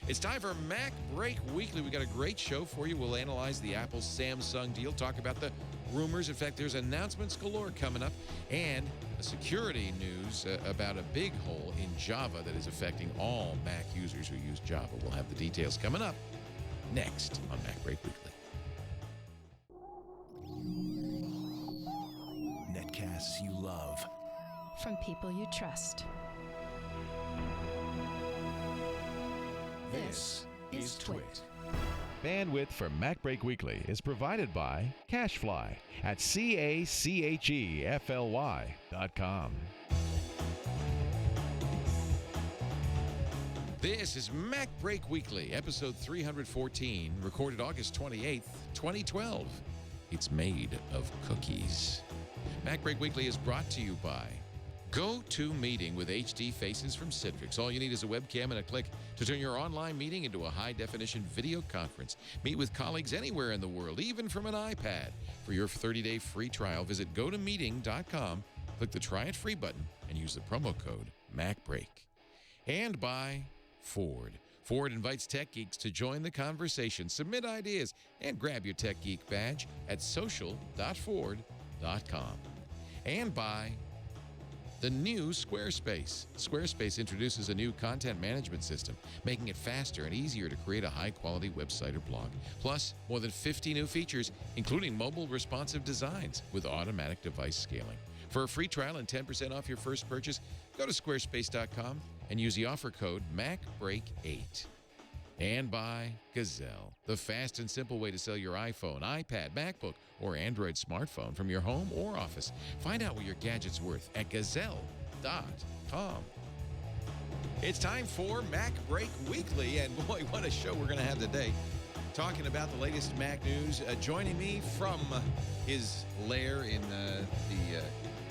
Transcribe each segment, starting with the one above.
It's time for macBreak Weekly. We got a great show for you. We'll analyze the Apple-Samsung deal, talk about the rumors. In fact, there's announcements galore coming up, and a security news about a big hole in Java that is affecting all Mac users who use Java. We'll have the details coming up next on macBreak Weekly. Netcasts you love. From people you trust. This is Twit. Bandwidth for macBreak Weekly is provided by CacheFly at CACHEFLY.com. This is macBreak Weekly, episode 314, recorded August 28th, 2012. It's made of cookies. macBreak Weekly is brought to you by GoToMeeting with HD Faces from Citrix. All you need is a webcam and a click to turn your online meeting into a high-definition video conference. Meet with colleagues anywhere in the world, even from an iPad. For your 30-day free trial, visit GoToMeeting.com, click the Try It Free button, and use the promo code MacBreak. And by Ford. Ford invites tech geeks to join the conversation, submit ideas, and grab your Tech Geek badge at social.ford.com. And by the new Squarespace. Squarespace introduces a new content management system, making it faster and easier to create a high-quality website or blog. Plus, more than 50 new features, including mobile responsive designs with automatic device scaling. For a free trial and 10% off your first purchase, go to squarespace.com and use the offer code MacBreak8. And by Gazelle, the fast and simple way to sell your iPhone, iPad, MacBook, or Android smartphone from your home or office. Find out what your gadget's worth at Gazelle.com. It's time for macBreak Weekly, and boy, what a show we're going to have today. Talking about the latest Mac news. Joining me from his lair in the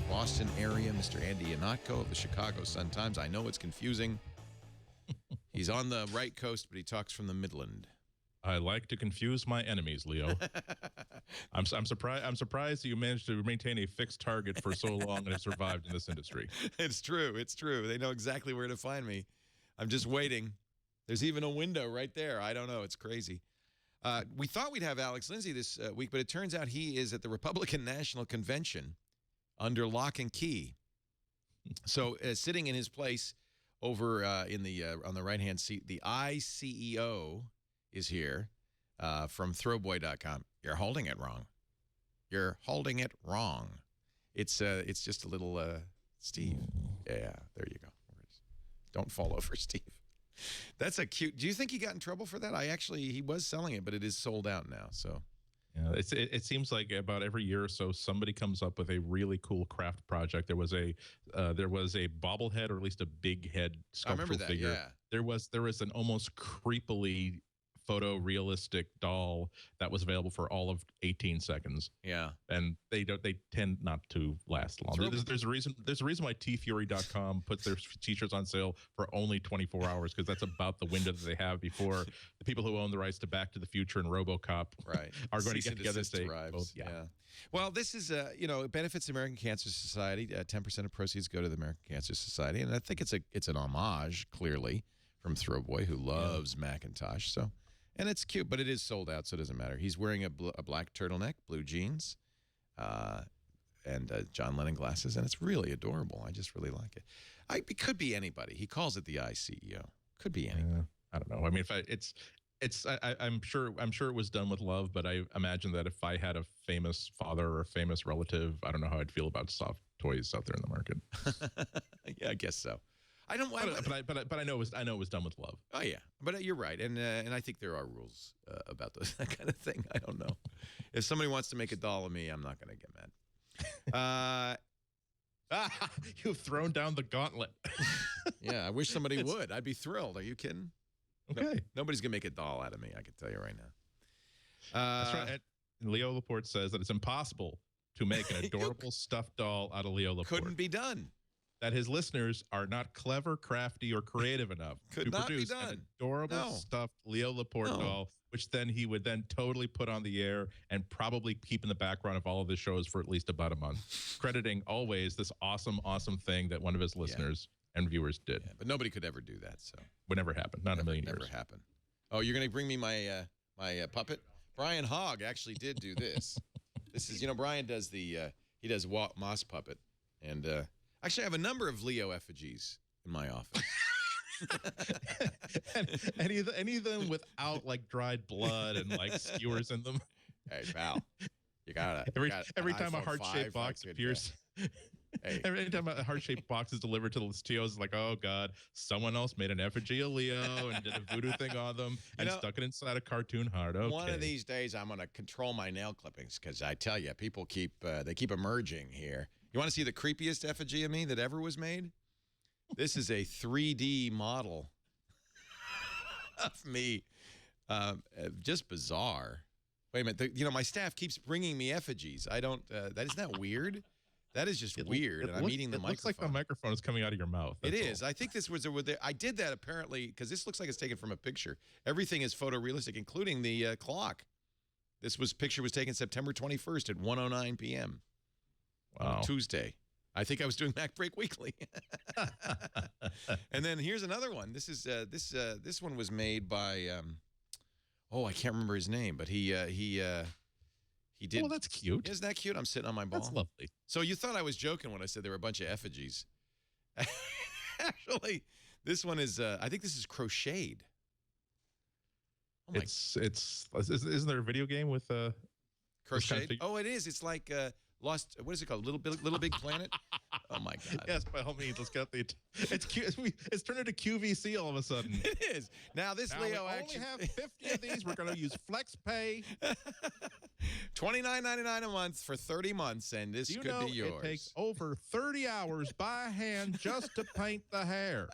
Boston area, Mr. Andy Ihnatko of the Chicago Sun-Times. I know it's confusing. He's on the right coast, but he talks from the Midland. I like to confuse my enemies, Leo. I'm surprised you managed to maintain a fixed target for so long and have survived in this industry. It's true. It's true. They know exactly where to find me. I'm just waiting. There's even a window right there. I don't know. It's crazy. We thought we'd have Alex Lindsay this week, but it turns out he is at the Republican National Convention under lock and key. So sitting in his place over on the right-hand seat, the ICEO is here from throwboy.com. You're holding it wrong. You're holding it wrong. It's just a little Steve. Yeah, there you go. Don't fall over, Steve. That's a cute. Do you think he got in trouble for that? He was selling it, but it is sold out now. So. Yeah, it seems like about every year or so somebody comes up with a really cool craft project. There was a bobblehead, or at least a big head sculptural figure. Yeah. There was an almost creepily photorealistic doll that was available for all of 18 seconds. Yeah, and they tend not to last long. There's a reason why tfury.com puts their t-shirts on sale for only 24 hours, because that's about the window that they have before the people who own the rights to Back to the Future and RoboCop are going to get together and say, yeah. Well, this is it benefits the American Cancer Society. 10% of proceeds go to the American Cancer Society, and I think it's an homage, clearly, from Throwboy, who loves Macintosh. So. And it's cute, but it is sold out, so it doesn't matter. He's wearing a black turtleneck, blue jeans, and John Lennon glasses, and it's really adorable. I just really like it. It could be anybody. He calls it the ICEO. Could be anybody. I don't know. I mean, I'm sure it was done with love, but I imagine that if I had a famous father or a famous relative, I don't know how I'd feel about soft toys out there in the market. Yeah, I guess so. I don't. But I know it was done with love. Oh yeah, but you're right, and I think there are rules about that kind of thing. I don't know. If somebody wants to make a doll of me, I'm not going to get mad. You've thrown down the gauntlet. Yeah, I wish somebody would. I'd be thrilled. Are you kidding? Okay. Nobody's going to make a doll out of me. I can tell you right now. That's right. And Leo Laporte says that it's impossible to make an adorable stuffed doll out of Leo Laporte. Couldn't be done. That his listeners are not clever, crafty, or creative enough to produce an adorable stuffed Leo Laporte doll, which then he would then totally put on the air and probably keep in the background of all of his shows for at least about a month, crediting always this awesome, awesome thing that one of his listeners and viewers did. Yeah, but nobody could ever do that. So Would never happen. Not in a million never years. happen. Oh, you're going to bring me my my puppet? Brian Hogg actually did do this. This is, Brian does he does Moss Puppet. And actually, I have a number of Leo effigies in my office. and any of them without like dried blood and like skewers in them. Hey, pal, you gotta every time a iPhone heart-shaped 5, box appears. Hey. Every time a heart-shaped box is delivered to the Steos, it's like, oh god, someone else made an effigy of Leo and did a voodoo thing on them and stuck it inside a cartoon heart. Okay. One of these days, I'm gonna control my nail clippings because I tell you, people keep emerging here. You want to see the creepiest effigy of me that ever was made? This is a 3D model of me. Just bizarre. Wait a minute. My staff keeps bringing me effigies. I don't. That isn't that weird? That is just weird. And I'm eating the microphone. It looks like the microphone is coming out of your mouth. It is. I think this was I did that apparently because this looks like it's taken from a picture. Everything is photorealistic, including the clock. This picture was taken September 21st at 1:09 p.m. Wow. On Tuesday. I think I was doing macBreak Weekly. And then here's another one. This is this one was made by I can't remember his name, but he did. Oh, that's cute. Isn't that cute? I'm sitting on my ball. That's lovely. So you thought I was joking when I said there were a bunch of effigies. Actually, this one is I think this is crocheted. Oh my. Isn't there a video game with crocheted? Kind of oh, it is. It's like Lost, what is it called? Little Big Planet? Oh my God. Yes, by all means, let's get it's turned into QVC all of a sudden. It is. Now this Leo we only have 50 of these. We're going to use Flex Pay. $29.99 a month for 30 months, and this could be yours. It takes over 30 hours by hand just to paint the hair.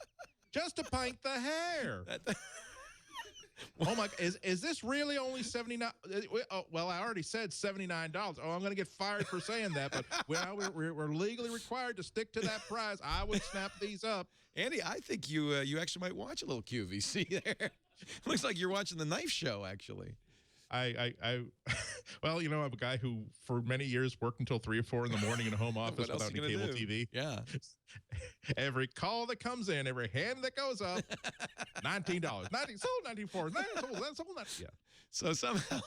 Just to paint the hair. Oh my! Is this really only $79? Oh, well, I already said $79. Oh, I'm going to get fired for saying that, but we're legally required to stick to that price. I would snap these up. Andy, I think you actually might watch a little QVC there. Looks like you're watching the Knife Show, actually. Well, I'm a guy who for many years worked until 3 or 4 in the morning in a home office without any cable TV. Yeah. Every call that comes in, every hand that goes up, $19. Sold $94. Sold that. Yeah. So somehow,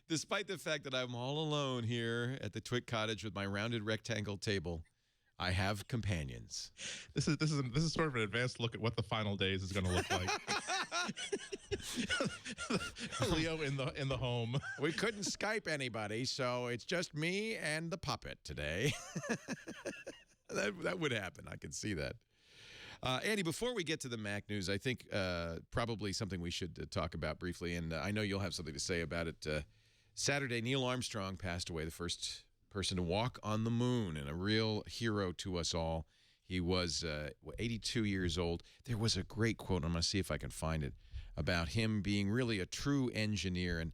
despite the fact that I'm all alone here at the Twit Cottage with my rounded rectangle table, I have companions. This is sort of an advanced look at what the final days is going to look like. Leo in the home. We couldn't Skype anybody, so it's just me and the puppet today. That would happen. I can see that. Andy, before we get to the Mac news, I think probably something we should talk about briefly, and I know you'll have something to say about it. Saturday, Neil Armstrong passed away, the first person to walk on the moon and a real hero to us all. He was 82 years old. There was a great quote, I'm going to see if I can find it, about him being really a true engineer. And,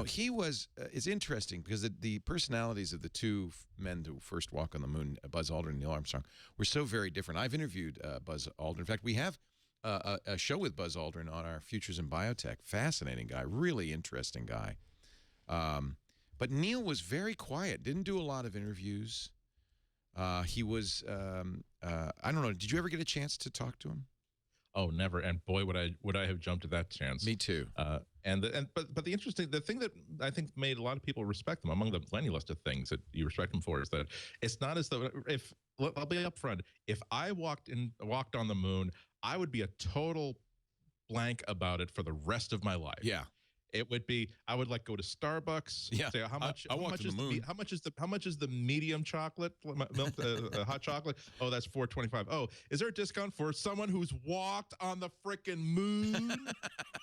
he was, it's interesting because the personalities of the two men who first walk on the moon, Buzz Aldrin and Neil Armstrong, were so very different. I've interviewed Buzz Aldrin. In fact, we have a show with Buzz Aldrin on our Futures in Biotech. Fascinating guy, really interesting guy. But Neil was very quiet, didn't do a lot of interviews. He was, I don't know, did you ever get a chance to talk to him? Oh, never. And boy, would I have jumped at that chance. Me too. But the thing that I think made a lot of people respect him, among the many list of things that you respect him for, is that it's not as though I'll be upfront. If I walked on the moon, I would be a total blank about it for the rest of my life. Yeah. It would be, I would go to Starbucks. Yeah. Say how much is the medium chocolate milk, hot chocolate? Oh, that's $4.25. Oh, is there a discount for someone who's walked on the frickin' moon?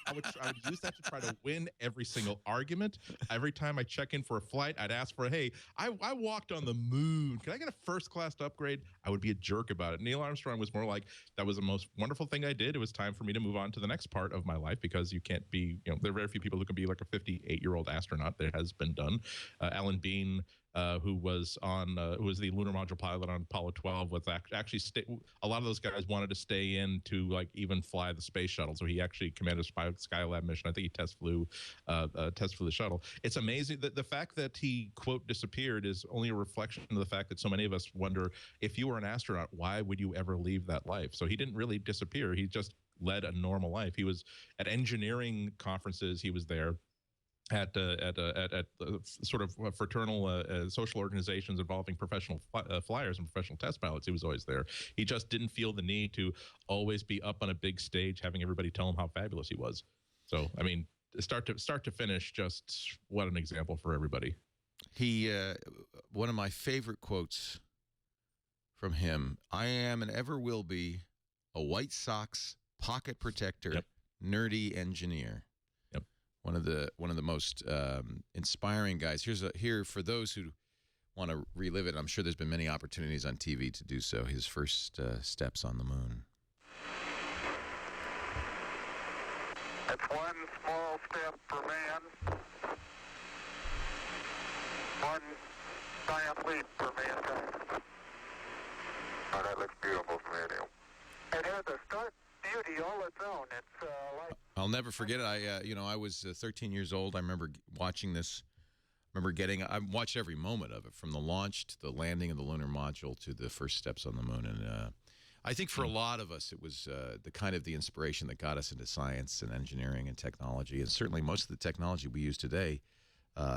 I would use that to try to win every single argument. Every time I check in for a flight, I'd ask for, hey, I walked on the moon. Can I get a first class upgrade? I would be a jerk about it. Neil Armstrong was more like, that was the most wonderful thing I did. It was time for me to move on to the next part of my life because you can't be, there are very few people who can be like a 58-year-old astronaut. That has been done. Alan Bean who was the lunar module pilot on Apollo 12, was actually a lot of those guys wanted to stay in to like even fly the space shuttle. So he actually commanded a Skylab mission. I think he test flew the shuttle. It's amazing that the fact that he quote disappeared is only a reflection of the fact that so many of us wonder, if you were an astronaut, why would you ever leave that life? So he didn't really disappear. He just led a normal life. He was at engineering conferences. He was there at sort of fraternal social organizations involving professional flyers and professional test pilots. He was always there. He just didn't feel the need to always be up on a big stage having everybody tell him how fabulous he was. So, I mean, start to finish, just what an example for everybody. He, one of my favorite quotes from him: "I am and ever will be a White Sox pocket protector, nerdy engineer." One of the most inspiring guys. Here for those who want to relive it. I'm sure there's been many opportunities on TV to do so. His first steps on the moon. It's one small step for man, one giant leap for mankind. Oh, that looks beautiful from here. It has a stark beauty all its own. It's like. I'll never forget it. I was 13 years old. I remember watching this. I watched every moment of it, from the launch to the landing of the lunar module to the first steps on the moon. And I think for a lot of us, it was the kind of the inspiration that got us into science and engineering and technology. And certainly most of the technology we use today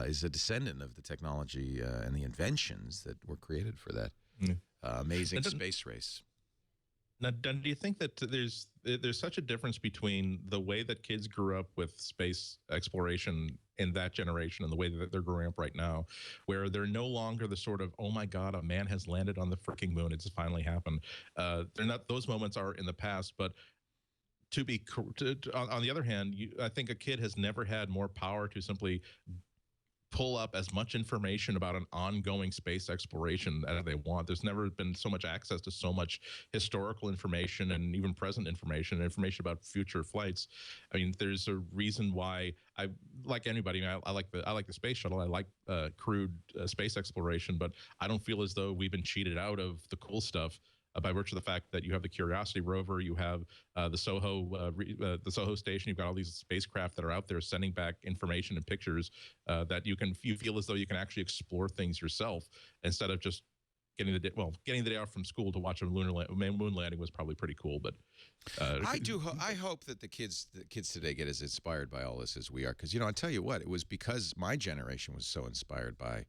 is a descendant of the technology and the inventions that were created for that amazing space race. Now, do you think that there's such a difference between the way that kids grew up with space exploration in that generation and the way that they're growing up right now, where they're no longer the sort of, oh my God, a man has landed on the freaking moon, it's finally happened. They're not; those moments are in the past. But on the other hand, I think a kid has never had more power to simply pull up as much information about an ongoing space exploration as they want. There's never been so much access to so much historical information and even present information about future flights. I mean, there's a reason why I, like anybody, I like the space shuttle. I like crewed space exploration, but I don't feel as though we've been cheated out of the cool stuff by virtue of the fact that you have the Curiosity rover, you have the Soho station, you've got all these spacecraft that are out there sending back information and pictures that you feel as though you can actually explore things yourself instead of just getting the day off from school to watch a moon landing was probably pretty cool. But I hope that the kids today get as inspired by all this as we are, because I tell you what, it was because my generation was so inspired by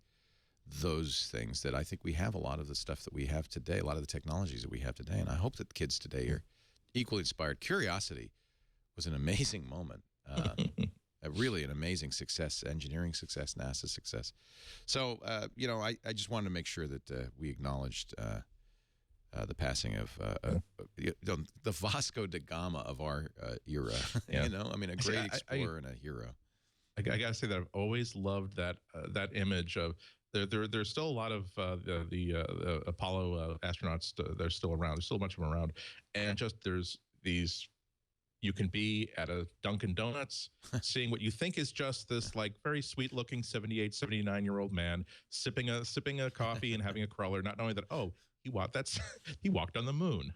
those things that I think we have a lot of the stuff that we have today, a lot of the technologies that we have today. And I hope that the kids today are equally inspired. Curiosity was an amazing moment, really an amazing success, engineering success, NASA success. So, I just wanted to make sure that we acknowledged the passing of the Vasco da Gama of our era. Yeah. A great explorer and a hero. I gotta say that I've always loved that image of. There's still a lot of the Apollo astronauts they're still around. There's still a bunch of them around, and just there's these. You can be at a Dunkin' Donuts, seeing what you think is just this like very sweet-looking 78, 79-year-old man sipping a coffee and having a crawler. Not knowing that he walked on the moon.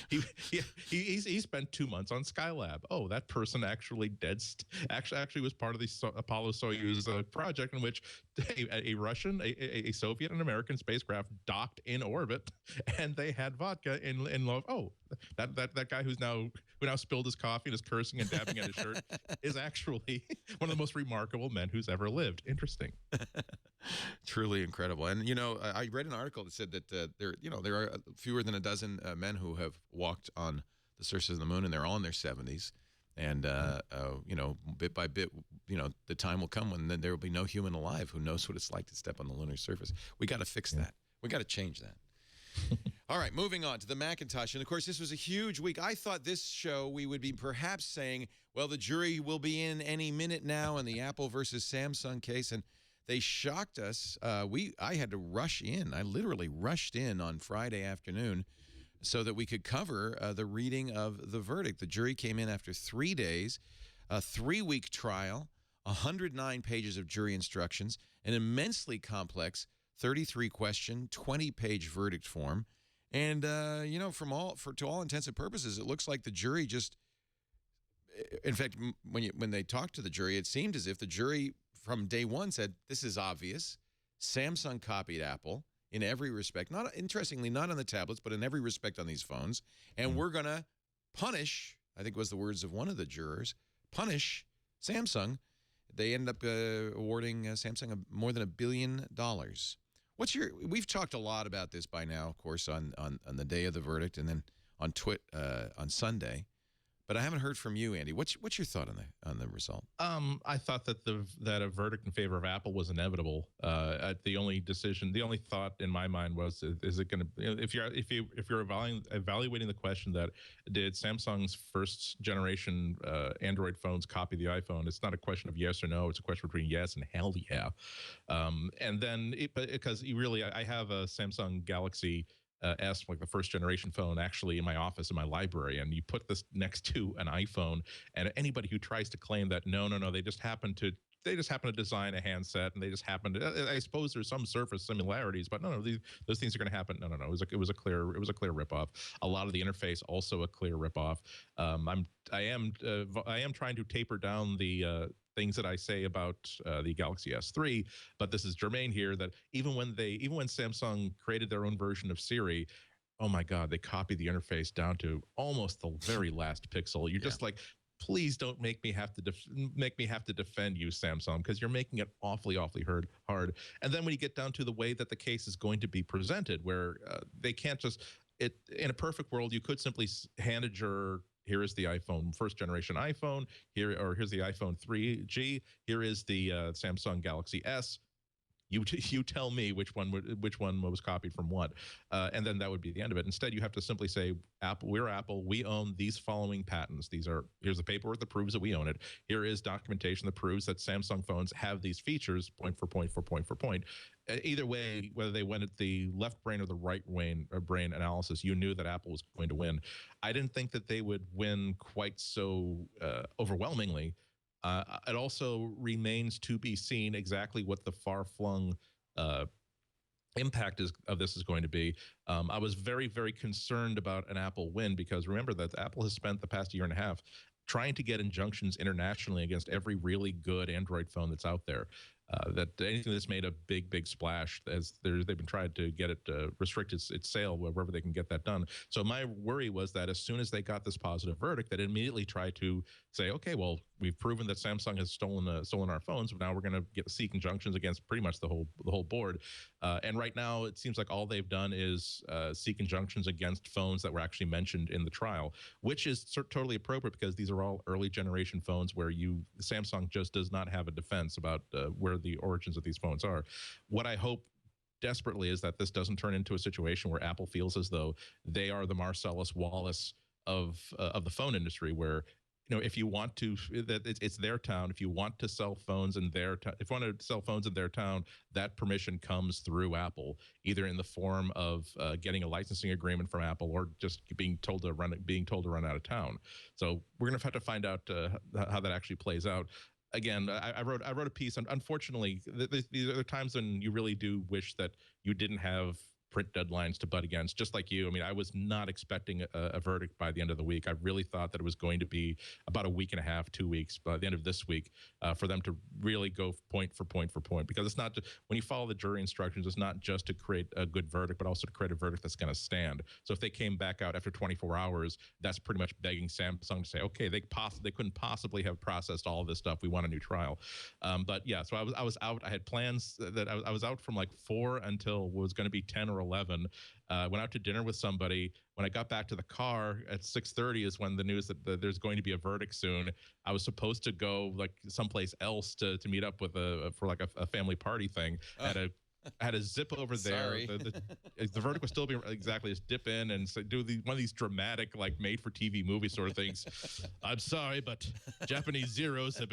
He spent 2 months on Skylab. Oh, that person actually was part of the Apollo Soyuz project in which a Russian, a Soviet, and American spacecraft docked in orbit, and they had vodka in love. Oh, that guy who now spilled his coffee and is cursing and dabbing at his shirt is actually one of the most remarkable men who's ever lived. Interesting. Truly incredible. And I read an article that said that there are fewer than a dozen men who have walked on the surface of the moon, and they're all in their 70s. And bit by bit, the time will come when there will be no human alive who knows what it's like to step on the lunar surface. We got to fix that. We got to change that. All right, moving on to the Macintosh. And, of course, this was a huge week. I thought this show we would be perhaps saying, well, the jury will be in any minute now in the Apple versus Samsung case. And they shocked us. I had to rush in. I literally rushed in on Friday afternoon so that we could cover the reading of the verdict. The jury came in after 3 days, a 3-week trial, 109 pages of jury instructions, an immensely complex 33-question, 20-page verdict form. And, to all intents and purposes, it looks like the jury just, in fact, when they talked to the jury, it seemed as if the jury from day one said, this is obvious. Samsung copied Apple in every respect. Interestingly, not on the tablets, but in every respect on these phones. And we're going to punish, I think was the words of one of the jurors, punish Samsung. They ended up awarding Samsung more than $1 billion. We've talked a lot about this by now, of course, on the day of the verdict and then on on Sunday. But I haven't heard from you, Andy. What's your thought on the result? I thought that a verdict in favor of Apple was inevitable. The only thought in my mind was, is it going to? If you're evaluating the question that did Samsung's first generation Android phones copy the iPhone, it's not a question of yes or no. It's a question between yes and hell yeah. And then because I have a Samsung Galaxy S, like the first generation phone, actually in my office in my library, and you put this next to an iPhone, and anybody who tries to claim that no, they just happen to design a handset, and they just happen to, I suppose there's some surface similarities, but no, those things are going to happen. No, it was a clear ripoff. A lot of the interface also a clear ripoff. I am trying to taper down the things that I say about the Galaxy S3, but this is germane here, that even when Samsung created their own version of Siri, oh my God, they copied the interface down to almost the very last pixel. You're just like, please don't make me have to defend you, Samsung, because you're making it awfully hard. And then when you get down to the way that the case is going to be presented, where they can't just in a perfect world, you could simply hand a juror, here is the iPhone, first generation iPhone, here's the iPhone 3G, here is the Samsung Galaxy S. You tell me which one was copied from what, and then that would be the end of it. Instead, you have to simply say, we're Apple. We own these following patents. Here's the paperwork that proves that we own it. Here is documentation that proves that Samsung phones have these features, point for point for point for point. Either way, whether they went at the left brain or the right brain analysis, you knew that Apple was going to win. I didn't think that they would win quite so overwhelmingly. It also remains to be seen exactly what the far-flung impact of this is going to be. I was very, very concerned about an Apple win, because remember that Apple has spent the past year and a half trying to get injunctions internationally against every really good Android phone that's out there. That anything that's made a big splash, as they've been trying to get it restrict its sale wherever they can get that done. So my worry was that as soon as they got this positive verdict, they'd immediately try to say, okay, well, we've proven that Samsung has stolen our phones, but now we're going to seek injunctions against pretty much the whole board. And right now, it seems like all they've done is seek injunctions against phones that were actually mentioned in the trial, which is totally appropriate, because these are all early generation phones where Samsung just does not have a defense about where the origins of these phones are. What I hope desperately is that this doesn't turn into a situation where Apple feels as though they are the Marcellus Wallace of the phone industry, where if you want to, that it's their town. If you want to sell phones in their town, if you want to sell phones in their town, that permission comes through Apple, either in the form of getting a licensing agreement from Apple, or just being told to run out of town. So we're going to have to find out how that actually plays out. Again, I wrote a piece. Unfortunately, these are times when you really do wish that you didn't have print deadlines to butt against, just like you. I mean, I was not expecting a verdict by the end of the week. I really thought that it was going to be about a week and a half, 2 weeks by the end of this week, for them to really go point for point for point. Because it's not just, when you follow the jury instructions, it's not just to create a good verdict, but also to create a verdict that's going to stand. So if they came back out after 24 hours, that's pretty much begging Samsung to say, okay, they couldn't possibly have processed all of this stuff. We want a new trial. But yeah, so I was out. I had plans that I was out from like 4 until what was going to be 10 or 11. Went out to dinner with somebody. When I got back to the car at 6:30 is when the news that there's going to be a verdict soon. I was supposed to go like someplace else to meet up with for like a family party thing. I had a zip over there. The verdict was still being exactly just dip in and do one of these dramatic, like made-for-TV movie sort of things. I'm sorry, but Japanese Zeros have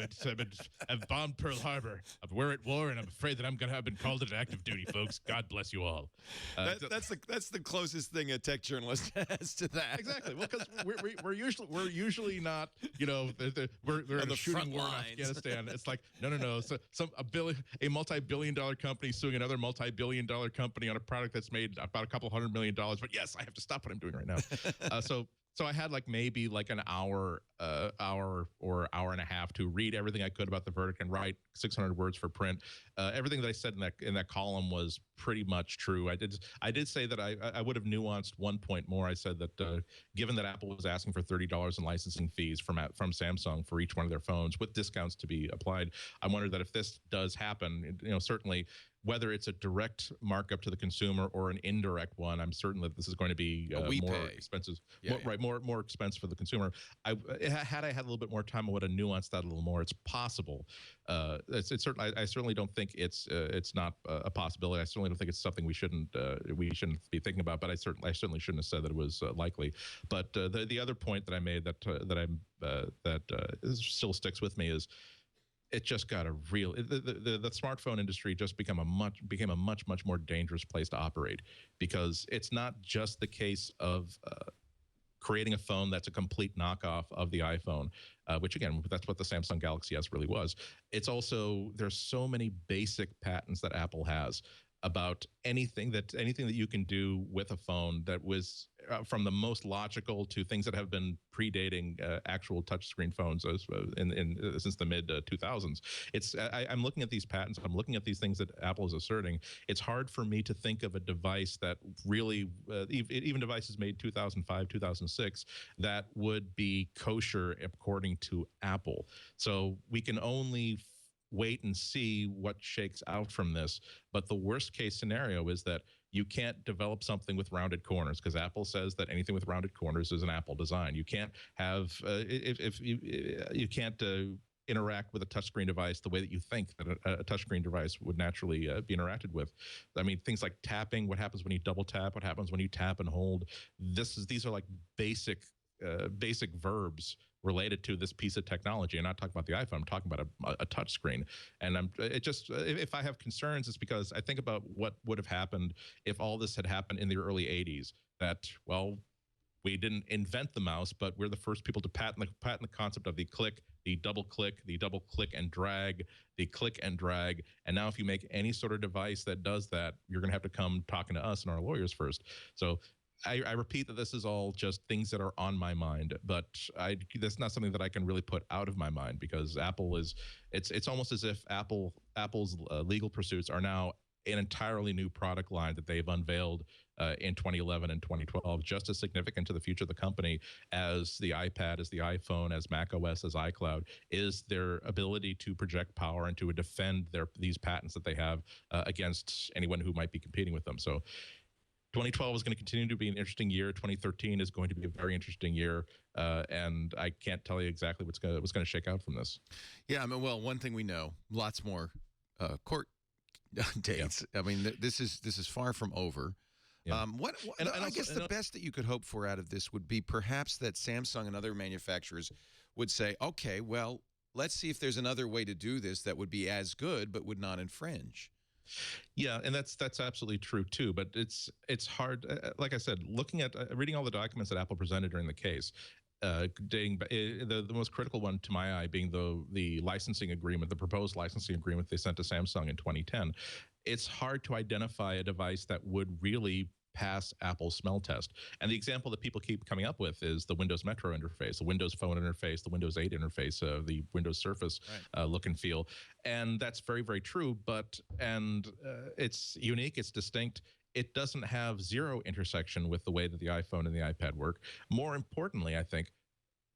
bombed Pearl Harbor. We're at war, and I'm afraid that I'm going to have been called into active duty, folks. God bless you all. That's the closest thing a tech journalist has to that. Exactly. Well, because we're usually not, we're in a shooting war in Afghanistan. It's like no. So a multi-billion-dollar company suing another multi-billion-dollar company on a product that's made about a couple $100 million. But yes, I have to stop what I'm doing right now. So I had maybe an hour or hour and a half to read everything I could about the verdict and write 600 words for print. Everything that I said in that column was pretty much true. I did say that I would have nuanced one point more. I said that given that Apple was asking for $30 in licensing fees from Samsung for each one of their phones with discounts to be applied, I wondered that if this does happen, certainly whether it's a direct markup to the consumer or an indirect one, I'm certain that this is going to be more expensive. More expense for the consumer. Had I had a little bit more time, I would have nuanced that a little more. It's possible. I certainly don't think it's not a possibility. I certainly don't think it's something we shouldn't be thinking about. But I certainly shouldn't have said that it was likely. But the other point that I made that still sticks with me is, it just got the smartphone industry just became a much more dangerous place to operate, because it's not just the case of creating a phone that's a complete knockoff of the iPhone, which again, that's what the Samsung Galaxy S really was. It's also, there's so many basic patents that Apple has about anything that you can do with a phone, that was from the most logical to things that have been predating actual touchscreen phones since the mid 2000s. I'm looking at these patents. I'm looking at these things that Apple is asserting. It's hard for me to think of a device that really, even devices made 2005, 2006, that would be kosher according to Apple. So we can only wait and see what shakes out from this. But the worst case scenario is that you can't develop something with rounded corners, because Apple says that anything with rounded corners is an Apple design. You can't have you can't interact with a touchscreen device the way that you think that a touchscreen device would naturally be interacted with. I mean, things like tapping, what happens when you double tap, what happens when you tap and hold. These are like basic verbs related to this piece of technology. I'm not talking about the iPhone. I'm talking about a touch screen. And if I have concerns, it's because I think about what would have happened if all this had happened in the early 80s. That, well, we didn't invent the mouse, but we're the first people to patent the concept of the click, the double click and drag, the click and drag. And now if you make any sort of device that does that, you're going to have to come talking to us and our lawyers first. So I repeat that this is all just things that are on my mind, but that's not something that I can really put out of my mind, because Apple is, it's almost as if Apple's legal pursuits are now an entirely new product line that they've unveiled in 2011 and 2012, just as significant to the future of the company as the iPad, as the iPhone, as macOS, as iCloud, is their ability to project power and to defend these patents that they have against anyone who might be competing with them. So 2012 is going to continue to be an interesting year. 2013 is going to be a very interesting year, and I can't tell you exactly what's going to shake out from this. Yeah, I mean, well, one thing we know, lots more court dates. Yeah. I mean, this is far from over. Yeah. I guess the best that you could hope for out of this would be perhaps that Samsung and other manufacturers would say, okay, well, let's see if there's another way to do this that would be as good but would not infringe. Yeah, and that's absolutely true too. But it's hard. Like I said, looking at reading all the documents that Apple presented during the case, the most critical one to my eye being the licensing agreement, the proposed licensing agreement they sent to Samsung in 2010. It's hard to identify a device that would really pass Apple's smell test. And the example that people keep coming up with is the Windows Metro interface, the Windows Phone interface, the Windows 8 interface, the Windows Surface look and feel. And that's very, very true. It's unique, it's distinct. It doesn't have zero intersection with the way that the iPhone and the iPad work. More importantly, I think,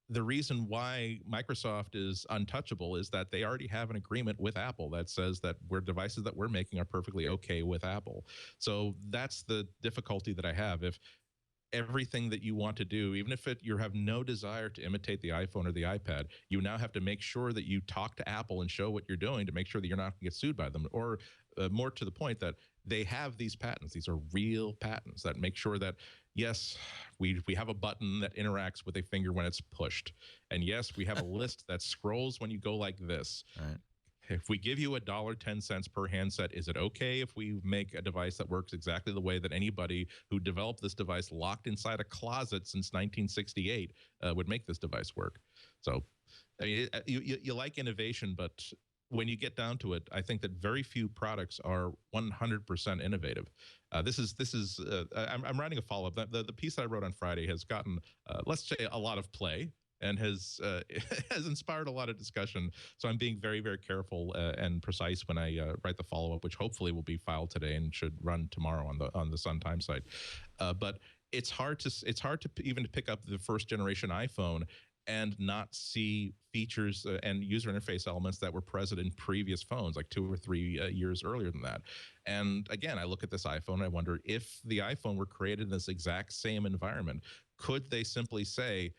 the reason why Microsoft is untouchable is that they already have an agreement with Apple that says that devices that we're making are perfectly okay with Apple. So that's the difficulty that I have. If everything that you want to do, even if you have no desire to imitate the iPhone or the iPad, you now have to make sure that you talk to Apple and show what you're doing to make sure that you're not going to get sued by them. Or more to the point, that they have these patents. These are real patents that make sure that, yes, we have a button that interacts with a finger when it's pushed. And yes, we have a list that scrolls when you go like this. Right. If we give you $1.10 per handset, is it okay if we make a device that works exactly the way that anybody who developed this device locked inside a closet since 1968 would make this device work? So, I mean, you like innovation, but when you get down to it, I think that very few products are 100% innovative. I'm writing a follow-up. The piece that I wrote on Friday has gotten, let's say, a lot of play and has has inspired a lot of discussion. So I'm being very, very careful and precise when I write the follow-up, which hopefully will be filed today and should run tomorrow on the Sun Times site. But it's hard to even to pick up the first generation iPhone and not see features and user interface elements that were present in previous phones, like 2 or 3 years earlier than that. And again, I look at this iPhone and I wonder if the iPhone were created in this exact same environment, could they simply say,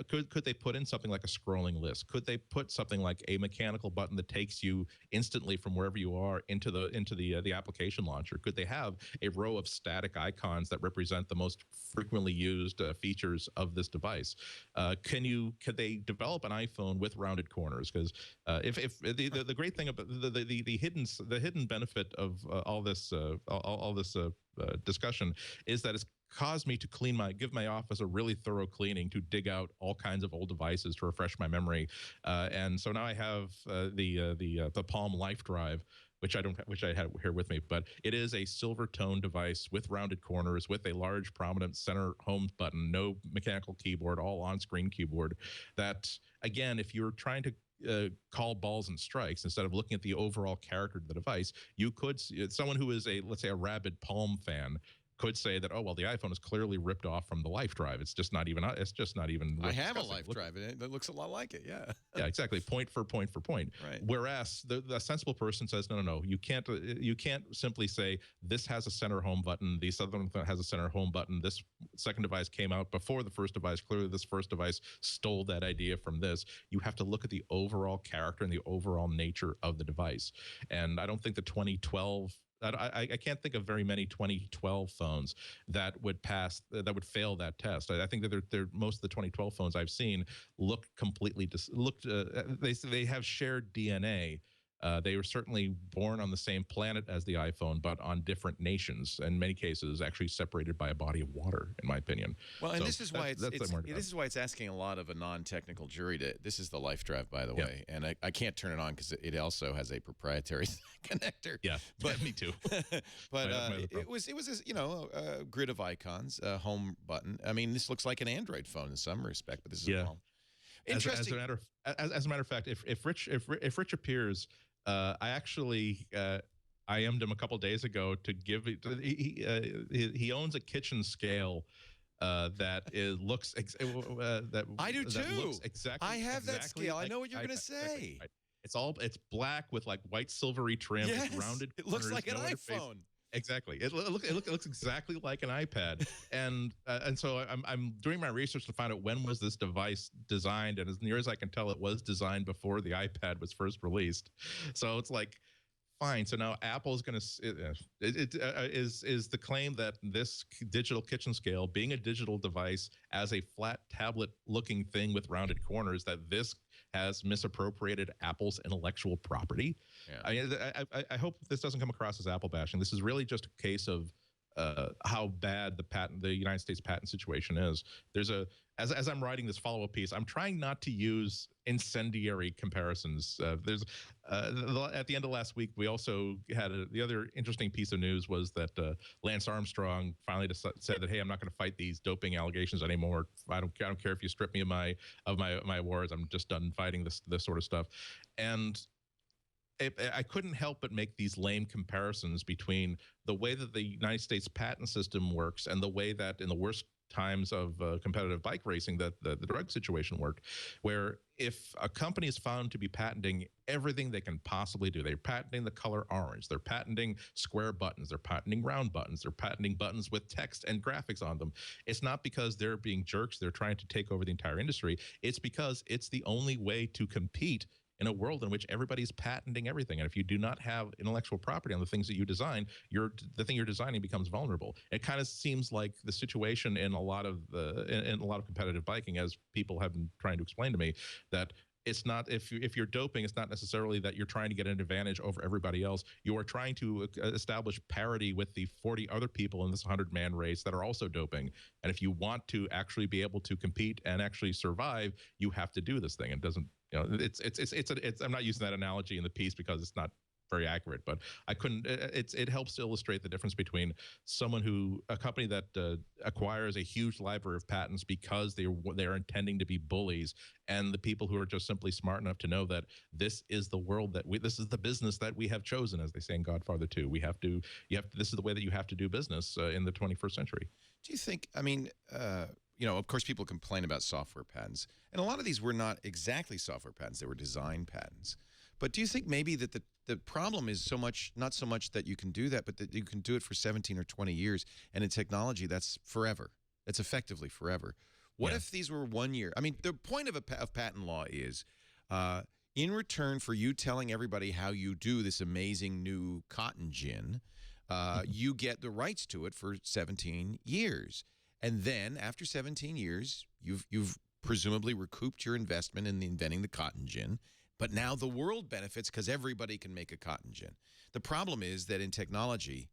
could they put in something like a scrolling list? Could they put something like a mechanical button that takes you instantly from wherever you are into the application launcher? Could they have a row of static icons that represent the most frequently used features of this device? Could they develop an iPhone with rounded corners? Because if the great thing about the hidden benefit of all this discussion is that it's caused me to give my office a really thorough cleaning to dig out all kinds of old devices to refresh my memory, and so now I have the Palm Life Drive, which I have here with me, but it is a silver tone device with rounded corners, with a large prominent center home button, no mechanical keyboard, all on-screen keyboard. That, again, if you're trying to call balls and strikes instead of looking at the overall character of the device, you could someone who is let's say a rabid Palm fan could say that, oh well, the iPhone is clearly ripped off from the Life Drive. It's just not even. I have a Life Drive, and it looks a lot like it. Yeah. Yeah, exactly. Point for point for point. Right. Whereas the sensible person says, no. You can't simply say this has a center home button. This other one has a center home button. This second device came out before the first device. Clearly, this first device stole that idea from this. You have to look at the overall character and the overall nature of the device. And I don't think the 2012. I can't think of very many 2012 phones that would fail that test. I think that most of the 2012 phones I've seen look completely they have shared DNA. They were certainly born on the same planet as the iPhone, but on different nations. In many cases, actually separated by a body of water, in my opinion. Well, and so this is why this is why it's asking a lot of a non-technical jury to. This is the Life Drive, by the way, and I can't turn it on because it also has a proprietary connector. Yeah, but me too. But it was a grid of icons, a home button. I mean, this looks like an Android phone in some respect, but this is a phone. Interesting. As a matter of fact, if Rich appears. I actually IM'd him a couple days ago to give he owns a kitchen scale that looks that I do too. Looks exactly. I have that scale. Like I know what you're going to say. It's black with like white silvery trim. Yes, it's rounded. It looks like an interface. iPhone. Exactly. It looks exactly like an iPad, and so I'm doing my research to find out when was this device designed, and as near as I can tell, it was designed before the iPad was first released. So it's like, fine. So now Apple's going to is the claim that this digital kitchen scale, being a digital device as a flat tablet-looking thing with rounded corners, that this has misappropriated Apple's intellectual property. Yeah. I hope this doesn't come across as Apple bashing. This is really just a case of how bad the United States patent situation is. As I'm writing this follow-up piece, I'm trying not to use incendiary comparisons. At the end of last week, we also had the other interesting piece of news was that Lance Armstrong finally said that, hey, I'm not going to fight these doping allegations anymore. I don't care if you strip me of my awards. I'm just done fighting this sort of stuff. And I couldn't help but make these lame comparisons between the way that the United States patent system works and the way that in the worst times of competitive bike racing that the drug situation worked, where if a company is found to be patenting everything they can possibly do, they're patenting the color orange, they're patenting square buttons, they're patenting round buttons, they're patenting buttons with text and graphics on them. It's not because they're being jerks, they're trying to take over the entire industry. It's because it's the only way to compete in a world in which everybody's patenting everything. And if you do not have intellectual property on the things that you design, the thing you're designing becomes vulnerable. It kind of seems like the situation in a lot of competitive biking, as people have been trying to explain to me, that it's not if you're doping, it's not necessarily that you're trying to get an advantage over everybody else. You are trying to establish parity with the 40 other people in this 100-man race that are also doping. And if you want to actually be able to compete and actually survive, you have to do this thing. It You know, I'm not using that analogy in the piece because it's not very accurate, but I couldn't. It helps to illustrate the difference between a company that acquires a huge library of patents because they're intending to be bullies, and the people who are just simply smart enough to know that this is the world this is the business that we have chosen, as they say in Godfather 2. This is the way that you have to do business in the 21st century. Do you think, I mean, of course people complain about software patents, and a lot of these were not exactly software patents, they were design patents. But do you think maybe that the problem is not so much that you can do that, but that you can do it for 17 or 20 years, and in technology, that's forever. That's effectively forever. What if these were 1 year? I mean, the point of patent law is, in return for you telling everybody how you do this amazing new cotton gin, you get the rights to it for 17 years. And then after 17 years, you've presumably recouped your investment in inventing the cotton gin. But now the world benefits because everybody can make a cotton gin. The problem is that in technology,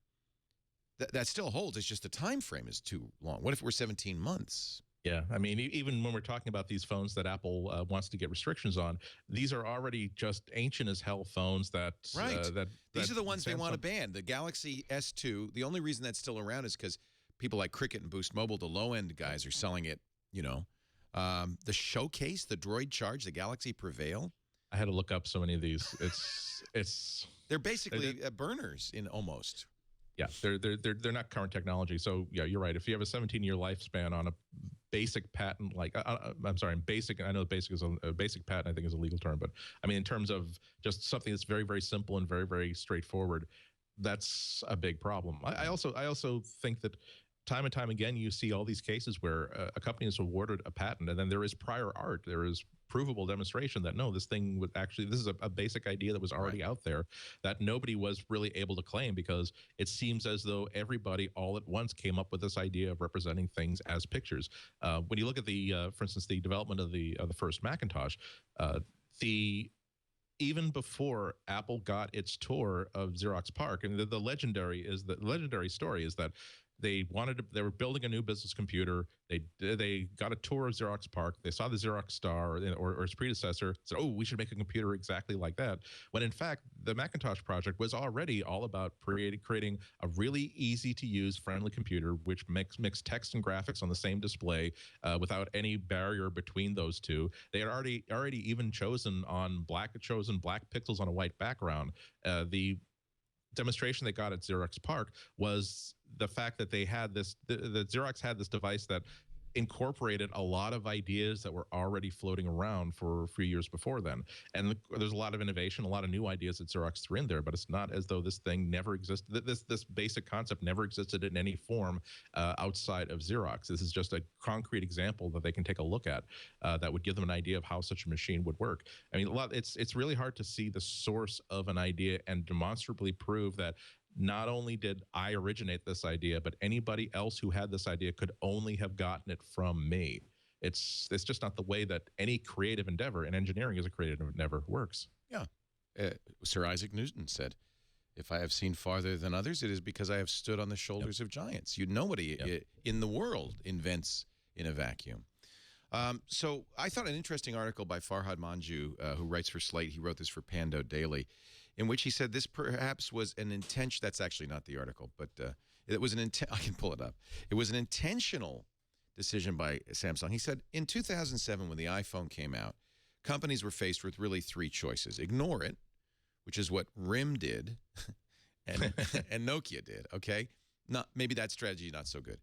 that still holds. It's just the time frame is too long. What if we're 17 months? Yeah, I mean, even when we're talking about these phones that Apple wants to get restrictions on, these are already just ancient as hell phones that These are the ones Samsung, they want to ban. The Galaxy S2. The only reason that's still around is because people like Cricket and Boost Mobile, the low end guys, are selling it. The Showcase, the Droid Charge, the Galaxy Prevail. I had to look up so many of these. They're basically burners in almost. Yeah, they're not current technology. So yeah, you're right. If you have a 17-year lifespan on a basic patent, like I'm sorry, basic. I know basic is a basic patent. I think is a legal term, but I mean in terms of just something that's very, very simple and very, very straightforward, that's a big problem. I also think that time and time again, you see all these cases where a company is awarded a patent, and then there is prior art, there is provable demonstration that no, this is a basic idea that was already out there that nobody was really able to claim, because it seems as though everybody all at once came up with this idea of representing things as pictures. When you look at for instance, the development of the first Macintosh, even before Apple got its tour of Xerox PARC, and the legendary story is that they were building a new business computer. They got a tour of Xerox PARC. They saw the Xerox Star or its predecessor, said, "Oh, we should make a computer exactly like that." When in fact, the Macintosh project was already all about creating a really easy to use, friendly computer which mix text and graphics on the same display without any barrier between those two. They had already even chosen black pixels on a white background. The demonstration they got at Xerox PARC was the fact that they had that Xerox had this device that incorporated a lot of ideas that were already floating around for a few years before then. And there's a lot of innovation, a lot of new ideas that Xerox threw in there, but it's not as though this thing never existed. This basic concept never existed in any form outside of Xerox. This is just a concrete example that they can take a look at that would give them an idea of how such a machine would work. I mean, it's really hard to see the source of an idea and demonstrably prove that not only did I originate this idea, but anybody else who had this idea could only have gotten it from me. It's just not the way that any creative endeavor, and engineering is a creative endeavor, works. Yeah. Sir Isaac Newton said, "If I have seen farther than others, it is because I have stood on the shoulders of giants." Nobody in the world invents in a vacuum. So I thought an interesting article by Farhad Manjoo, who writes for Slate. He wrote this for Pando Daily, in which he said this perhaps was an intention. That's actually not the article, but it was I can pull it up. It was an intentional decision by Samsung. He said in 2007, when the iPhone came out, companies were faced with really three choices: ignore it, which is what RIM did, and and Nokia did. Okay, maybe that strategy not so good.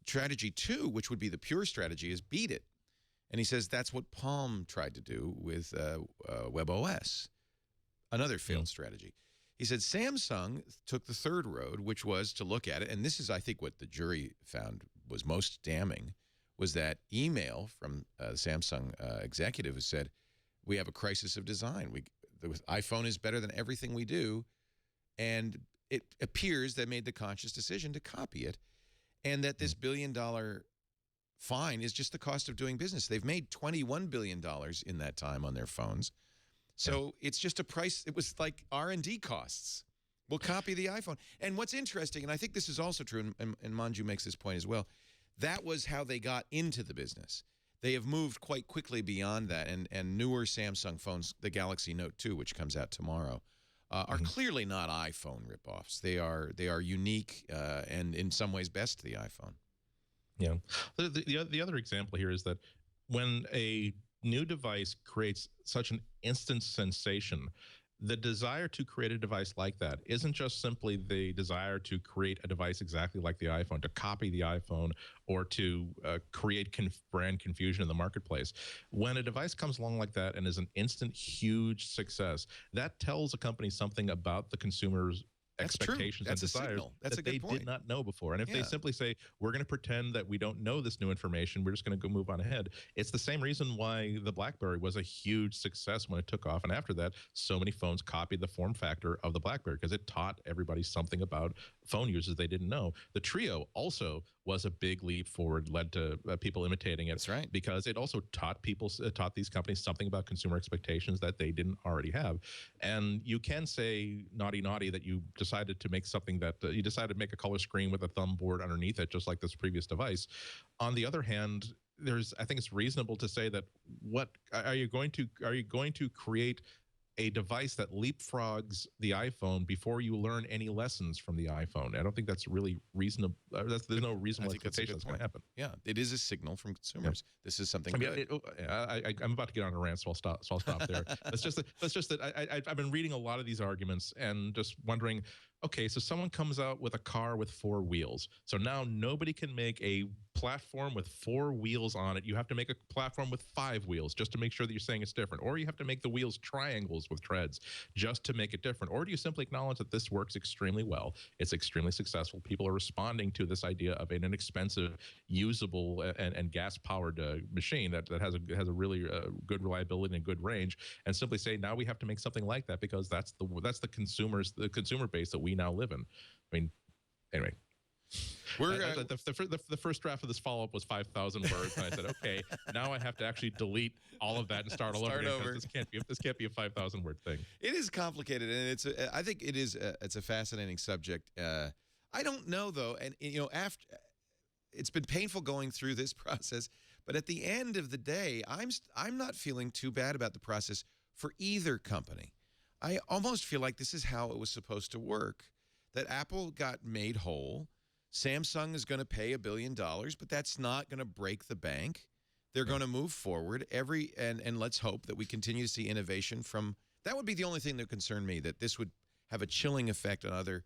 Strategy two, which would be the pure strategy, is beat it. And he says that's what Palm tried to do with WebOS. Another failed strategy. He said Samsung took the third road, which was to look at it, and this is, I think, what the jury found was most damning, was that email from the Samsung executive who said, "We have a crisis of design. The iPhone is better than everything we do," and it appears they made the conscious decision to copy it, and that this $1 billion fine is just the cost of doing business. They've made $21 billion in that time on their phones. So it's just a price. It was like R&D costs. We'll copy the iPhone. And what's interesting, and I think this is also true, and Manjoo makes this point as well, that was how they got into the business. they have moved quite quickly beyond that, and newer Samsung phones, the Galaxy Note 2, which comes out tomorrow, are clearly not iPhone ripoffs. They are unique and in some ways best to the iPhone. Yeah. The other example here is that when a new device creates such an instant sensation, the desire to create a device like that isn't just simply the desire to create a device exactly like the iPhone, to copy the iPhone, or to create brand confusion in the marketplace. When a device comes along like that and is an instant, huge success, that tells a company something about the consumer's expectations and desires that they did not know before. And if they simply say, we're going to pretend that we don't know this new information, we're just going to go move on ahead. It's the same reason why the BlackBerry was a huge success when it took off. And after that, so many phones copied the form factor of the BlackBerry because it taught everybody something about phone users they didn't know. The Trio also was a big leap forward, led to people imitating it. That's right. Because it also taught these companies something about consumer expectations that they didn't already have. And you can say naughty that you decided to make something that you decided to make a color screen with a thumb board underneath it, just like this previous device. On the other hand, I think it's reasonable to say that what are you going to create a device that leapfrogs the iPhone before you learn any lessons from the iPhone? I don't think that's really reasonable. There's no reasonable expectation that's going to happen. Yeah, it is a signal from consumers. Yeah. This is something good. I'm about to get on a rant, so I'll stop there. That's just that I've been reading a lot of these arguments and just wondering, okay, so someone comes out with a car with 4 wheels. So now nobody can make a platform with 4 wheels on it. You have to make a platform with 5 wheels just to make sure that you're saying it's different. Or you have to make the wheels triangles with treads just to make it different. Or do you simply acknowledge that this works extremely well? It's extremely successful. People are responding to this idea of an inexpensive, usable, and gas-powered machine that has a really good reliability and good range, and simply say, now we have to make something like that because that's the consumer base that we now live in. I mean, anyway. The first draft of this follow-up was 5,000 words, and I said, okay, now I have to actually delete all of that and start all over again. This can't be a 5,000 word thing. It is complicated, and I think it is. It's a fascinating subject. I don't know though, and after it's been painful going through this process, but at the end of the day, I'm not feeling too bad about the process for either company. I almost feel like this is how it was supposed to work. That Apple got made whole. Samsung is going to pay $1 billion, but that's not going to break the bank. They're going to move forward. And let's hope that we continue to see innovation from. That would be the only thing that concerned me, that this would have a chilling effect on other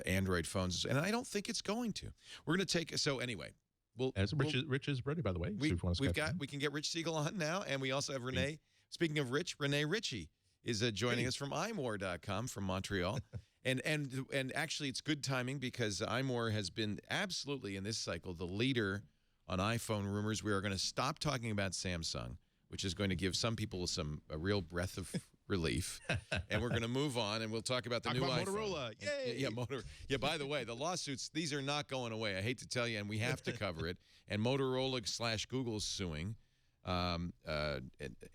Android phones, and I don't think it's going to. We're going to take. So anyway, Rich is ready, by the way. We can get Rich Siegel on now, and we also have Renee. Speaking of Rich, Renee Ritchie is joining us from imore.com from Montreal. And actually, it's good timing because iMore has been absolutely, in this cycle, the leader on iPhone rumors. We are going to stop talking about Samsung, which is going to give some people a real breath of relief. And we're going to move on, and we'll talk about the new iPhone. Motorola. Yay! Yeah, by the way, the lawsuits, these are not going away. I hate to tell you, and we have to cover it. And Motorola/Google's suing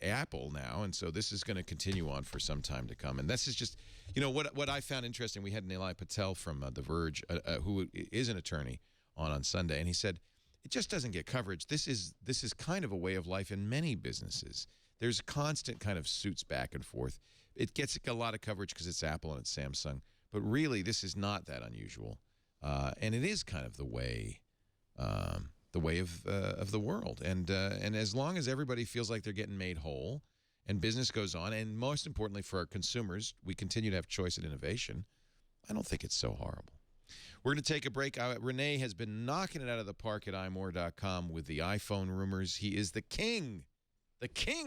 Apple now, and so this is going to continue on for some time to come. And this is just, what I found interesting. We had Nilay Patel from The Verge, who is an attorney, on Sunday, and he said it just doesn't get coverage. This is kind of a way of life in many businesses. There's constant kind of suits back and forth. It gets a lot of coverage because it's Apple and it's Samsung, but really this is not that unusual, and it is kind of the way of the world. And as long as everybody feels like they're getting made whole and business goes on, and most importantly for our consumers, we continue to have choice and innovation, I don't think it's so horrible. We're going to take a break. Renee has been knocking it out of the park at imore.com with the iPhone rumors. He is the king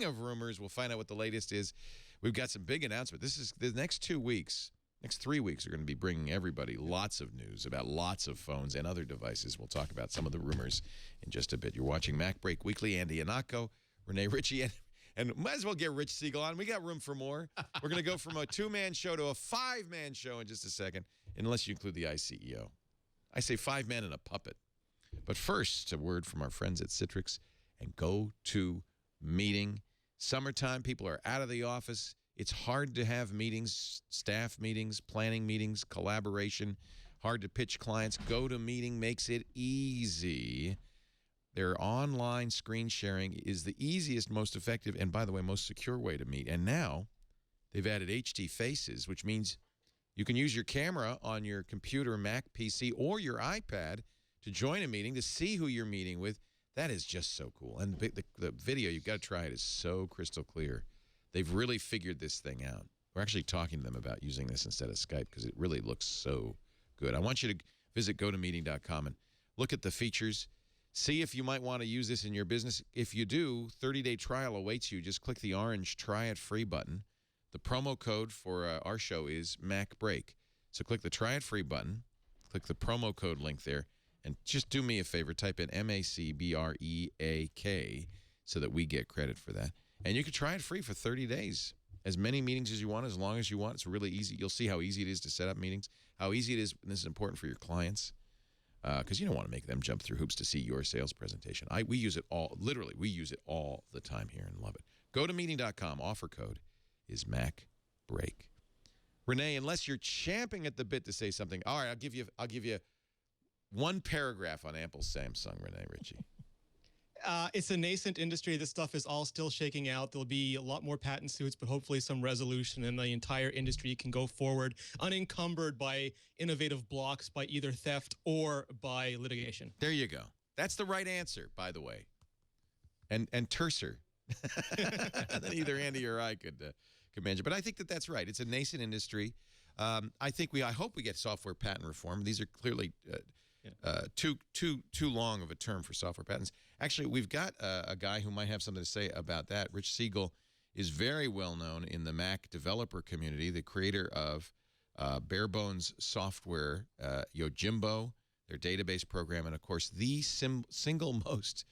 of rumors. We'll find out what the latest is. We've got some big announcements. This is the next 2 weeks. Next 3 weeks are going to be bringing everybody lots of news about lots of phones and other devices. We'll talk about some of the rumors in just a bit. You're watching MacBreak Weekly. Andy Ihnatko, Renee Ritchie, and might as well get Rich Siegel on. We got room for more. We're going to go from a 2-man show to a 5-man show in just a second, unless you include the iCEO. I say 5 men and a puppet. But first, a word from our friends at Citrix and GoToMeeting. Summertime, people are out of the office. It's hard to have meetings, staff meetings, planning meetings, collaboration. Hard to pitch clients. GoToMeeting makes it easy. Their online screen sharing is the easiest, most effective, and by the way, most secure way to meet. And now they've added HD Faces, which means you can use your camera on your computer, Mac, PC, or your iPad to join a meeting, to see who you're meeting with. That is just so cool. And the video, you've got to try it, is so crystal clear. They've really figured this thing out. We're actually talking to them about using this instead of Skype because it really looks so good. I want you to visit gotomeeting.com and look at the features. See if you might want to use this in your business. If you do, 30-day trial awaits you. Just click the orange Try It Free button. The promo code for our show is macBreak. So click the Try It Free button. Click the promo code link there. And just do me a favor. Type in MACBREAK so that we get credit for that. And you can try it free for 30 days. As many meetings as you want, as long as you want. It's really easy. You'll see how easy it is to set up meetings, how easy it is, and this is important for your clients, because you don't want to make them jump through hoops to see your sales presentation. We use it all, literally, we use it all the time here and love it. GoToMeeting.com, offer code is macBreak. Renee, unless you're champing at the bit to say something, all right, I'll give you one paragraph on Apple Samsung, Renee Ritchie. It's a nascent industry. This stuff is all still shaking out. There'll be a lot more patent suits, but hopefully some resolution, and the entire industry can go forward unencumbered by innovative blocks, by either theft or by litigation. There you go. That's the right answer, by the way. And terser. Then either Andy or I could mention. But I think that's right. It's a nascent industry. I hope we get software patent reform. These are clearly too long of a term for software patents. Actually, we've got a guy who might have something to say about that. Rich Siegel is very well known in the Mac developer community, the creator of bare bones software, Yojimbo, their database program, and of course the single most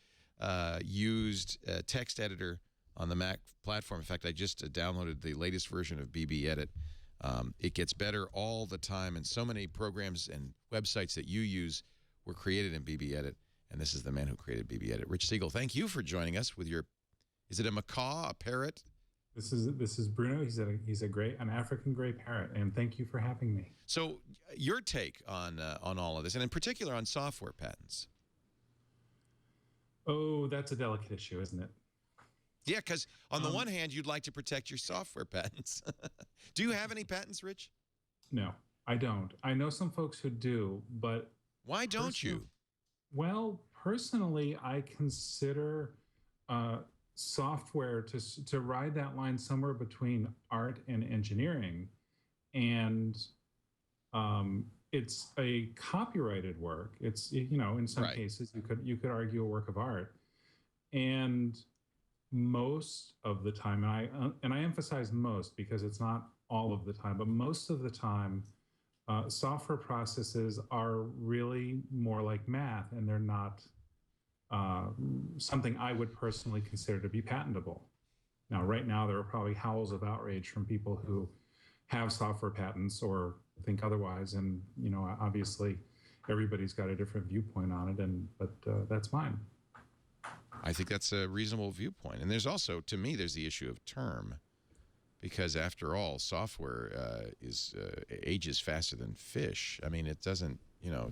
used text editor on the Mac platform. In fact, I just downloaded the latest version of BB Edit. It gets better all the time, and so many programs and websites that you use were created in BB Edit, and this is the man who created BB Edit. Rich Siegel, thank you for joining us with your, is it a macaw, a parrot? This is Bruno. He's an African gray parrot, and thank you for having me. So your take on all of this, and in particular on software patents. Oh, that's a delicate issue, isn't it? Yeah, because on the one hand, you'd like to protect your software patents. Do you have any patents, Rich? No, I don't. I know some folks who do, but why don't you? Well, personally, I consider software to ride that line somewhere between art and engineering, and it's a copyrighted work. It's, in some cases you could argue a work of art, and most of the time, and I emphasize most because it's not all of the time, but most of the time, software processes are really more like math, and they're not something I would personally consider to be patentable. Now, right now, there are probably howls of outrage from people who have software patents or think otherwise, and obviously, everybody's got a different viewpoint on it, but that's mine. I think that's a reasonable viewpoint. And there's also, to me, there's the issue of term, because after all, software ages faster than fish. I mean, it doesn't,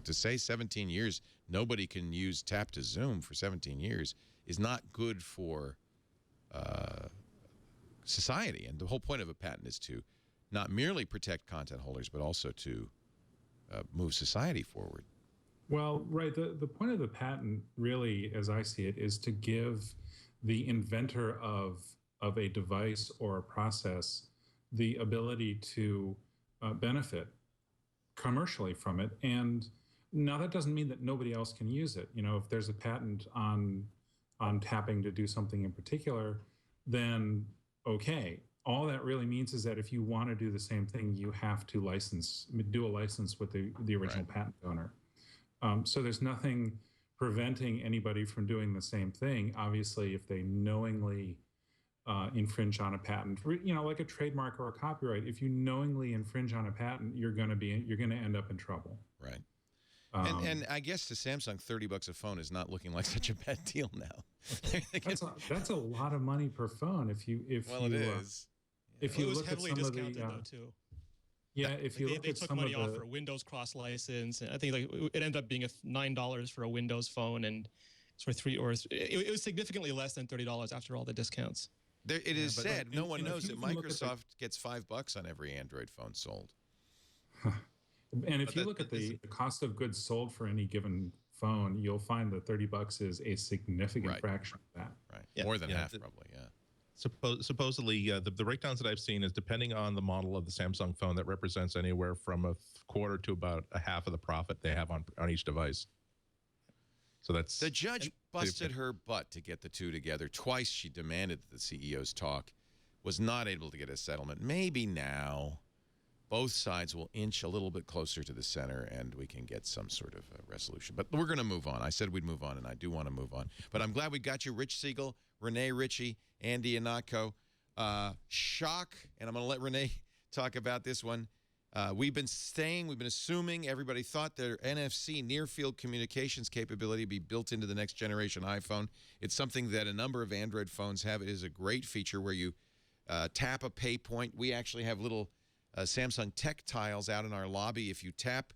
to say 17 years, nobody can use Tap to Zoom for 17 years is not good for society. And the whole point of a patent is to not merely protect content holders, but also to move society forward. Well, right. The point of the patent, really, as I see it, is to give the inventor of a device or a process the ability to benefit commercially from it. And now that doesn't mean that nobody else can use it. If there's a patent on tapping to do something in particular, then okay. All that really means is that if you want to do the same thing, you have to do a license with the original patent owner. So there's nothing preventing anybody from doing the same thing. Obviously, if they knowingly infringe on a patent, like a trademark or a copyright, if you knowingly infringe on a patent, you're going to end up in trouble. Right. And I guess to Samsung, $30 a phone is not looking like such a bad deal now. That's a lot of money per phone. If you is. If you it was look heavily at some discounted of though too. Yeah, if you look they at took some money of off the for Windows cross license, and I think it ended up being $9 for a Windows phone, and for it was significantly less than $30 after all the discounts. There, it is but said, no one and if knows you that even look at the- Microsoft gets $5 on every Android phone sold. And if But you that- look at that is- the cost of goods sold for any given phone, you'll find that $30 is a significant Right. fraction of that. Right. Yeah. More than Yeah, half, the- probably, yeah. Supposedly, the breakdowns that I've seen is depending on the model of the Samsung phone, that represents anywhere from a quarter to about a half of the profit they have on each device. So that's The judge busted her butt to get the two together. Twice she demanded that the CEOs talk, was not able to get a settlement. Maybe now both sides will inch a little bit closer to the center and we can get some sort of a resolution. But we're going to move on. I said we'd move on, and I do want to move on. But I'm glad we got you, Rich Siegel, Renee Ritchie, Andy Anatko. Shock, and I'm going to let Renee talk about this one. We've been assuming everybody thought their NFC near-field communications capability would be built into the next generation iPhone. It's something that a number of Android phones have. It is a great feature where you tap a pay point. We actually have little Samsung Tech tiles out in our lobby. If you tap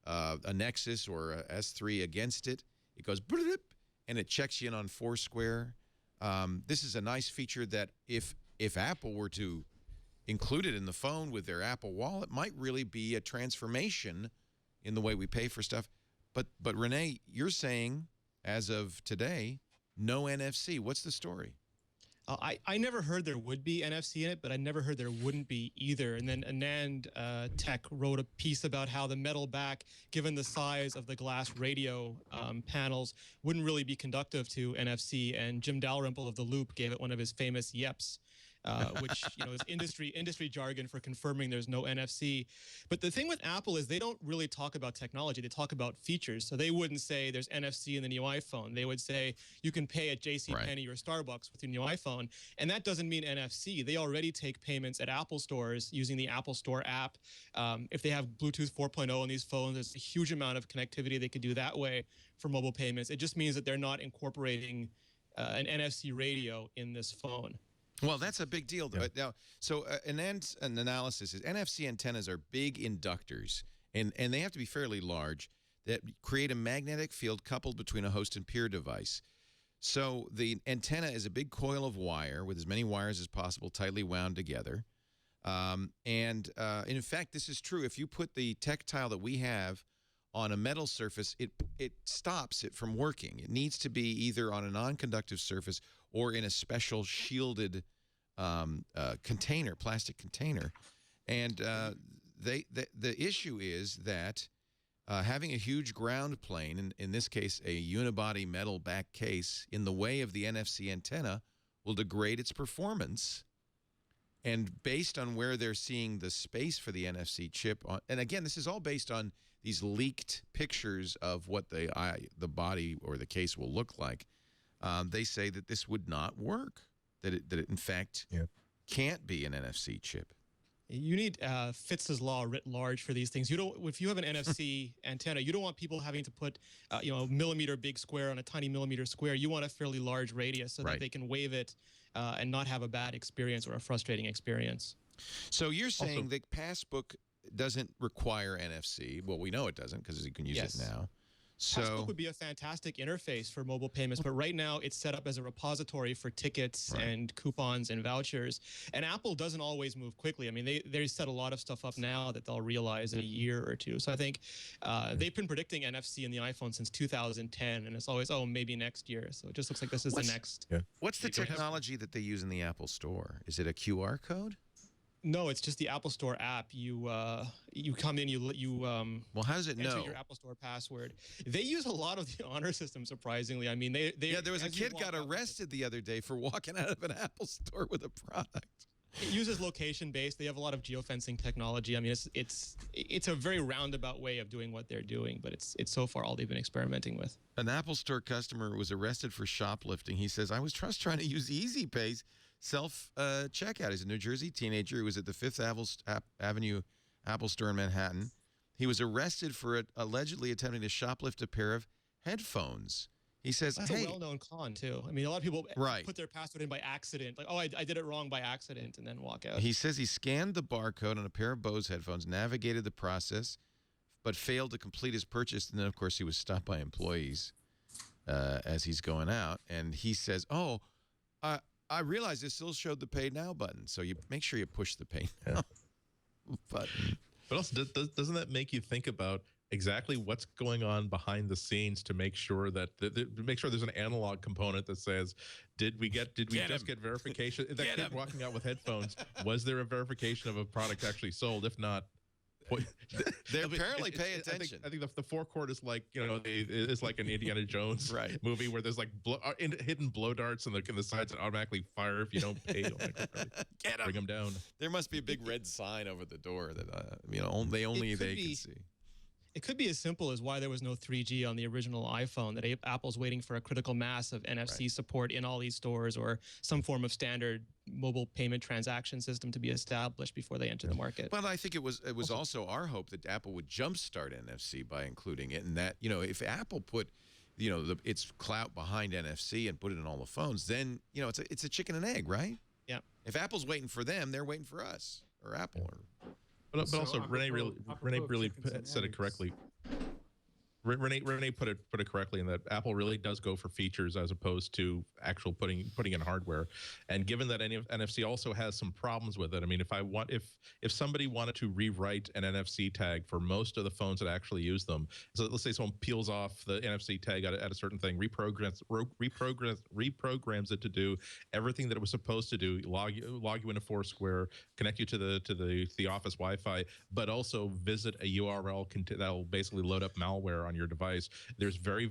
a Nexus or a S3 against it, it goes bloop, and it checks you in on Foursquare. This is a nice feature that if Apple were to include it in the phone with their Apple Wallet, might really be a transformation in the way we pay for stuff. But Renee, you're saying, as of today, no NFC. What's the story? I never heard there would be NFC in it, but I never heard there wouldn't be either. And then Anand Tech wrote a piece about how the metal back, given the size of the glass radio panels, wouldn't really be conductive to NFC. And Jim Dalrymple of The Loop gave it one of his famous yeps. Which is industry jargon for confirming there's no NFC. But the thing with Apple is they don't really talk about technology. They talk about features. So they wouldn't say there's NFC in the new iPhone. They would say you can pay at JCPenney or Starbucks with your new iPhone. And that doesn't mean NFC. They already take payments at Apple stores using the Apple Store app. If they have Bluetooth 4.0 on these phones, there's a huge amount of connectivity they could do that way for mobile payments. It just means that they're not incorporating an NFC radio in this phone. Well, that's a big deal. Yeah. Now, so an analysis is NFC antennas are big inductors, and they have to be fairly large, that create a magnetic field coupled between a host and peer device. So the antenna is a big coil of wire with as many wires as possible tightly wound together. In fact, this is true. If you put the tactile that we have on a metal surface, it stops it from working. It needs to be either on a non-conductive surface or in a special shielded container, plastic container. And the issue is that having a huge ground plane, in this case a unibody metal back case, in the way of the NFC antenna will degrade its performance. And based on where they're seeing the space for the NFC chip, and again, this is all based on these leaked pictures of what the body or the case will look like. They say that this would not work, that it in fact can't be an NFC chip. You need Fitz's law writ large for these things. You don't. If you have an NFC antenna, you don't want people having to put, millimeter big square on a tiny millimeter square. You want a fairly large radius so that they can wave it and not have a bad experience or a frustrating experience. So you're saying that Passbook doesn't require NFC? Well, we know it doesn't because you can use it now. So Passbook would be a fantastic interface for mobile payments, but right now it's set up as a repository for tickets and coupons and vouchers. And Apple doesn't always move quickly. I mean, they set a lot of stuff up now that they'll realize in a year or two. So I think they've been predicting NFC in the iPhone since 2010, and it's always, maybe next year. So it just looks like this is the next. What's the technology that they use in the Apple Store? Is it a QR code? No, it's just the Apple Store app. You come in, well, how does it enter know your Apple Store password? They use a lot of the honor system, surprisingly. I mean, there was a kid got arrested the other day for walking out of an Apple Store with a product. It uses location based. They have a lot of geofencing technology. I mean, it's a very roundabout way of doing what they're doing, but it's so far all they've been experimenting with. An Apple Store customer was arrested for shoplifting. He says, "I was just trying to use Easy Pay's self-checkout." He's a New Jersey teenager who was at the Fifth Avenue Apple Store in Manhattan. He was arrested for allegedly attempting to shoplift a pair of headphones. He says, That's a well-known con, too. I mean, a lot of people put their password in by accident. Like, I did it wrong by accident, and then walk out. He says he scanned the barcode on a pair of Bose headphones, navigated the process, but failed to complete his purchase. And then, of course, he was stopped by employees. as he's going out, and he says, "Oh, I realized it still showed the Pay Now button, so you make sure you push the Pay Now button." But also, doesn't that make you think about exactly what's going on behind the scenes to make sure that make sure there's an analog component that says, did we just get verification? That kid walking out with headphones, was there a verification of a product actually sold? If not, they apparently pay attention. I think the forecourt is like, it's like an Indiana Jones movie where there's like hidden blow darts in the sides that automatically fire if you don't pay. Get 'em. Bring them down. There must be a big red sign over the door that only they can see. It could be as simple as why there was no 3G on the original iPhone, that Apple's waiting for a critical mass of NFC support in all these stores, or some form of standard mobile payment transaction system to be established before they enter the market. But I think it was also our hope that Apple would jumpstart NFC by including it, and that, if Apple put its clout behind NFC and put it in all the phones, then it's a chicken and egg, right? Yeah. If Apple's waiting for them, they're waiting for us, or Apple, or. But also, Renee really said it correctly. Renee put it correctly in that Apple really does go for features as opposed to actual putting in hardware. And given that NFC also has some problems with it, I mean, if somebody wanted to rewrite an NFC tag for most of the phones that actually use them, so let's say someone peels off the NFC tag at a certain thing, reprograms it to do everything that it was supposed to do, log you into Foursquare, connect you to the office Wi-Fi, but also visit a URL that'll basically load up malware on your device. There's very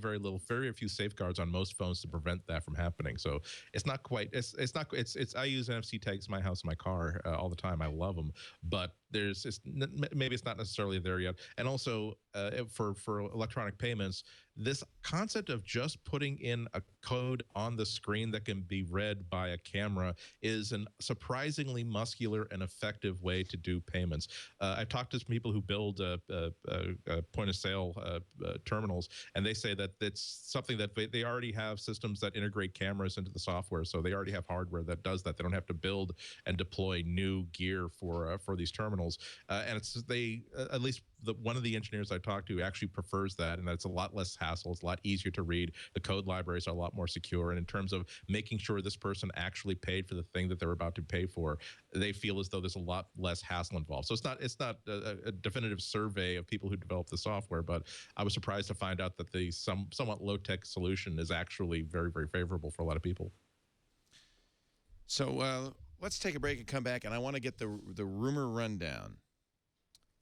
few safeguards on most phones to prevent that from happening. So it's not quite. I use NFC tags in my house, in my car all the time. I love them, but maybe it's not necessarily there yet. And also for electronic payments, this concept of just putting in a code on the screen that can be read by a camera is a surprisingly muscular and effective way to do payments. I've talked to some people who build point of sale terminals, and they say that it's something that they already have systems that integrate cameras into the software, so they already have hardware that does that. They don't have to build and deploy new gear for these terminals, and at least one of the engineers I talked to actually prefers that, and that's a lot less hassle. It's a lot easier to read. The code libraries are a lot more secure, and in terms of making sure this person actually paid for the thing that they're about to pay for, they feel as though there's a lot less hassle involved. So it's not a definitive survey of people who develop the software, but I was surprised to find out that the somewhat low-tech solution is actually very, very favorable for a lot of people. So let's take a break and come back, and I want to get the rumor rundown.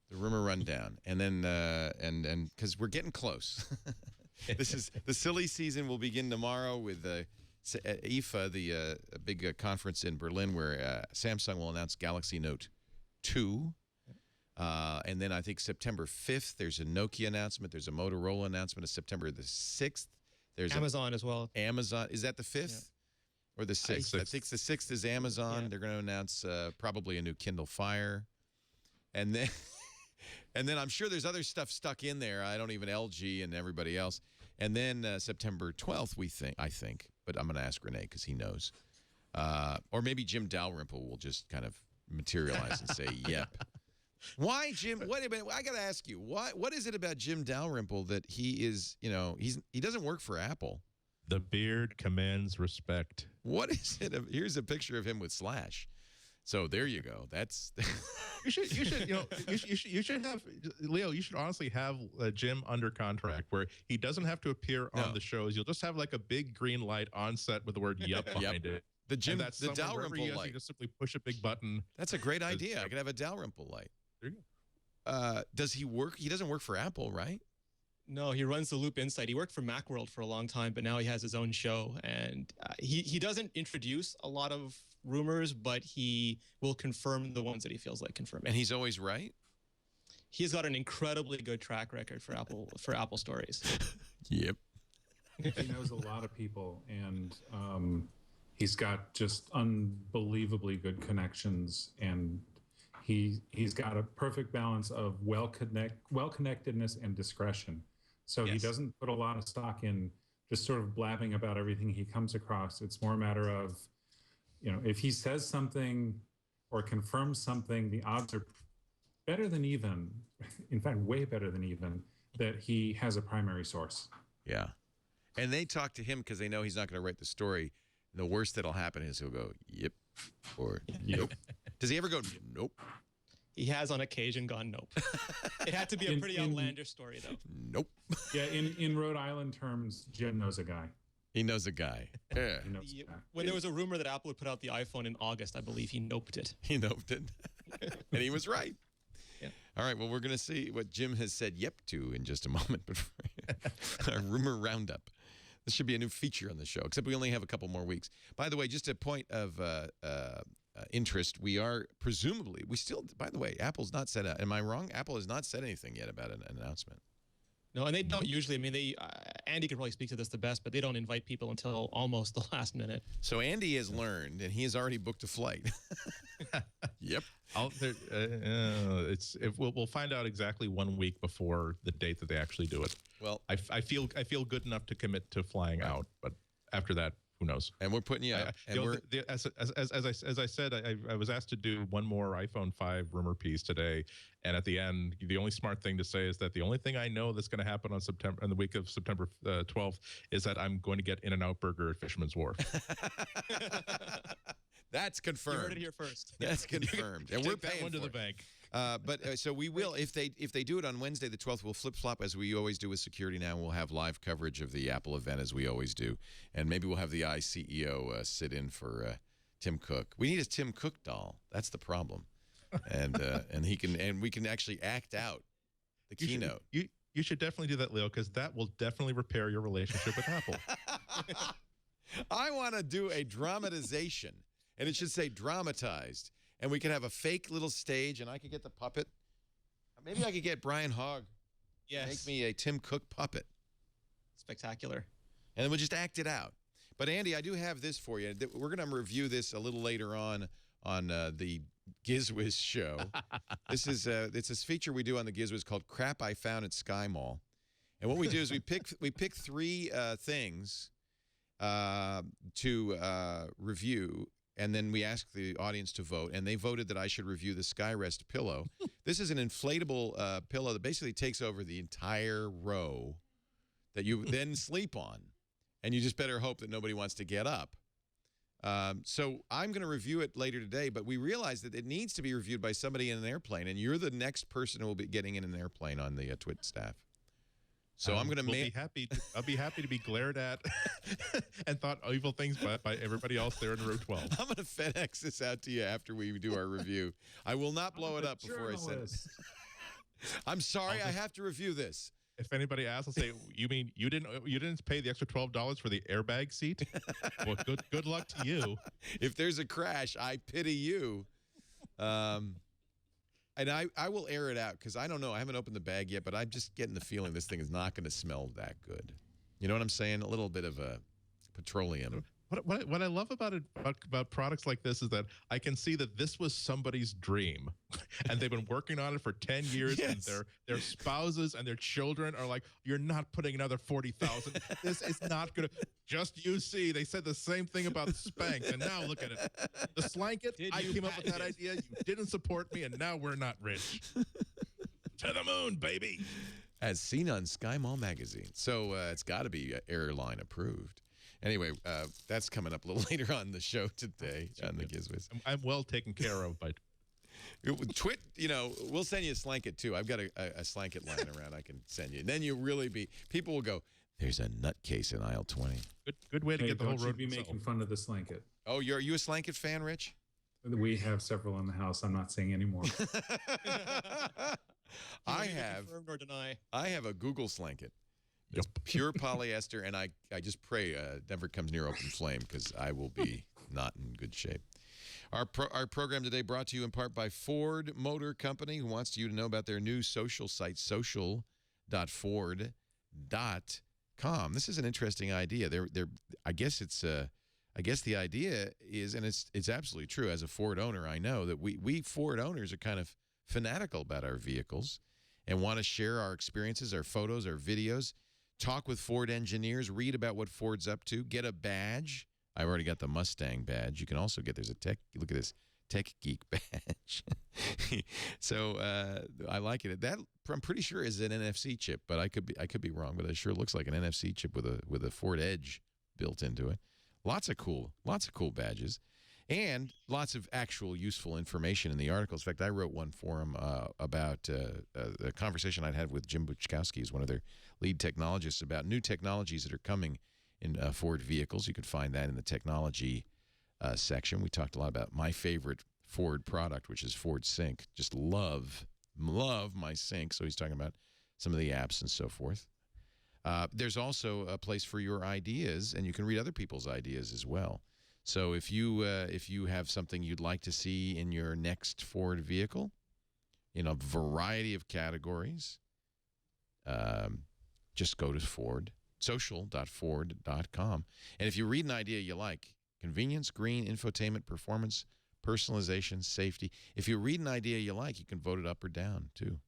The rumor rundown, and then and because we're getting close. This is the silly season will begin tomorrow with IFA, the big conference in Berlin, where Samsung will announce Galaxy Note 2. And then I think September 5th, there's a Nokia announcement. There's a Motorola announcement. It's September the 6th. There's Amazon as well. Amazon. Is that the 5th or the 6th? I think the 6th is Amazon. Yeah. They're going to announce probably a new Kindle Fire. And then... And then I'm sure there's other stuff stuck in there. I don't even LG and everybody else. And then September 12th, I think, but I'm going to ask Renee because he knows. Or maybe Jim Dalrymple will just kind of materialize and say, "Yep." Why, Jim? Wait a minute. I got to ask you. What is it about Jim Dalrymple that he is? He doesn't work for Apple. The beard commands respect. What is it? Here's a picture of him with Slash. So there you go. That's you should have Leo. You should honestly have Jim under contract where he doesn't have to appear on the shows. You'll just have like a big green light on set with the word "Yup" behind it. The Dalrymple light. You just simply push a big button. That's a great idea. I could have a Dalrymple light. There you go. Does he work? He doesn't work for Apple, right? No, he runs the Loop Insight. He worked for Macworld for a long time, but now he has his own show, and he doesn't introduce a lot of rumors, but he will confirm the ones that he feels like confirming. And he's always right? He's got an incredibly good track record for Apple stories. Yep. He knows a lot of people, and he's got just unbelievably good connections, and he's got a perfect balance of well-connectedness and discretion. So he doesn't put a lot of stock in just sort of blabbing about everything he comes across. It's more a matter of, if he says something or confirms something, the odds are better than even, in fact, way better than even, that he has a primary source. Yeah. And they talk to him because they know he's not going to write the story. And the worst that'll happen is he'll go, yep, or nope. Does he ever go, nope? He has on occasion gone nope. It had to be a pretty outlandish story, though. Nope. Yeah, in Rhode Island terms, Jim knows a guy. He knows a guy. Yeah. He knows a guy. When there was a rumor that Apple would put out the iPhone in August, I believe he noped it. He noped it. And he was right. Yeah. All right, well, we're going to see what Jim has said yep to in just a moment. But our rumor roundup. This should be a new feature on the show, except we only have a couple more weeks. By the way, just a point of interest, we are presumably, by the way, Apple's not said, am I wrong? Apple has not said anything yet about an announcement. No, and they don't usually. I mean, Andy could probably speak to this the best, but they don't invite people until almost the last minute. So Andy has learned, and he has already booked a flight. Yep. We'll find out exactly 1 week before the date that they actually do it. Well, I feel good enough to commit to flying out, but after that, who knows? And we're putting you up. As I said, I was asked to do one more iPhone 5 rumor piece today, and at the end, the only smart thing to say is that the only thing I know that's going to happen on the week of September 12th is that I'm going to get In-N-Out Burger at Fisherman's Wharf. That's confirmed. You heard it here first. That's confirmed, and we're paying that one to for the it. bank. So we will, if they do it on Wednesday the 12th, we'll flip-flop as we always do with security now. We'll have live coverage of the Apple event as we always do. And maybe we'll have the iCEO sit in for Tim Cook. We need a Tim Cook doll. That's the problem. And we can actually act out the keynote. You should definitely do that, Leo, because that will definitely repair your relationship with Apple. I want to do a dramatization, and it should say dramatized. And we could have a fake little stage, and I could get the puppet. Maybe I could get Brian Hogg to make me a Tim Cook puppet. Spectacular. And then we'll just act it out. But, Andy, I do have this for you. We're going to review this a little later on the GizWiz show. It's this feature we do on the GizWiz called Crap I Found at Sky Mall. And what we do is we pick three things to review. And then we asked the audience to vote, and they voted that I should review the Skyrest pillow. This is an inflatable pillow that basically takes over the entire row that you then sleep on, and you just better hope that nobody wants to get up. So I'm going to review it later today, but we realized that it needs to be reviewed by somebody in an airplane, and you're the next person who will be getting in an airplane on the TWiT staff. So I'm going to I'll be happy to be glared at and thought evil things by everybody else there in row 12. I'm going to FedEx this out to you after we do our review. I will not blow it up before I send it. I'm sorry, I have to review this. If anybody asks, I'll say, "You mean you didn't pay the extra $12 for the airbag seat?" Well, good luck to you. If there's a crash, I pity you. And I will air it out because I don't know. I haven't opened the bag yet, but I'm just getting the feeling this thing is not going to smell that good. You know what I'm saying? A little bit of a petroleum. What I love about products like this is that I can see that this was somebody's dream, and they've been working on it for 10 years, and their spouses and their children are like, "You're not putting another 40,000. This is not gonna." Just you see, they said the same thing about Spanx, and now look at it. The Slanket, I came up with that idea. You didn't support me, and now we're not rich. To the moon, baby. As seen on Sky Mall magazine, so it's got to be airline approved. Anyway, that's coming up a little later on the show today on the GizWiz. I'm well taken care of by TWiT. We'll send you a Slanket too. I've got a Slanket lying around. I can send you. And then you'll really be. People will go. There's a nutcase in aisle 20. Good way to get the whole road. Be making fun of the Slanket. Oh, are you a Slanket fan, Rich? We have several in the house. I'm not saying anymore. I have. Confirm nor deny. I have a Google Slanket. It's pure polyester, and I just pray it never comes near open flame because I will be not in good shape. Our program today brought to you in part by Ford Motor Company, who wants you to know about their new social site, social.ford.com. This is an interesting idea. I guess the idea is, and it's absolutely true. As a Ford owner, I know that we Ford owners are kind of fanatical about our vehicles and want to share our experiences, our photos, our videos. Talk with Ford engineers, read about what Ford's up to, get a badge. I've already got the Mustang badge. You can also look at this Tech Geek badge. So I like it. That I'm pretty sure is an NFC chip, but I could be wrong. But it sure looks like an NFC chip with a Ford Edge built into it. Lots of cool badges, and lots of actual useful information in the articles. In fact, I wrote one for them about a conversation I'd had with Jim Buchkowski, who's one of their lead technologists, about new technologies that are coming in Ford vehicles. You can find that in the technology section. We talked a lot about my favorite Ford product, which is Ford Sync. Just love my Sync. So he's talking about some of the apps and so forth. There's also a place for your ideas, and you can read other people's ideas as well. So if you have something you'd like to see in your next Ford vehicle, in a variety of categories, just go to social.ford.com. And if you read an idea you like, convenience, green, infotainment, performance, personalization, safety. If you read an idea you like, you can vote it up or down, too.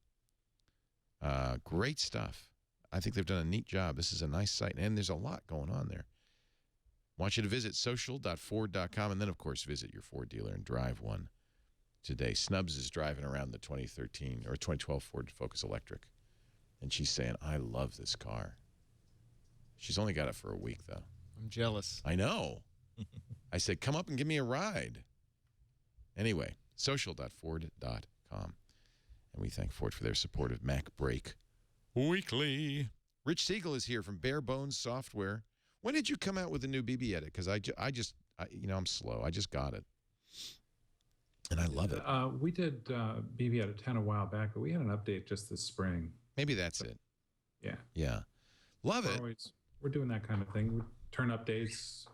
Great stuff. I think they've done a neat job. This is a nice site, and there's a lot going on there. I want you to visit social.ford.com, and then, of course, visit your Ford dealer and drive one today. Snubs is driving around the 2013 or 2012 Ford Focus Electric, and she's saying, I love this car. She's only got it for a week, though. I'm jealous. I know. I said, come up and give me a ride. Anyway, social.ford.com. And we thank Ford for their support of macBreak Weekly. Rich Siegel is here from Bare Bones Software. When did you come out with the new BB Edit? Because I'm slow. I just got it. And I love it. We did BB Edit 10 a while back, but we had an update just this spring. Maybe that's it. Yeah. Yeah. Love it. We're doing that kind of thing. We turn updates,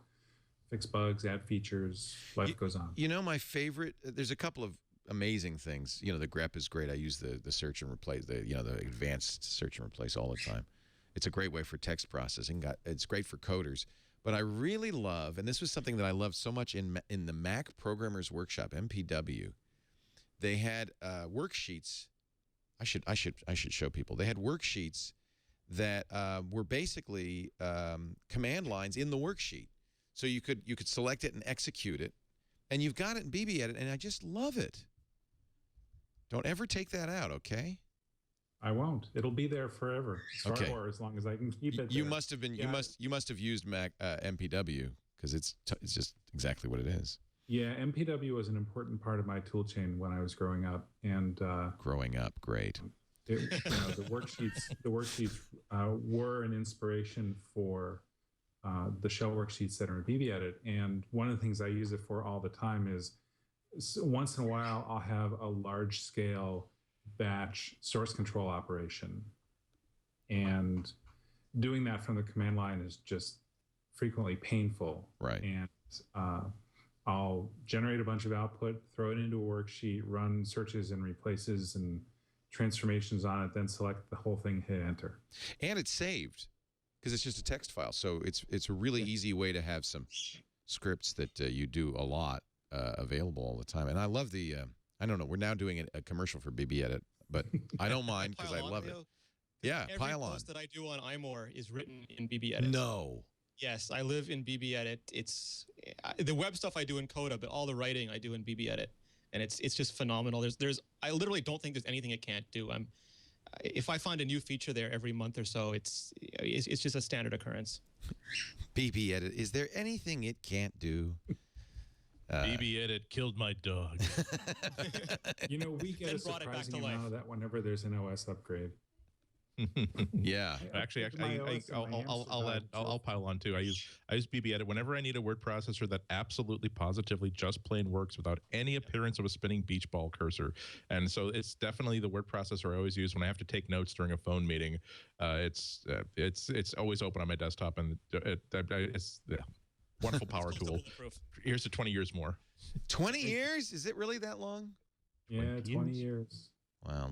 fix bugs, add features. Life goes on. You know, my favorite, there's a couple of amazing things. You know, the grep is great. I use the search and replace, the advanced search and replace all the time. It's a great way for text processing. It's great for coders. But I really love, and this was something that I loved so much in the Mac Programmers Workshop, MPW. They had worksheets. I should show people. They had worksheets that were basically command lines in the worksheet. So you could select it and execute it, and you've got it in BB Edit, and I just love it. Don't ever take that out, okay? I won't. It'll be there forever. Okay. Or as long as I can keep it. You there. must have been. Yeah. You must have used Mac MPW because it's just exactly what it is. Yeah, MPW was an important part of my tool chain when I was growing up, and growing up, great. The worksheets were an inspiration for the shell worksheets that are in BB Edit. And one of the things I use it for all the time is once in a while I'll have a large scale batch source control operation, and doing that from the command line is just frequently painful. Right. And I'll generate a bunch of output, throw it into a worksheet, run searches and replaces and transformations on it, then select the whole thing, hit enter. And it's saved because it's just a text file. So it's a really easy way to have some scripts that you do a lot available all the time. And I love the, I don't know, we're now doing a commercial for BB Edit, but I don't mind because I love it. Yeah, every pile on. post that I do on iMore is written in BB Edit. No. Yes, I live in BB Edit. It's the web stuff I do in Coda, but all the writing I do in BB Edit, and it's just phenomenal. I literally don't think there's anything it can't do. If I find a new feature there every month or so, it's just a standard occurrence. BB Edit, is there anything it can't do? BB Edit killed my dog. We get a surprising amount of that whenever there's an OS upgrade. Yeah. Actually, I'll pile on too. I use BB Edit whenever I need a word processor that absolutely positively just plain works without any appearance of a spinning beach ball cursor. And so it's definitely the word processor I always use when I have to take notes during a phone meeting. It's always open on my desktop, and it's wonderful power tool. Here's to 20 years more. 20 years? Is it really that long? Yeah, 20 years. Wow,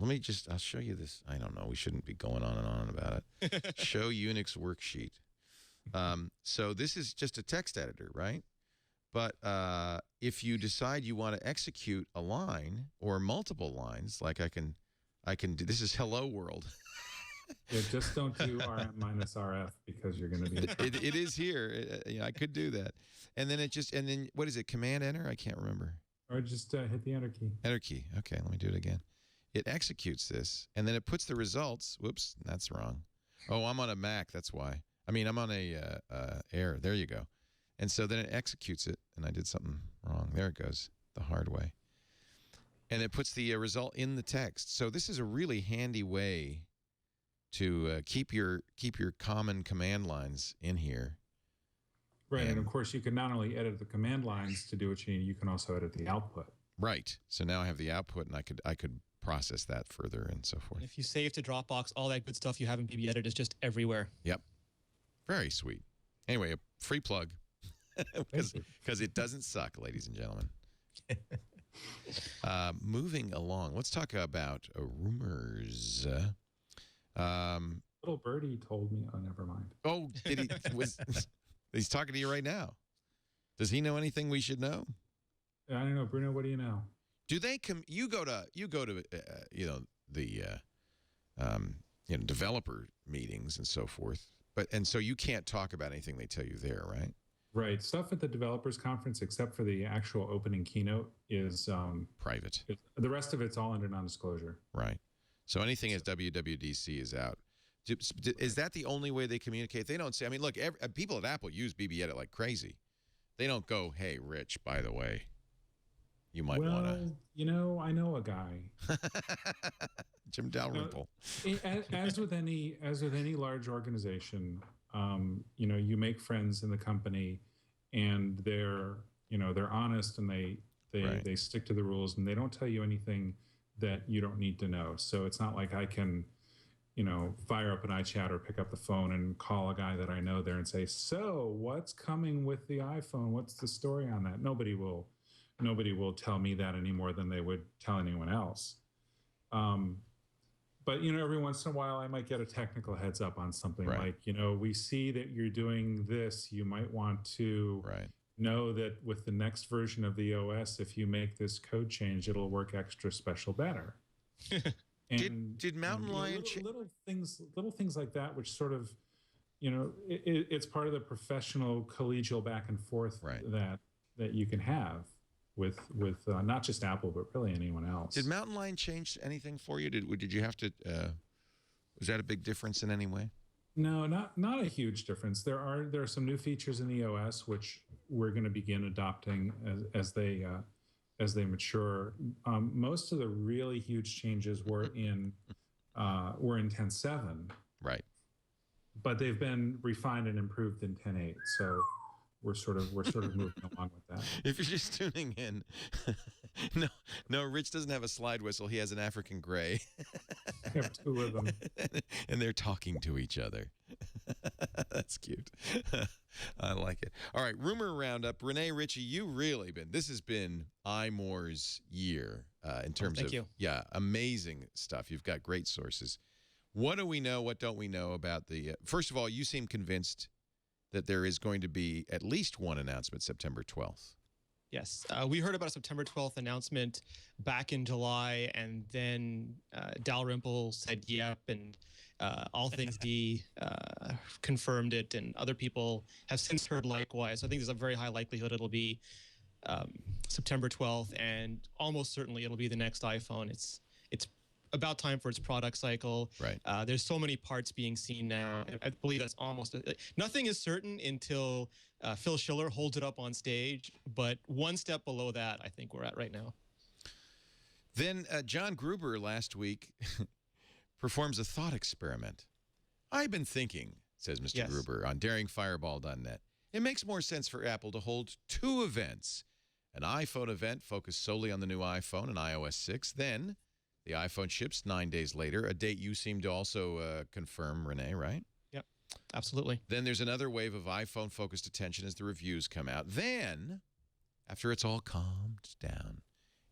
I'll show you this. I don't know. We shouldn't be going on and on about it. Show Unix worksheet. So this is just a text editor, right? But if you decide you want to execute a line or multiple lines, like I can do, this is Hello World. Yeah, just don't do RM minus RF because you're going to be. It is here. I could do that. And then what is it? Command Enter? I can't remember. Or just hit the enter key. Enter key. Okay, let me do it again. It executes this, and then it puts the results. Whoops, that's wrong. Oh, I'm on a Mac. That's why. I mean, I'm on a Air. There you go. And so then it executes it, and I did something wrong. There it goes, the hard way. And it puts the result in the text. So this is a really handy way to keep your common command lines in here. Right, and of course, you can not only edit the command lines to do what you need, you can also edit the output. Right. So now I have the output, and I could process that further and so forth. If you save to Dropbox, all that good stuff you have in BB Edit is just everywhere. Yep. Very sweet. Anyway, a free plug because it doesn't suck, ladies and gentlemen. Moving along, let's talk about rumors. Little birdie told me. Oh, never mind. Oh, did he? He's talking to you right now. Does he know anything we should know? I don't know, Bruno. What do you know? Do they you go to the developer meetings and so forth, and so you can't talk about anything they tell you there, right? Right. Stuff at the developers conference, except for the actual opening keynote, is private. The rest of it's all under non-disclosure. Right. So anything as WWDC is out. Is that the only way they communicate? They don't say. I mean, look, people at Apple use BB Edit like crazy. They don't go, "Hey, Rich, by the way, you might want to." You know, I know a guy, Jim Dalrymple. As with any large organization, you make friends in the company, and they're honest, and they stick to the rules, and they don't tell you anything that you don't need to know. So it's not like I can, fire up an iChat or pick up the phone and call a guy that I know there and say, "So what's coming with the iPhone? What's the story on that?" Nobody will tell me that any more than they would tell anyone else. But, every once in a while I might get a technical heads up on something like, we see that you're doing this. You might want to know that with the next version of the OS, if you make this code change, it'll work extra special better. And did Mountain Lion little things like that, which sort of, it's part of the professional collegial back and forth that you can have with not just Apple, but really anyone else. Did Mountain Lion change anything for you? Did you have to? Was that a big difference in any way? No, not a huge difference. There are some new features in the OS which we're going to begin adopting as they mature. Most of the really huge changes were in 10.7, right? But they've been refined and improved in 10.8. So we're sort of moving along with that. If you're just tuning in, no, Rich doesn't have a slide whistle. He has an African gray. I have two of them, and they're talking to each other. That's cute. I like it. All right, rumor roundup. Renee, Richie, this has been iMore's year in terms of amazing stuff. You've got great sources. What do we know? What don't we know about the? First of all, you seem convinced that there is going to be at least one announcement September 12th. Yes. We heard about a September 12th announcement back in July, and then Dalrymple said yep, and All Things D confirmed it, and other people have since heard likewise. So I think there's a very high likelihood it'll be September 12th, and almost certainly it'll be the next iPhone. It's about time for its product cycle. Right. There's so many parts being seen now. I believe that's almost nothing is certain until Phil Schiller holds it up on stage. But one step below that, I think we're at right now. Then John Gruber last week performs a thought experiment. I've been thinking, says Mr. Gruber on daringfireball.net, it makes more sense for Apple to hold two events. An iPhone event focused solely on the new iPhone and iOS 6, then the iPhone ships 9 days later, a date you seem to also confirm, Renee, right? Yep, absolutely. Then there's another wave of iPhone-focused attention as the reviews come out. Then, after it's all calmed down,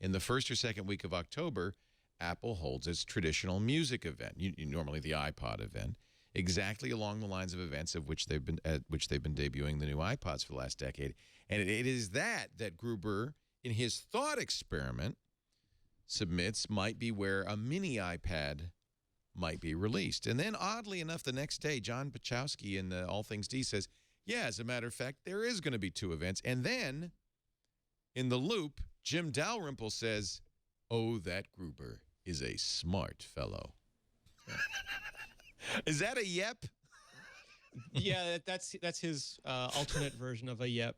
in the first or second week of October, Apple holds its traditional music event, normally the iPod event, exactly along the lines of events of which they've been debuting the new iPods for the last decade. And it is that Gruber, in his thought experiment, submits might be where a mini iPad might be released. And then, oddly enough, the next day, John Pachowski in All Things D says, yeah, as a matter of fact, there is going to be two events. And then, in the loop, Jim Dalrymple says, "Oh, that Gruber is a smart fellow." Is that a yep? Yeah, that's his alternate version of a yep.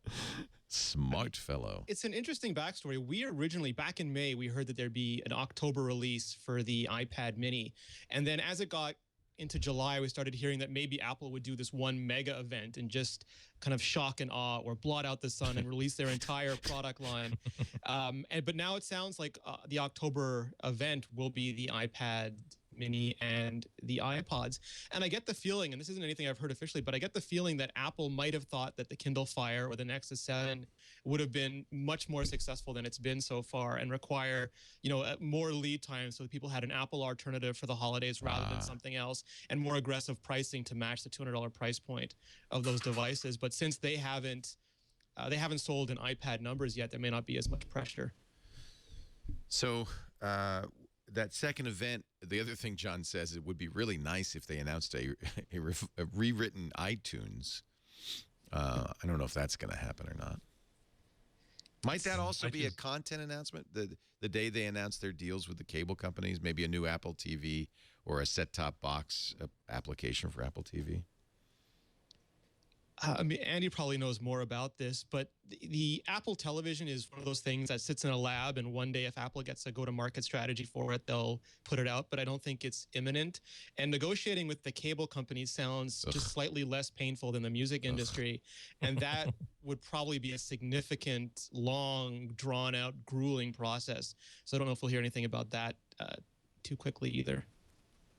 Smart fellow. It's an interesting backstory. We originally, back in May, we heard that there'd be an October release for the iPad mini. And then as it got into July, we started hearing that maybe Apple would do this one mega event and just kind of shock and awe or blot out the sun and release their entire product line. But now it sounds like the October event will be the iPad mini and the iPods. And I get the feeling, and this isn't anything I've heard officially, but I get the feeling that Apple might have thought that the Kindle Fire or the Nexus 7 would have been much more successful than it's been so far and require, more lead time so that people had an Apple alternative for the holidays rather than something else, and more aggressive pricing to match the $200 price point of those devices. But since they haven't sold in iPad numbers yet, there may not be as much pressure. So that second event, the other thing John says, it would be really nice if they announced a rewritten iTunes. I don't know if that's going to happen or not. Might that also be a content announcement? The day they announce their deals with the cable companies, maybe a new Apple TV or a set-top box application for Apple TV? Andy probably knows more about this, but the Apple television is one of those things that sits in a lab, and one day if Apple gets a go-to-market strategy for it, they'll put it out, but I don't think it's imminent. And negotiating with the cable companies sounds just slightly less painful than the music industry, and that would probably be a significant, long, drawn-out, grueling process. So I don't know if we'll hear anything about that too quickly either.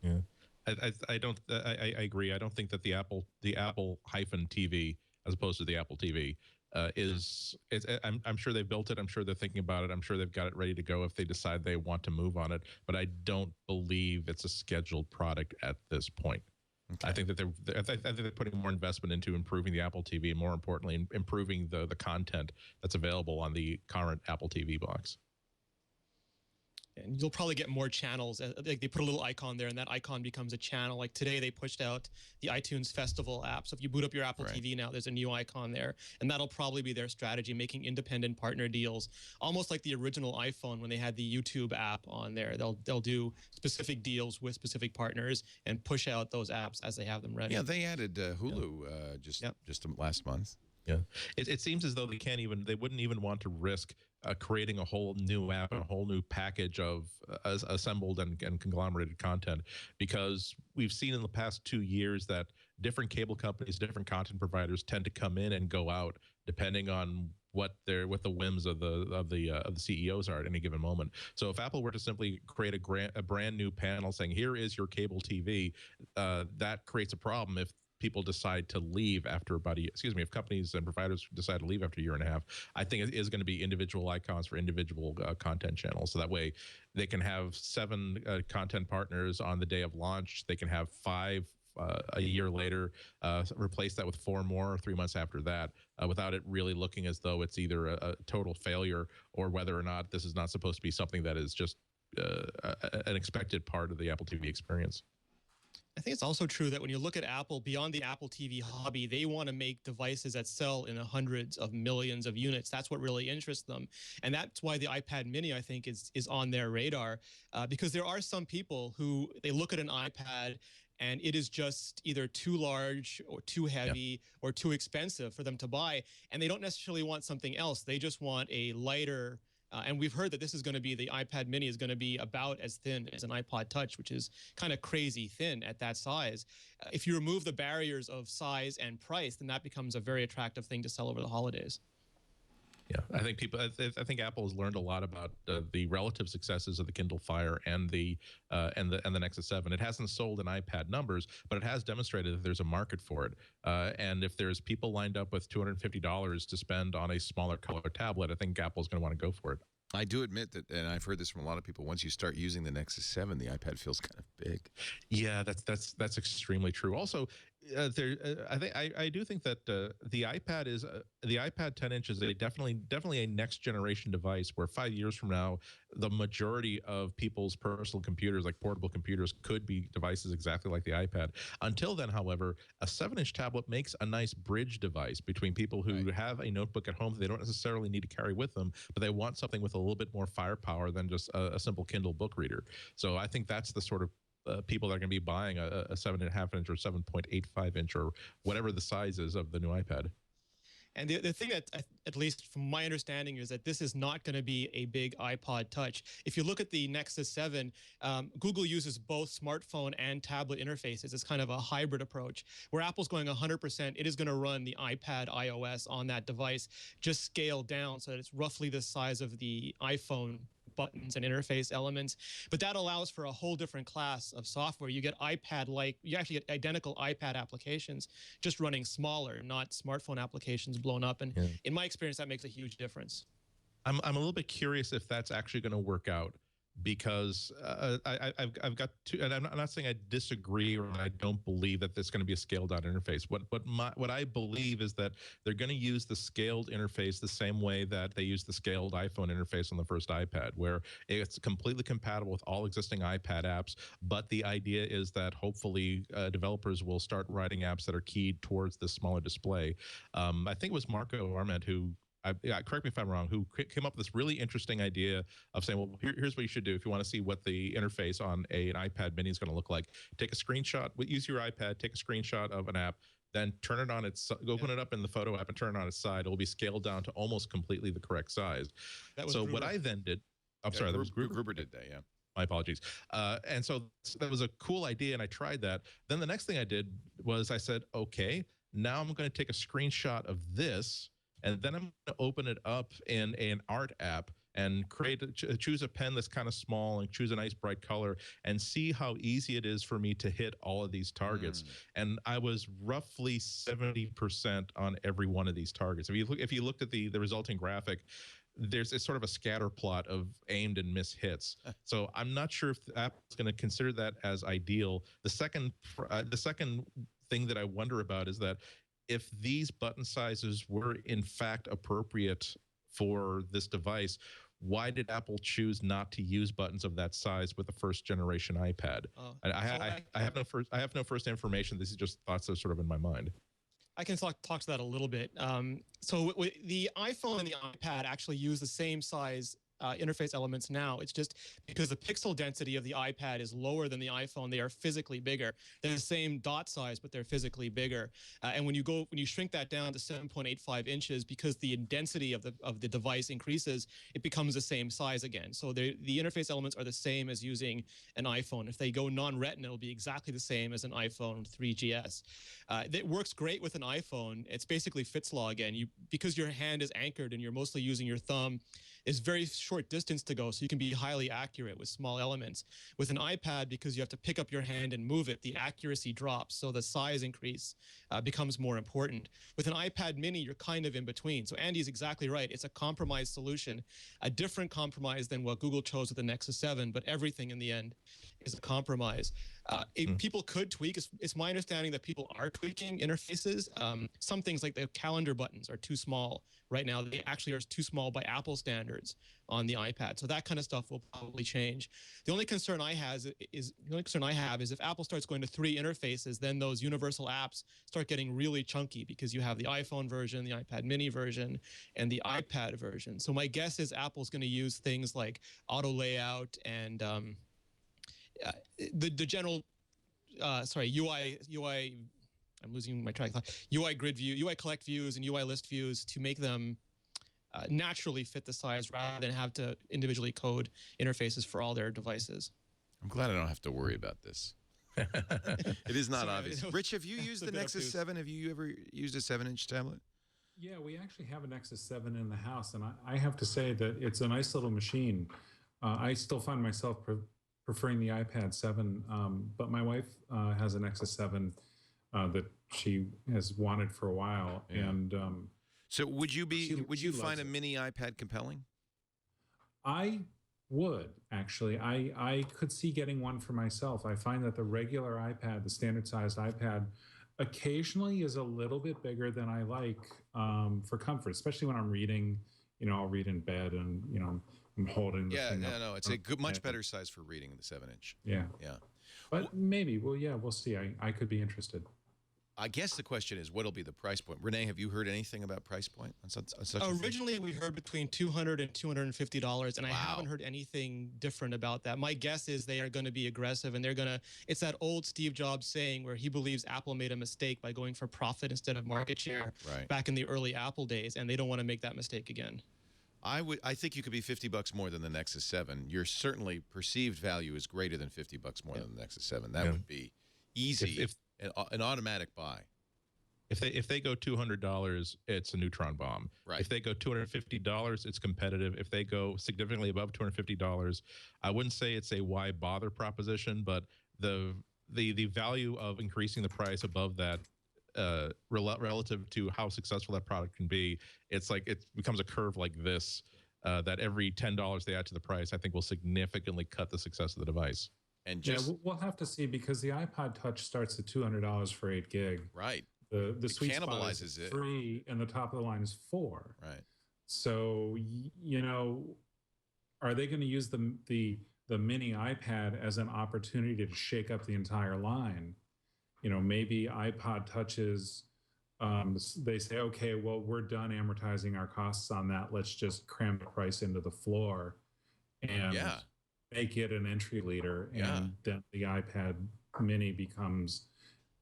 Yeah. I agree. I don't think that the Apple TV as opposed to the Apple TV I'm sure they've built it. I'm sure they're thinking about it. I'm sure they've got it ready to go if they decide they want to move on it. But I don't believe it's a scheduled product at this point. Okay. I think that they're putting more investment into improving the Apple TV, and more importantly, improving the content that's available on the current Apple TV box. And you'll probably get more channels. Like they put a little icon there, and that icon becomes a channel. Like today, they pushed out the iTunes Festival app. So if you boot up your Apple TV now, there's a new icon there. And that'll probably be their strategy, making independent partner deals, almost like the original iPhone when they had the YouTube app on there. They'll do specific deals with specific partners and push out those apps as they have them ready. Yeah, they added Hulu just last month. Yeah, it seems as though they wouldn't even want to risk creating a whole new app and a whole new package of assembled and conglomerated content, because we've seen in the past 2 years that different cable companies, different content providers tend to come in and go out depending on what the whims of the CEOs are at any given moment. So if Apple were to simply create a brand new panel saying, here is your cable TV, that creates a problem if people decide to leave after if companies and providers decide to leave after a year and a half. I think it is going to be individual icons for individual content channels. So that way they can have 7 content partners on the day of launch. They can have 5 a year later, replace that with 4 more 3 months after that, without it really looking as though it's either a total failure or whether or not this is not supposed to be something that is just an expected part of the Apple TV experience. I think it's also true that when you look at Apple, beyond the Apple TV hobby, they want to make devices that sell in the hundreds of millions of units. That's what really interests them. And that's why the iPad mini, I think, is on their radar, because there are some people who they look at an iPad and it is just either too large or too heavy or too expensive for them to buy. And they don't necessarily want something else. They just want a lighter, and we've heard that this is going to be, the iPad mini is going to be about as thin as an iPod Touch, which is kind of crazy thin at that size. If you remove the barriers of size and price, then that becomes a very attractive thing to sell over the holidays. Yeah, I think Apple has learned a lot about the relative successes of the Kindle Fire and the Nexus 7. It hasn't sold in iPad numbers, but it has demonstrated that there's a market for it. And if there's people lined up with $250 to spend on a smaller color tablet, I think Apple's going to want to go for it. I do admit that, and I've heard this from a lot of people, once you start using the Nexus 7, the iPad feels kind of big. Yeah, that's extremely true. Also, I do think that the iPad 10-inch is definitely a next generation device where 5 years from now the majority of people's personal computers, like portable computers, could be devices exactly like the iPad. Until then, however, a 7-inch tablet makes a nice bridge device between people who have a notebook at home that they don't necessarily need to carry with them, but they want something with a little bit more firepower than just a simple Kindle book reader. So I think that's the sort of people that are going to be buying a 7.5-inch or 7.85-inch or whatever the size is of the new iPad. And the thing that, at least from my understanding, is that this is not going to be a big iPod Touch. If you look at the Nexus 7, Google uses both smartphone and tablet interfaces. It's kind of a hybrid approach. Where Apple's going 100%, it is going to run the iPad iOS on that device, just scaled down so that it's roughly the size of the iPhone buttons and interface elements. But that allows for a whole different class of software. You get iPad-like, you actually get identical iPad applications just running smaller, not smartphone applications blown up. And in my experience, that makes a huge difference. I'm a little bit curious if that's actually going to work out, because I've got two, and I'm not saying I disagree or I don't believe that there's going to be a scaled down interface. What I believe is that they're going to use the scaled interface the same way that they used the scaled iPhone interface on the first iPad, where it's completely compatible with all existing iPad apps. But the idea is that hopefully developers will start writing apps that are keyed towards this smaller display. I think it was Marco Arment who, correct me if I'm wrong, who came up with this really interesting idea of saying, well, here's what you should do if you want to see what the interface on an iPad mini is going to look like. Take a screenshot, use your iPad, take a screenshot of an app, then turn it on its, open it up in the photo app and turn it on its side. It will be scaled down to almost completely the correct size. So Gruber. What I then did, I'm sorry, that was Gruber. Gruber did that, yeah. My apologies. And so that was a cool idea, and I tried that. Then the next thing I did was I said, okay, now I'm going to take a screenshot of this, and then I'm going to open it up in an art app and choose a pen that's kind of small and choose a nice bright color and see how easy it is for me to hit all of these targets. And I was roughly 70% on every one of these targets. If you looked at the resulting graphic, it's sort of a scatter plot of aimed and miss hits. So I'm not sure if Apple's going to consider that as ideal. The second thing that I wonder about is that if these button sizes were in fact appropriate for this device, why did Apple choose not to use buttons of that size with the first generation iPad? I have no first information. This is just thoughts that are sort of in my mind. I can talk to that a little bit. So the iPhone and the iPad actually use the same size interface elements now. It's just because the pixel density of the iPad is lower than the iPhone, they are physically bigger. They're the same dot size, but they're physically bigger. And when you shrink that down to 7.85 inches, because the density of the device increases, it becomes the same size again. So the interface elements are the same as using an iPhone. If they go non-retina, it'll be exactly the same as an iPhone 3GS. It works great with an iPhone. It's basically Fitz law again. Because your hand is anchored and you're mostly using your thumb, is very short distance to go, so you can be highly accurate with small elements. With an iPad, because you have to pick up your hand and move it, the accuracy drops, so the size increase becomes more important. With an iPad mini, you're kind of in between. So Andy's exactly right. It's a compromise solution, a different compromise than what Google chose with the Nexus 7, but everything in the end is a compromise. People could tweak. It's my understanding that people are tweaking interfaces. Some things like the calendar buttons are too small right now. They actually are too small by Apple standards on the iPad. So that kind of stuff will probably change. The only concern I have is if Apple starts going to 3 interfaces, then those universal apps start getting really chunky because you have the iPhone version, the iPad mini version, and the iPad version. So my guess is Apple's going to use things like auto layout and the general UI. I'm losing my track of thought. UI grid view, UI collect views, and UI list views to make them naturally fit the size rather than have to individually code interfaces for all their devices. I'm glad I don't have to worry about this. It is not obvious. Rich, have you used the Nexus 7? Have you ever used a 7-inch tablet? Yeah, we actually have a Nexus 7 in the house, and I have to say that it's a nice little machine. I still find myself preferring the iPad 7, but my wife has a Nexus 7 that she has wanted for a while, and so would you find a mini iPad compelling? I would actually. I could see getting one for myself. I find that the regular iPad, the standard sized iPad, occasionally is a little bit bigger than I like for comfort, especially when I'm reading. I'll read in bed, and I'm holding the thing up. No, it's a good, much better size for reading the 7-inch. Yeah. Yeah. But maybe, well, yeah, we'll see. I could be interested. I guess the question is, what'll be the price point? Renee, have you heard anything about price point on such a thing? Originally, we heard between $200 and $250, and I haven't heard anything different about that. My guess is they are going to be aggressive, and it's that old Steve Jobs saying where he believes Apple made a mistake by going for profit instead of market share back in the early Apple days, and they don't want to make that mistake again. I think you could be $50 more than the Nexus 7. Your certainly perceived value is greater than $50 more than the Nexus 7. That would be easy. If an automatic buy. If they go $200, it's a neutron bomb. Right. If they go $250, it's competitive. If they go significantly above $250, I wouldn't say it's a why bother proposition, but the value of increasing the price above that relative to how successful that product can be, it's like it becomes a curve like this that every $10 they add to the price, I think, will significantly cut the success of the device. And just we'll have to see, because the iPod Touch starts at $200 for 8 gig. Right. The sweet spot cannibalizes is 3, and the top of the line is 4. Right. So are they going to use the mini iPad as an opportunity to shake up the entire line? Maybe iPod Touches. They say, okay, well, we're done amortizing our costs on that. Let's just cram the price into the floor, and make it an entry leader, and then the iPad Mini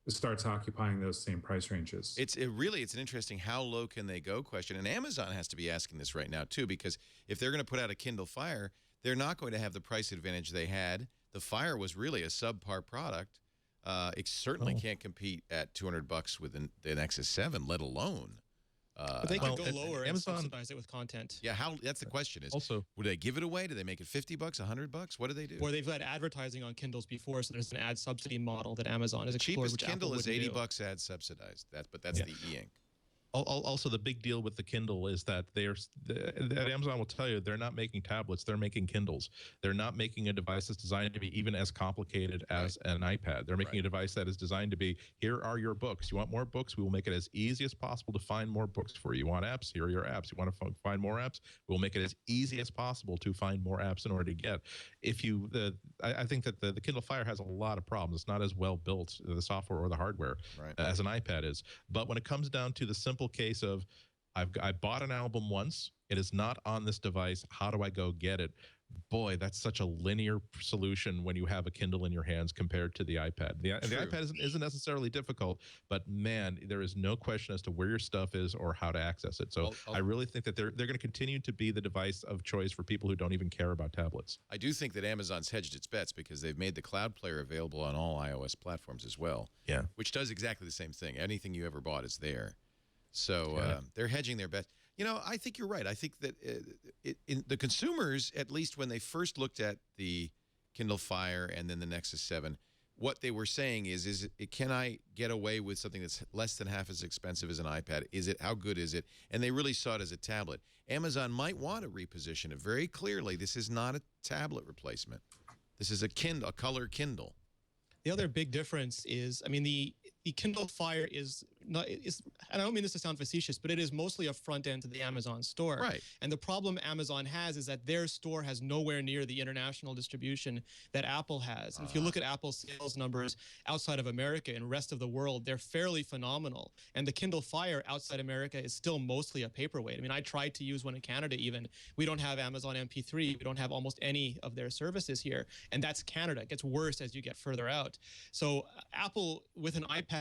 starts occupying those same price ranges. It's an interesting how low can they go question, and Amazon has to be asking this right now too, because if they're going to put out a Kindle Fire, they're not going to have the price advantage they had. The Fire was really a subpar product. It certainly can't compete at $200 with the Nexus 7, let alone. But they could go lower and subsidize it with content. Yeah, that's the question. Is also, would they give it away? Do they make it $50, $100? What do they do? Or they've had advertising on Kindles before, so there's an ad subsidy model that Amazon has explored. Cheapest Kindle is $80 ad subsidized. That's the e-ink. Also, the big deal with the Kindle is that that Amazon will tell you they're not making tablets, they're making Kindles. They're not making a device that's designed to be even as complicated as an iPad. They're making a device that is designed to be, here are your books. You want more books? We will make it as easy as possible to find more books for you. You want apps? Here are your apps. You want to find more apps? We'll make it as easy as possible to find more apps in order to get. I think that the Kindle Fire has a lot of problems. It's not as well built, the software or the hardware, as an iPad is. But when it comes down to the simple case of I bought an album once, it is not on this device, how do I go get it? Boy, that's such a linear solution when you have a Kindle in your hands compared to the iPad. The iPad isn't necessarily difficult, but man, there is no question as to where your stuff is or how to access it. So I really think that they're going to continue to be the device of choice for people who don't even care about tablets. I do think that Amazon's hedged its bets because they've made the Cloud Player available on all iOS platforms as well. Yeah, which does exactly the same thing. Anything you ever bought is there. So they're hedging their bets. I think you're right. I think that in the consumers, at least when they first looked at the Kindle Fire and then the Nexus 7, what they were saying is can I get away with something that's less than half as expensive as an iPad? How good is it? And they really saw it as a tablet. Amazon might want to reposition it very clearly. This is not a tablet replacement. This is a Kindle, a color Kindle. The other big difference is, the Kindle Fire is not, and I don't mean this to sound facetious, but it is mostly a front end to the Amazon store. Right. And the problem Amazon has is that their store has nowhere near the international distribution that Apple has. And if you look at Apple's sales numbers outside of America and rest of the world, they're fairly phenomenal. And the Kindle Fire outside America is still mostly a paperweight. I tried to use one in Canada even. We don't have Amazon MP3. We don't have almost any of their services here. And that's Canada. It gets worse as you get further out. So Apple, with an iPad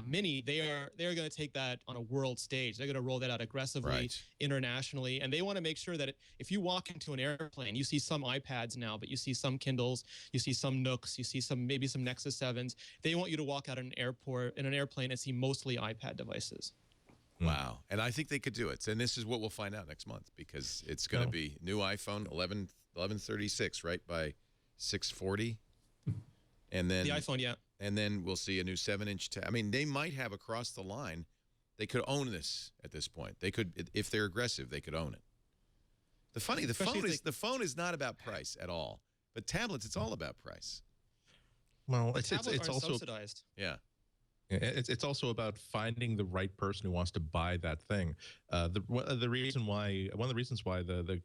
Mini, they are going to take that on a world stage. They're going to roll that out aggressively internationally, and they want to make sure that if you walk into an airplane, you see some iPads now, but you see some Kindles, you see some Nooks, you see maybe some Nexus 7s. They want you to walk out in an airplane and see mostly iPad devices. Wow. And I think they could do it. And this is what we'll find out next month, because it's going to be new iPhone 1136, right, by 640. And then the iPhone, and then we'll see a new 7-inch. They might have across the line. They could own this at this point. They could, if they're aggressive, they could own it. The phone is not about price at all. But tablets, it's all about price. Well, it's also subsidized. Yeah. It's also about finding the right person who wants to buy that thing. One of the reasons why the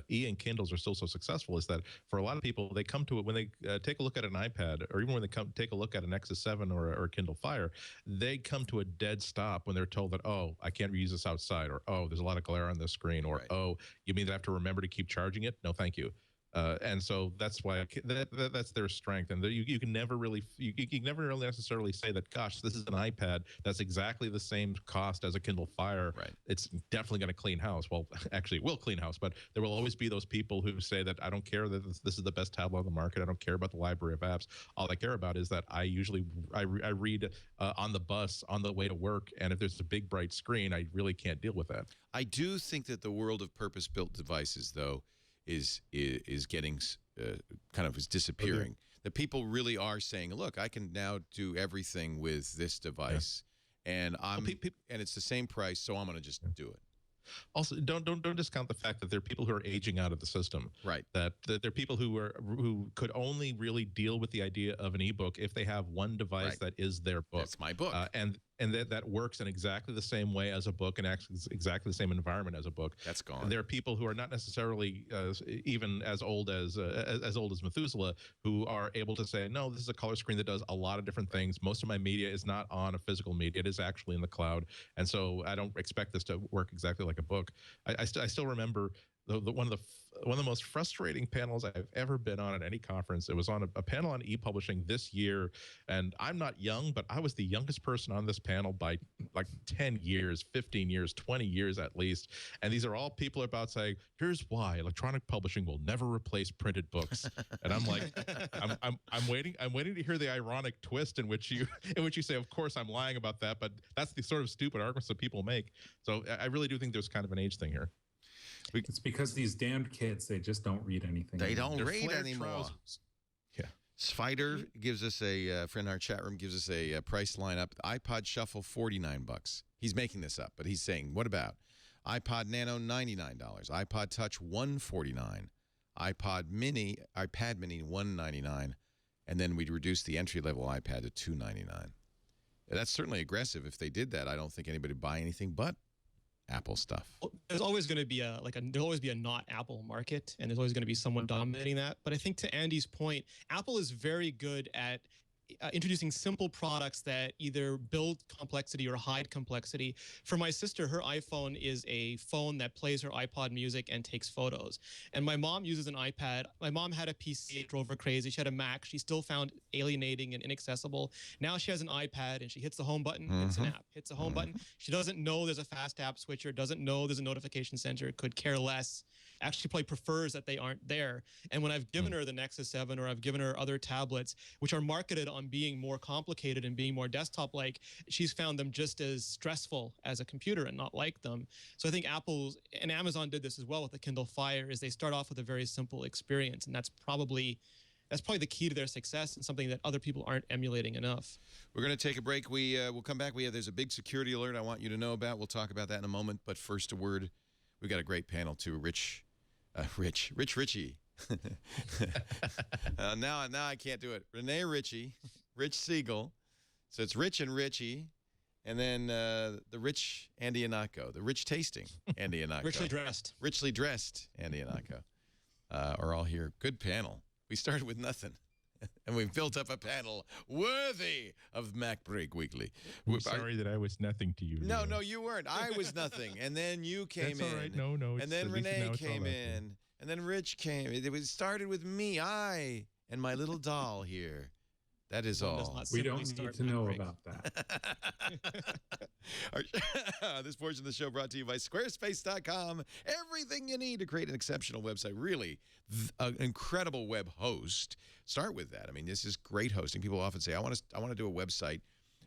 e and Kindles are still so successful is that for a lot of people, they come to it when they take a look at an iPad, or even when they come take a look at an Nexus 7 or a Kindle Fire, they come to a dead stop when they're told that, oh, I can't use this outside, or oh, there's a lot of glare on the screen, or oh, you mean that I have to remember to keep charging it? No, thank you. And so that's why that's their strength, and you can never really you can never really necessarily say that. Gosh, this is an iPad that's exactly the same cost as a Kindle Fire. Right. It's definitely going to clean house. Well, actually, it will clean house, but there will always be those people who say that I don't care that this is the best tablet on the market. I don't care about the library of apps. All I care about is that I read on the bus on the way to work, and if there's a big bright screen, I really can't deal with that. I do think that the world of purpose-built devices, though, is getting kind of is disappearing. That people really are saying, look, I can now do everything with this device, and and it's the same price, so I'm going to just do it. Also, don't discount the fact that there are people who are aging out of the system. Right. That there are people who could only really deal with the idea of an ebook if they have one device that is their book. That's my book. And that works in exactly the same way as a book and acts exactly the same environment as a book. That's gone. And there are people who are not necessarily even as old as Methuselah, who are able to say, no, this is a color screen that does a lot of different things. Most of my media is not on a physical media; it is actually in the cloud, and so I don't expect this to work exactly like a book. I still remember one of the most frustrating panels I've ever been on at any conference. It was on a panel on e-publishing this year, and I'm not young, but I was the youngest person on this panel by like 10 years, 15 years, 20 years at least. And these are all people about saying, here's why electronic publishing will never replace printed books. And I'm like, I'm waiting to hear the ironic twist in which you say, of course I'm lying about that, but that's the sort of stupid arguments that people make. So I really do think there's kind of an age thing here. It's because these damned kids, they just don't read anything. They don't They're read flared anymore. trousers. Yeah. Spider gives us a friend in our chat room gives us a price lineup. iPod Shuffle $49. He's making this up, but he's saying, what about iPod Nano $99, iPod Touch $149, iPad Mini $199, and then we'd reduce the entry level iPad to $299. That's certainly aggressive. If they did that, I don't think anybody would buy anything but Apple stuff. There's always going to be there'll always be a not Apple market, and there's always going to be someone dominating that. But I think to Andy's point, Apple is very good at introducing simple products that either build complexity or hide complexity. For my sister, her iPhone is a phone that plays her iPod music and takes photos. And my mom uses an iPad. My mom had a PC, it drove her crazy. She had a Mac. She still found alienating and inaccessible. Now she has an iPad and she hits the home button, it's an app. Hits the home button. She doesn't know there's a fast app switcher, doesn't know there's a notification center, could care less. Actually probably prefers that they aren't there. And when I've given her the Nexus 7 or I've given her other tablets, which are marketed on being more complicated and being more desktop-like, she's found them just as stressful as a computer and not like them. So I think Apple and Amazon did this as well with the Kindle Fire, is they start off with a very simple experience, and that's probably the key to their success and something that other people aren't emulating enough. We're going to take a break. We'll come back. There's a big security alert I want you to know about. We'll talk about that in a moment. But first, a word. We've got a great panel, too. Rich Ritchie. Now I can't do it. Renee Ritchie, Rich Siegel. So it's Rich and Richie. And then the Rich Andy Anako, the rich tasting Andy Anako. Richly dressed Andy Anako are all here. Good panel. We started with nothing. And we've built up a panel worthy of macBreak Weekly. I'm sorry that I was nothing to you. No, you weren't. I was nothing. And then you came in. That's all right. No. And then Renee came in. And then Rich came. It started with me, I, and my little doll here. That is all. We don't need to know about that. This portion of the show brought to you by Squarespace.com. Everything you need to create an exceptional website. Really, an incredible web host. Start with that. I mean, this is great hosting. People often say, I want to do a website.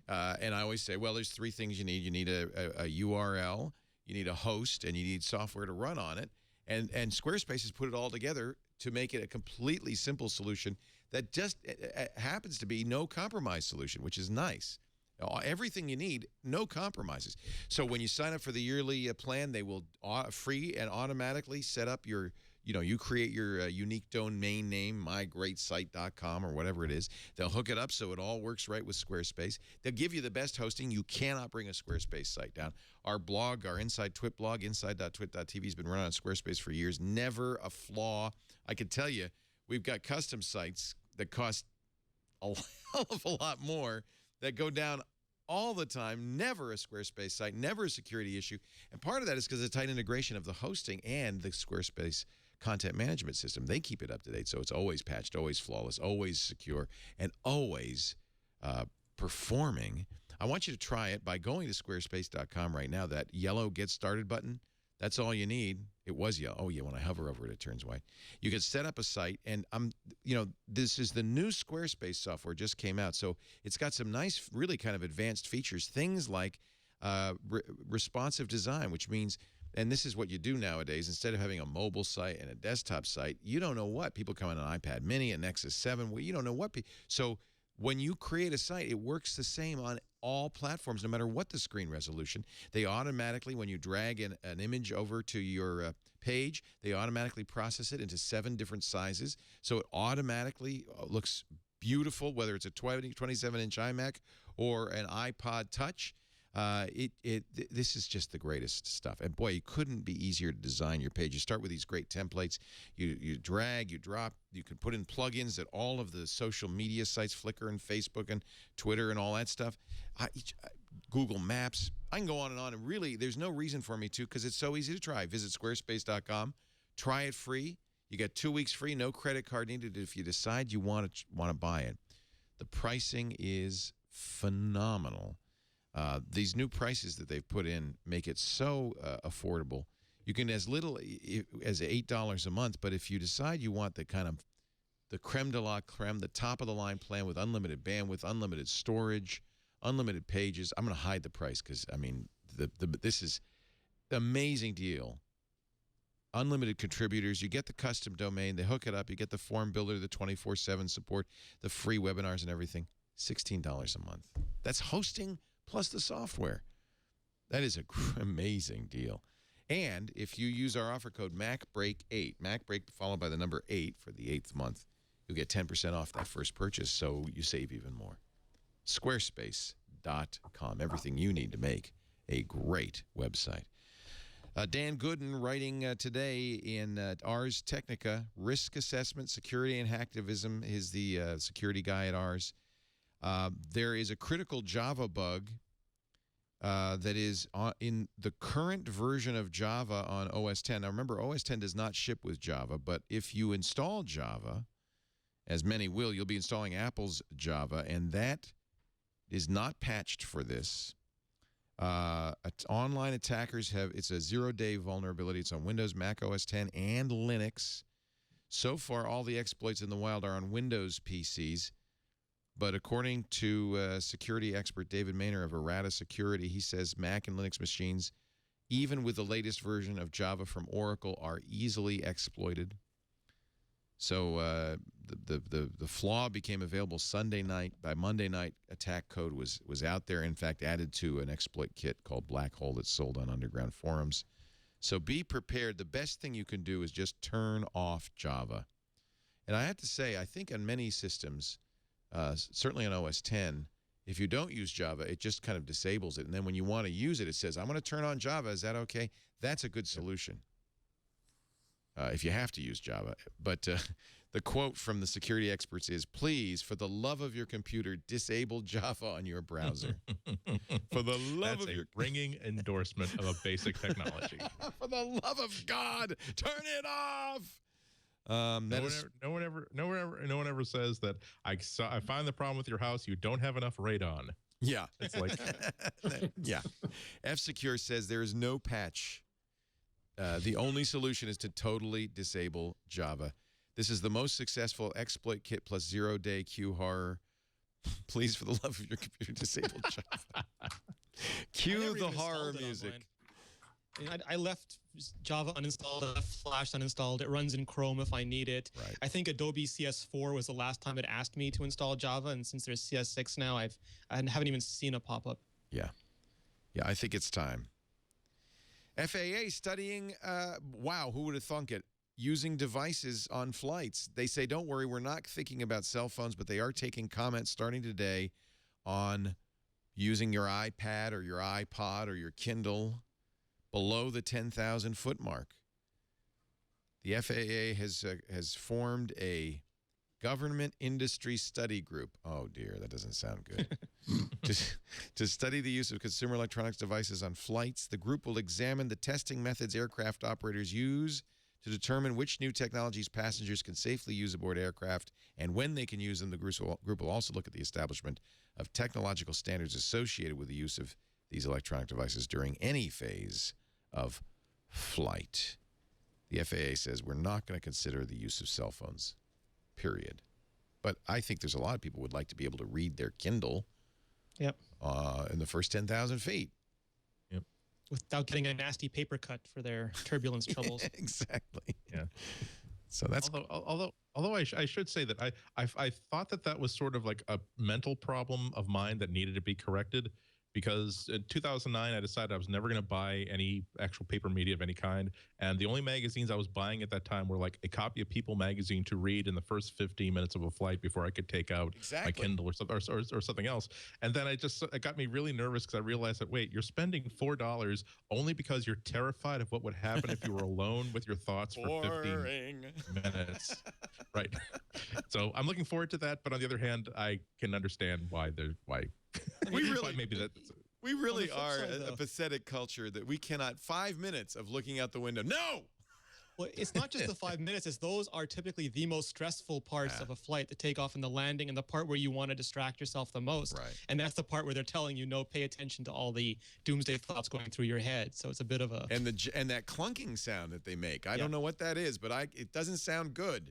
And I always say, well, there's three things you need. You need a URL, you need a host, and you need software to run on it. And Squarespace has put it all together to make it a completely simple solution that just happens to be no compromise solution, which is nice. Everything you need, no compromises. So when you sign up for the yearly plan, they will free and automatically set up your you create your unique domain name, mygreatsite.com or whatever it is. They'll hook it up so it all works right with Squarespace. They'll give you the best hosting. You cannot bring a Squarespace site down. Our blog, our Inside Twit blog, inside.twit.tv, has been running on Squarespace for years. Never a flaw. I can tell you, we've got custom sites that cost a hell of a lot more that go down all the time. Never a Squarespace site, never a security issue. And part of that is because of the tight integration of the hosting and the Squarespace content management system. They keep it up to date, so it's always patched, always flawless, always secure, and always performing. I want you to try it by going to squarespace.com right now. That yellow Get Started button, that's all you need. It was yellow. Oh, yeah, when I hover over it, it turns white. You can set up a site, and this is the new Squarespace software, just came out, so it's got some nice, really kind of advanced features, things like responsive design, which means, and this is what you do nowadays, instead of having a mobile site and a desktop site, you don't know what. People come on an iPad mini, a Nexus 7, well, you don't know what. So when you create a site, it works the same on all platforms, no matter what the screen resolution. They automatically, when you drag an image over to your page, they automatically process it into 7 different sizes. So it automatically looks beautiful, whether it's a 27-inch iMac or an iPod Touch. This is just the greatest stuff. And boy, it couldn't be easier to design your page. You start with these great templates. You drag, you drop. You can put in plugins that all of the social media sites, Flickr and Facebook and Twitter and all that stuff, Google Maps. I can go on, and really, there's no reason for me to, because it's so easy to try. Visit squarespace.com. Try it free. You get 2 weeks free, no credit card needed if you decide you want to buy it. The pricing is phenomenal. These new prices that they've put in make it so affordable. You can as little as $8 a month, but if you decide you want the kind of the creme de la creme, the top of the line plan with unlimited bandwidth, unlimited storage, unlimited pages, I'm going to hide the price because I mean this is an amazing deal. Unlimited contributors, you get the custom domain, they hook it up, you get the form builder, the 24/7 support, the free webinars and everything. $16 a month. That's hosting plus the software. That is an amazing deal. And if you use our offer code macBreak8, macBreak followed by the number 8 for the 8th month, you'll get 10% off that first purchase, so you save even more. Squarespace.com, everything you need to make a great website. Dan Gooden writing today in Ars Technica, Risk Assessment, Security and Hacktivism is the security guy at Ars. There is a critical Java bug that is in the current version of Java on OS 10. Now, remember, OS 10 does not ship with Java, but if you install Java, as many will, you'll be installing Apple's Java, and that is not patched for this. Online attackers it's a 0-day vulnerability. It's on Windows, Mac OS 10, and Linux. So far, all the exploits in the wild are on Windows PCs. But according to security expert David Maynor of Errata Security, he says Mac and Linux machines, even with the latest version of Java from Oracle, are easily exploited. So the flaw became available Sunday night. By Monday night, attack code was out there. In fact, added to an exploit kit called Black Hole that's sold on underground forums. So be prepared. The best thing you can do is just turn off Java. And I have to say, I think on many systems, certainly on OS 10, if you don't use Java, it just kind of disables it. And then when you want to use it, it says, I'm going to turn on Java. Is that okay? That's a good solution if you have to use Java. But the quote from the security experts is, please, for the love of your computer, disable Java on your browser. For the love That's of your ringing endorsement of a basic technology. For the love of God, turn it off. No one ever says that I find the problem with your house. You don't have enough radon. Yeah, it's like yeah. F-Secure says there is no patch. The only solution is to totally disable Java. This is the most successful exploit kit plus 0-day Q horror. Please, for the love of your computer, disable Java. Cue the horror music. I left Java uninstalled, I left Flash uninstalled. It runs in Chrome if I need it. Right. I think Adobe CS4 was the last time it asked me to install Java, and since there's CS6 now, I haven't even seen a pop-up. Yeah. Yeah, I think it's time. FAA studying, wow, who would have thunk it? using devices on flights. They say, don't worry, we're not thinking about cell phones, but they are taking comments starting today on using your iPad or your iPod or your Kindle below the 10,000-foot mark. The FAA has formed a government industry study group. Oh, dear, that doesn't sound good. to study the use of consumer electronics devices on flights. The group will examine the testing methods aircraft operators use to determine which new technologies passengers can safely use aboard aircraft and when they can use them. The group will also look at the establishment of technological standards associated with the use of these electronic devices during any phase of flight. The FAA says we're not going to consider the use of cell phones, period. But I think there's a lot of people who would like to be able to read their Kindle in the first 10,000 feet. Yep. Without getting a nasty paper cut for their turbulence troubles. Exactly. Yeah. So that's although I should say that I thought that was sort of like a mental problem of mine that needed to be corrected, because in 2009 I decided I was never going to buy any actual paper media of any kind, and the only magazines I was buying at that time were like a copy of People magazine to read in the first 15 minutes of a flight before I could take out my Kindle or something else. And then it got me really nervous because I realized that, wait, you're spending $4 only because you're terrified of what would happen if you were alone with your thoughts for 15 minutes. Right. So I'm looking forward to that, but on the other hand, I can understand why we really are a pathetic culture that we cannot 5 minutes of looking out the window. No! Well, it's not just the 5 minutes. It's those are typically the most stressful parts of a flight, the takeoff and the landing, and the part where you want to distract yourself the most. Right. And that's the part where they're telling you, no, pay attention to all the doomsday thoughts going through your head. So it's a bit of a... And that clunking sound that they make. I don't know what that is, but it doesn't sound good.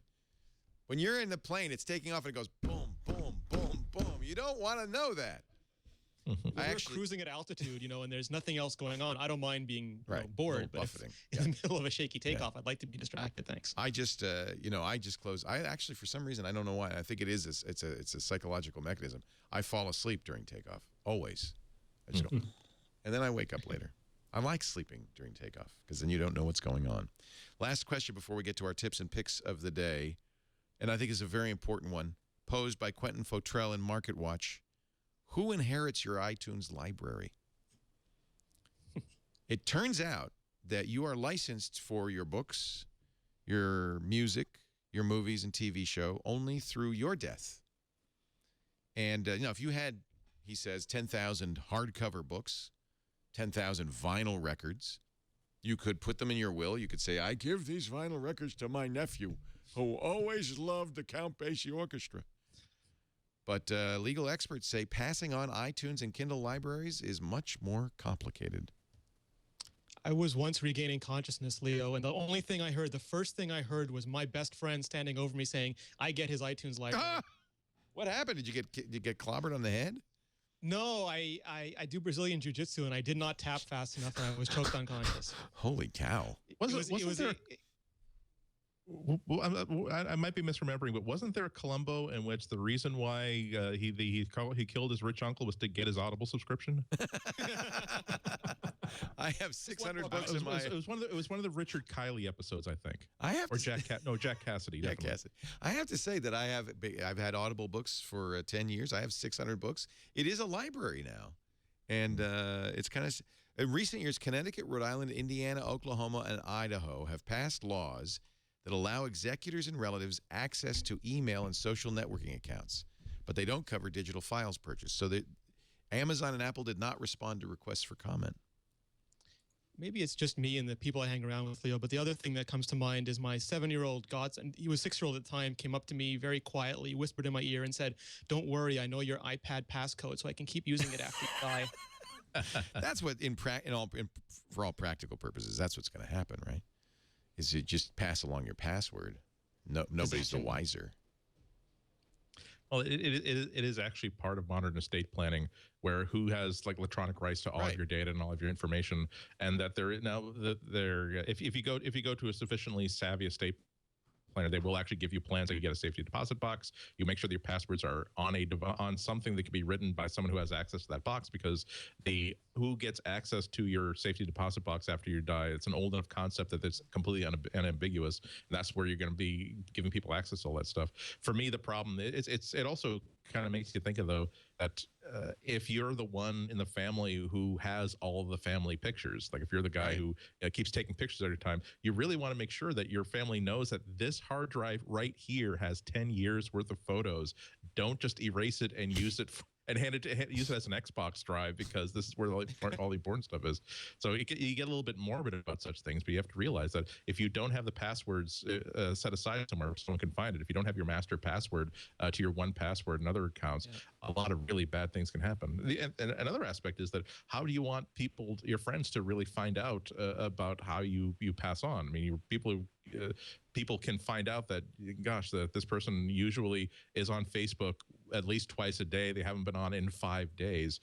When you're in the plane, it's taking off and it goes boom, boom, boom, boom. You don't want to know that. We're cruising at altitude, and there's nothing else going on. I don't mind being bored, but buffeting. In the middle of a shaky takeoff, I'd like to be distracted. Thanks. I just close. I actually, for some reason, I don't know why. I think it is. It's a psychological mechanism. I fall asleep during takeoff always. I just go, and then I wake up later. I like sleeping during takeoff because then you don't know what's going on. Last question before we get to our tips and picks of the day, and I think is a very important one, posed by Quentin Fautrell in Market Watch. Who inherits your iTunes library? It turns out that you are licensed for your books, your music, your movies and TV show only through your death. And, if you had, he says, 10,000 hardcover books, 10,000 vinyl records, you could put them in your will. You could say, I give these vinyl records to my nephew, who always loved the Count Basie Orchestra. But legal experts say passing on iTunes and Kindle libraries is much more complicated. I was once regaining consciousness, Leo, and the first thing I heard was my best friend standing over me saying, I get his iTunes library. What happened? Did you get clobbered on the head? No, I do Brazilian jiu-jitsu, and I did not tap fast enough, and I was choked unconscious. Holy cow. I might be misremembering, but wasn't there a Columbo in which the reason why he killed his rich uncle was to get his Audible subscription? I have 600 books in my... It was one of the Richard Kiley episodes, I think. Jack Cassidy. Jack Cassidy. I have to say that I've had Audible books for 10 years. I have 600 books. It is a library now, and it's kind of... In recent years, Connecticut, Rhode Island, Indiana, Oklahoma, and Idaho have passed laws that allow executors and relatives access to email and social networking accounts, but they don't cover digital files purchased. So that Amazon and Apple did not respond to requests for comment. Maybe it's just me and the people I hang around with, Leo, but the other thing that comes to mind is my 7-year-old godson. He was 6-year-old at the time, came up to me very quietly, whispered in my ear and said, don't worry, I know your iPad passcode, so I can keep using it after you die. That's what, for all practical purposes, that's what's going to happen, right? Is you just pass along your password. Nobody's the wiser. Well, it is actually part of modern estate planning, where who has like electronic rights to all of your data and all of your information, and that if you go to a sufficiently savvy estate planner. They will actually give you plans. You get a safety deposit box. You make sure that your passwords are on something that can be written by someone who has access to that box, because who gets access to your safety deposit box after you die, it's an old enough concept that it's completely unambiguous. And that's where you're going to be giving people access to all that stuff. For me, the problem it also kind of makes you think of, though, that if you're the one in the family who has all of the family pictures, like if you're the guy who keeps taking pictures every time, you really want to make sure that your family knows that this hard drive right here has 10 years worth of photos. Don't just erase it and use it and use it as an Xbox drive, because this is where all the important stuff is. So you get a little bit morbid about such things, but you have to realize that if you don't have the passwords set aside somewhere where someone can find it, if you don't have your master password to your 1Password and other accounts, a lot of really bad things can happen. And another aspect is that, how do you want your friends to really find out about how you pass on? I mean, people can find out that, gosh, that this person usually is on Facebook at least twice a day. They haven't been on in 5 days.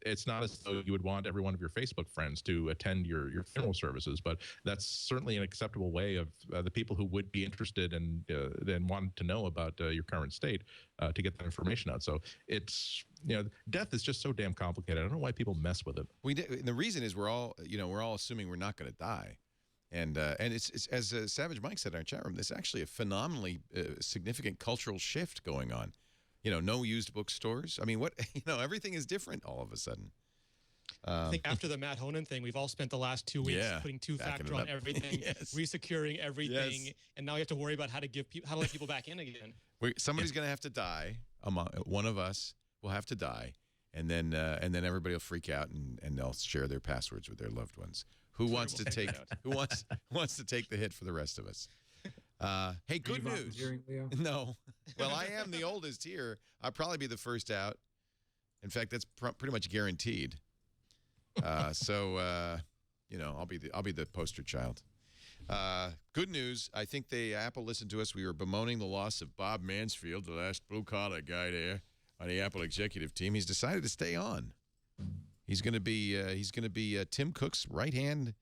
It's not as though you would want every one of your Facebook friends to attend your funeral services, but that's certainly an acceptable way of the people who would be interested and want to know about your current state to get that information out. So it's, death is just so damn complicated. I don't know why people mess with it. The reason is we're all assuming we're not going to die. And it's as Savage Mike said in our chat room, there's actually a phenomenally significant cultural shift going on. No used bookstores. I mean, everything is different all of a sudden. I think after the Matt Honan thing, we've all spent the last 2 weeks putting two-factor on everything, resecuring everything, and now you have to worry about how to let people back in again. Somebody's going to have to die. One of us will have to die, and then everybody will freak out and they'll share their passwords with their loved ones. Who wants to take the hit for the rest of us? Hey, good news. Leo? No. Well, I am the oldest here. I'll probably be the first out. In fact, that's pretty much guaranteed. So I'll be the poster child. Good news. I think Apple listened to us. We were bemoaning the loss of Bob Mansfield, the last blue-collar guy there on the Apple executive team. He's decided to stay on. He's going to be Tim Cook's right-hand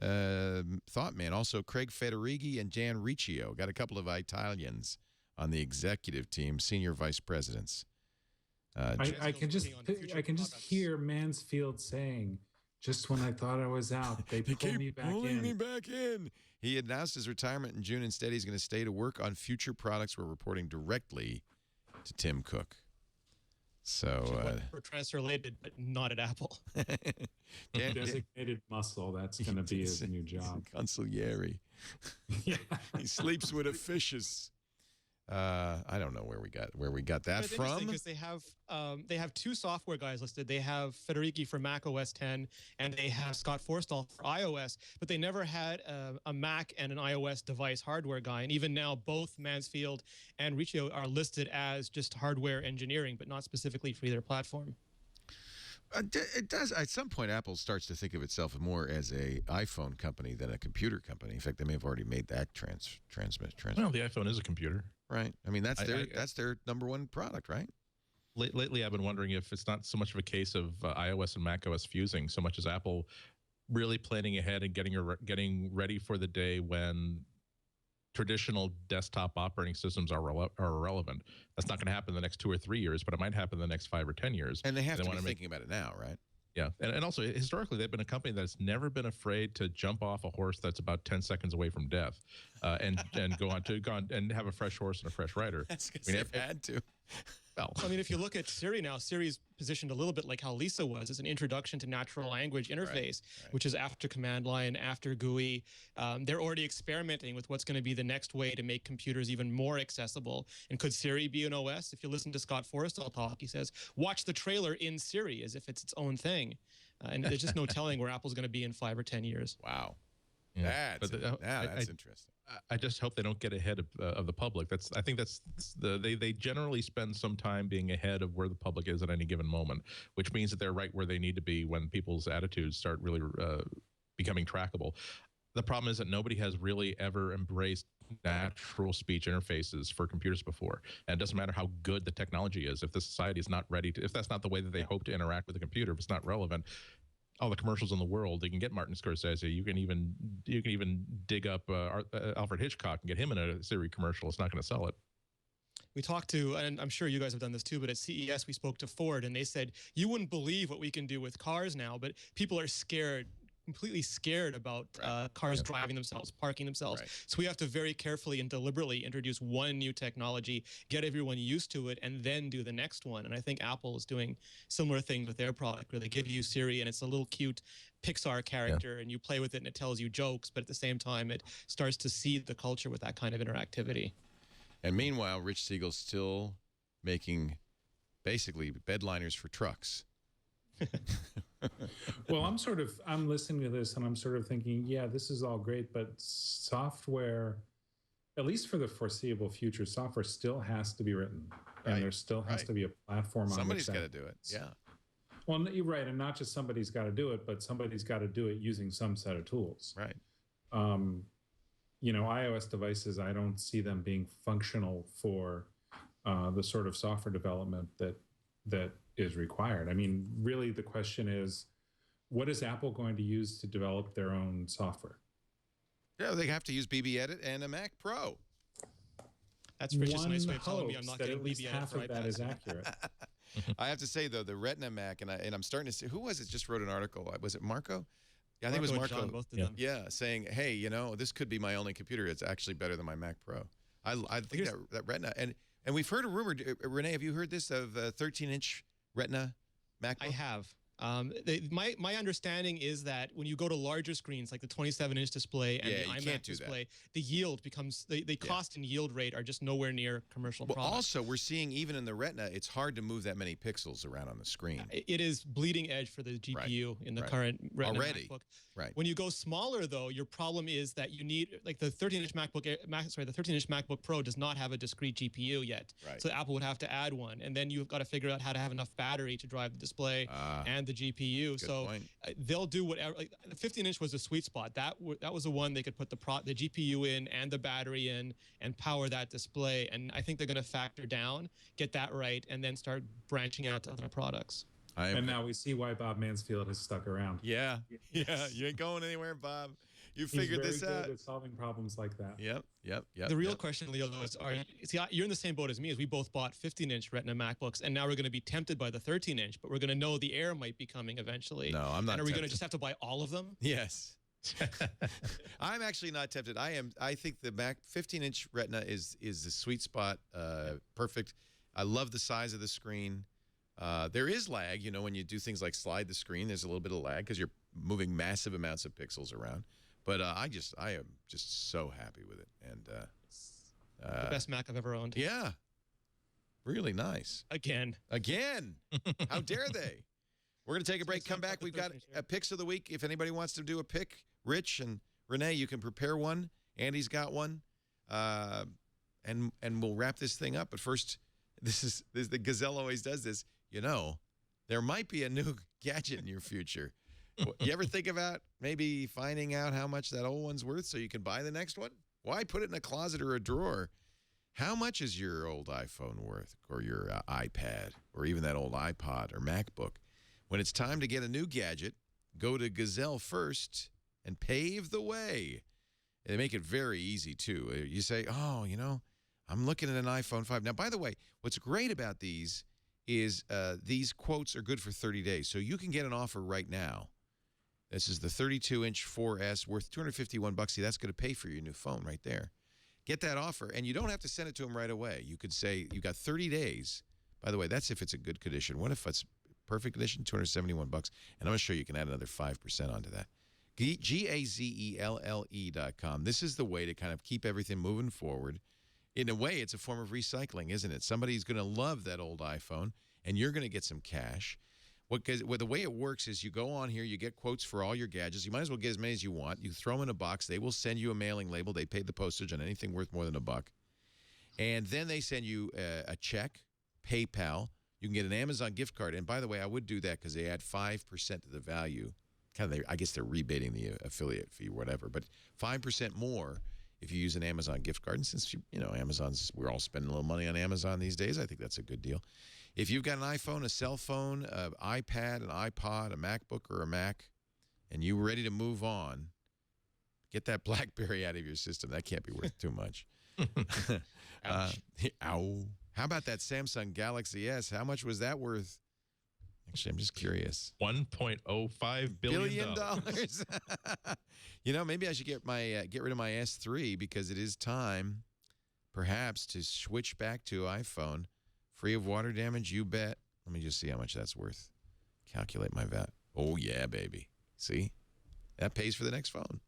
thought man. Also, Craig Federighi and Jan Riccio. Got a couple of Italians on the executive team, senior vice presidents. I can just hear Mansfield saying, "Just when I thought I was out, they pulled me back in." Me back in. He announced his retirement in June. Instead, he's going to stay to work on future products. We're reporting directly to Tim Cook. So we're transfer-related, but not at Apple. Designated muscle. That's going to be his new job. Consigliere. Yeah. He sleeps with the fishes. I don't know where we got that from. Because they have two software guys listed. They have Federighi for Mac OS 10, and they have Scott Forstall for iOS. But they never had a Mac and an iOS device hardware guy. And even now, both Mansfield and Riccio are listed as just hardware engineering, but not specifically for either platform. It does. At some point, Apple starts to think of itself more as a iPhone company than a computer company. In fact, they may have already made that transmission. Well, the iPhone is a computer. Right. I mean, that's their number one product, right? Lately, I've been wondering if it's not so much of a case of iOS and macOS fusing, so much as Apple really planning ahead and getting ready for the day when traditional desktop operating systems are irrelevant. That's not going to happen in the next 2 or 3 years, but it might happen in the next 5 or 10 years. And they have to be thinking about it now, right? Yeah, and also historically they've been a company that's never been afraid to jump off a horse that's about 10 seconds away from death, and go on and have a fresh horse and a fresh rider. That's because they've had to. Well, I mean, if you look at Siri now, Siri's positioned a little bit like how Lisa was, as an introduction to natural language interface, which is after command line, after GUI. They're already experimenting with what's going to be the next way to make computers even more accessible. And could Siri be an OS? If you listen to Scott Forstall talk, he says, watch the trailer in Siri as if it's its own thing. And there's just no telling where Apple's going to be in 5 or 10 years. Wow. Yeah. That's interesting. I just hope they don't get ahead of the public. I think they generally spend some time being ahead of where the public is at any given moment, which means that they're right where they need to be when people's attitudes start really becoming trackable. The problem is that nobody has really ever embraced natural speech interfaces for computers before. And it doesn't matter how good the technology is, if the society is not ready to, if that's not the way that they hope to interact with the computer, if it's not relevant, all the commercials in the world. They can get Martin Scorsese. You can even dig up Alfred Hitchcock and get him in a Siri commercial. It's not going to sell it. We talked to, and I'm sure you guys have done this too, but at CES we spoke to Ford, and they said, you wouldn't believe what we can do with cars now, but people are scared, completely scared about cars driving themselves, parking themselves. Right. So we have to very carefully and deliberately introduce one new technology, get everyone used to it, and then do the next one. And I think Apple is doing similar things with their product, where they give you Siri, and it's a little cute Pixar character, and you play with it, and it tells you jokes, but at the same time, it starts to seed the culture with that kind of interactivity. And meanwhile, Rich Siegel's still making basically bed liners for trucks. Well, I'm listening to this and I'm sort of thinking, yeah, this is all great, but software, at least for the foreseeable future, software still has to be written, and there still has to be a platform. Somebody's got to do it. Yeah. Well, you're right, and not just somebody's got to do it, but somebody's got to do it using some set of tools. Right. You know, iOS devices, I don't see them being functional for the sort of software development that is required. I mean, really, the question is, what is Apple going to use to develop their own software? Yeah, they have to use BB Edit and a Mac Pro. That's Rich's nice way of telling me I'm not getting at least BB half of that is accurate. I have to say, though, the Retina Mac, and I'm starting to see, who was it just wrote an article? Was it Marco? Yeah, I think it was Marco. John, both of them. Yeah, saying, hey, you know, this could be my only computer. It's actually better than my Mac Pro. I think that Retina, and we've heard a rumor, Renee, have you heard this, of a 13-inch Retina MacBook? I have. My understanding is that when you go to larger screens like the 27-inch display and the iMac display, the yield becomes the cost and yield rate are just nowhere near commercial products. Also, we're seeing even in the Retina, it's hard to move that many pixels around on the screen. It is bleeding edge for the GPU in the current Retina MacBook. Right. When you go smaller, though, your problem is that you need, like, the 13-inch the 13-inch MacBook Pro does not have a discrete GPU yet. Right. So Apple would have to add one, and then you've got to figure out how to have enough battery to drive the display and the GPU. So they'll do whatever. Like, the 15-inch was a sweet spot. That was the one they could put the GPU in and the battery in and power that display. And I think they're going to factor down, get that right, and then start branching out to other products. And now we see why Bob Mansfield has stuck around. Yeah, yeah, you ain't going anywhere, Bob. You figured this out. He's very good at solving problems like that. Yep. The real question, Leo, though, is, you're in the same boat as me, as we both bought 15-inch Retina MacBooks, and now we're going to be tempted by the 13-inch, but we're going to know the Air might be coming eventually. No, I'm not. And are we going to just have to buy all of them? Yes. I'm actually not tempted. I think the 15-inch Retina is the sweet spot. Perfect. I love the size of the screen. There is lag, you know, when you do things like slide the screen. There's a little bit of lag because you're moving massive amounts of pixels around. But I am just so happy with it, and the best Mac I've ever owned. Yeah, really nice. Again. How dare they? We're gonna take a break. Come back. We've got a picks of the week. If anybody wants to do a pick, Rich and Renee, you can prepare one. Andy's got one, and we'll wrap this thing up. But first, this the Gazelle always does this. You know, there might be a new gadget in your future. You ever think about maybe finding out how much that old one's worth so you can buy the next one? Why put it in a closet or a drawer? How much is your old iPhone worth, or your iPad, or even that old iPod or MacBook? When it's time to get a new gadget, go to Gazelle first and pave the way. They make it very easy, too. You say, oh, you know, I'm looking at an iPhone 5. Now, by the way, what's great about these is these quotes are good for 30 days. So you can get an offer right now. This is the 32-inch 4S worth $251. See, that's going to pay for your new phone right there. Get that offer, and you don't have to send it to them right away. You could say you've got 30 days. By the way, that's if it's a good condition. What if it's perfect condition? $271. And I'm going to show you can add another 5% onto that. GAZELLE.com. This is the way to kind of keep everything moving forward. In a way, it's a form of recycling, isn't it? Somebody's going to love that old iPhone, and you're going to get some cash. The way it works is you go on here, you get quotes for all your gadgets. You might as well get as many as you want. You throw them in a box. They will send you a mailing label. They pay the postage on anything worth more than $1. And then they send you a check, PayPal. You can get an Amazon gift card. And by the way, I would do that because they add 5% to the value. I guess they're rebating the affiliate fee or whatever. But 5% more if you use an Amazon gift card. And since, Amazon's, we're all spending a little money on Amazon these days, I think that's a good deal. If you've got an iPhone, a cell phone, an iPad, an iPod, a MacBook, or a Mac, and you're ready to move on, get that BlackBerry out of your system. That can't be worth too much. Ow. How about that Samsung Galaxy S? How much was that worth? Actually, I'm just curious. $1.05 billion. You know, maybe I should get rid of my S3 because it is time, perhaps, to switch back to iPhone. Free of water damage, you bet. Let me just see how much that's worth. Calculate my VAT. Oh, yeah, baby. See? That pays for the next phone.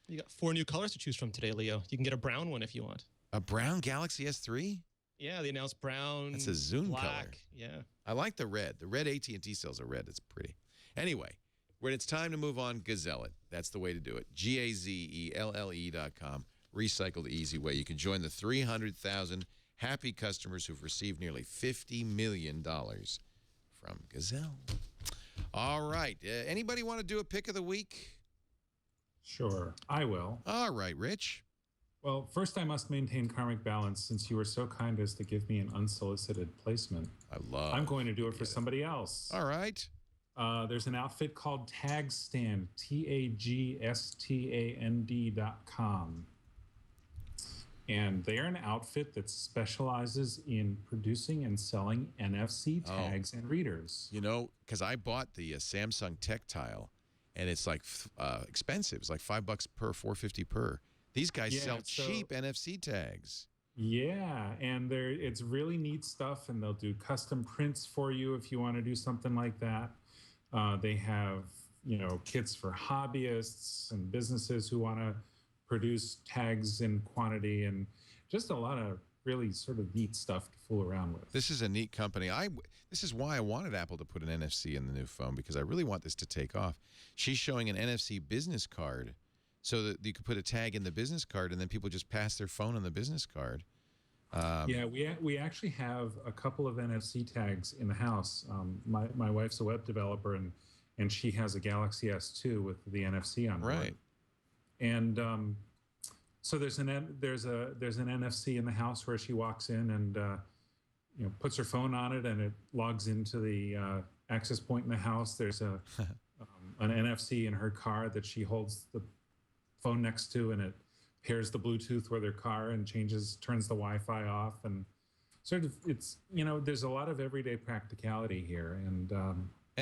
You got 4 new colors to choose from today, Leo. You can get a brown one if you want. A brown Galaxy S3? Yeah, they announced brown. That's a Zune black. color. Yeah. I like the red. The red AT&T cells are red. It's pretty. Anyway, when it's time to move on, Gazelle it. That's the way to do it. GAZELLE.com. Recycle the easy way. You can join the 300,000 happy customers who've received nearly $50 million from Gazelle. All right. Anybody want to do a pick of the week? Sure, I will. All right, Rich. Well, first I must maintain karmic balance since you were so kind as to give me an unsolicited placement. I'm going to do it for somebody else. All right. There's an outfit called Tagstand, TAGSTAND.com. And they're an outfit that specializes in producing and selling NFC tags and readers. You know, because I bought the Samsung Tactile, and it's like expensive. It's like $5 per, $4.50 per. These guys sell cheap NFC tags. Yeah, and it's really neat stuff, and they'll do custom prints for you if you want to do something like that. They have, kits for hobbyists and businesses who want to produce tags in quantity, and just a lot of really sort of neat stuff to fool around with. This is a neat company. This is why I wanted Apple to put an NFC in the new phone, because I really want this to take off. She's showing an NFC business card so that you could put a tag in the business card, and then people just pass their phone on the business card. Yeah, we actually have a couple of NFC tags in the house. My wife's a web developer, and she has a Galaxy S2 with the NFC on board. Right. And so there's an NFC in the house where she walks in and puts her phone on it, and it logs into the access point in the house. There's an NFC in her car that she holds the phone next to, and it pairs the Bluetooth with her car and turns the Wi-Fi off, and sort of there's a lot of everyday practicality here, and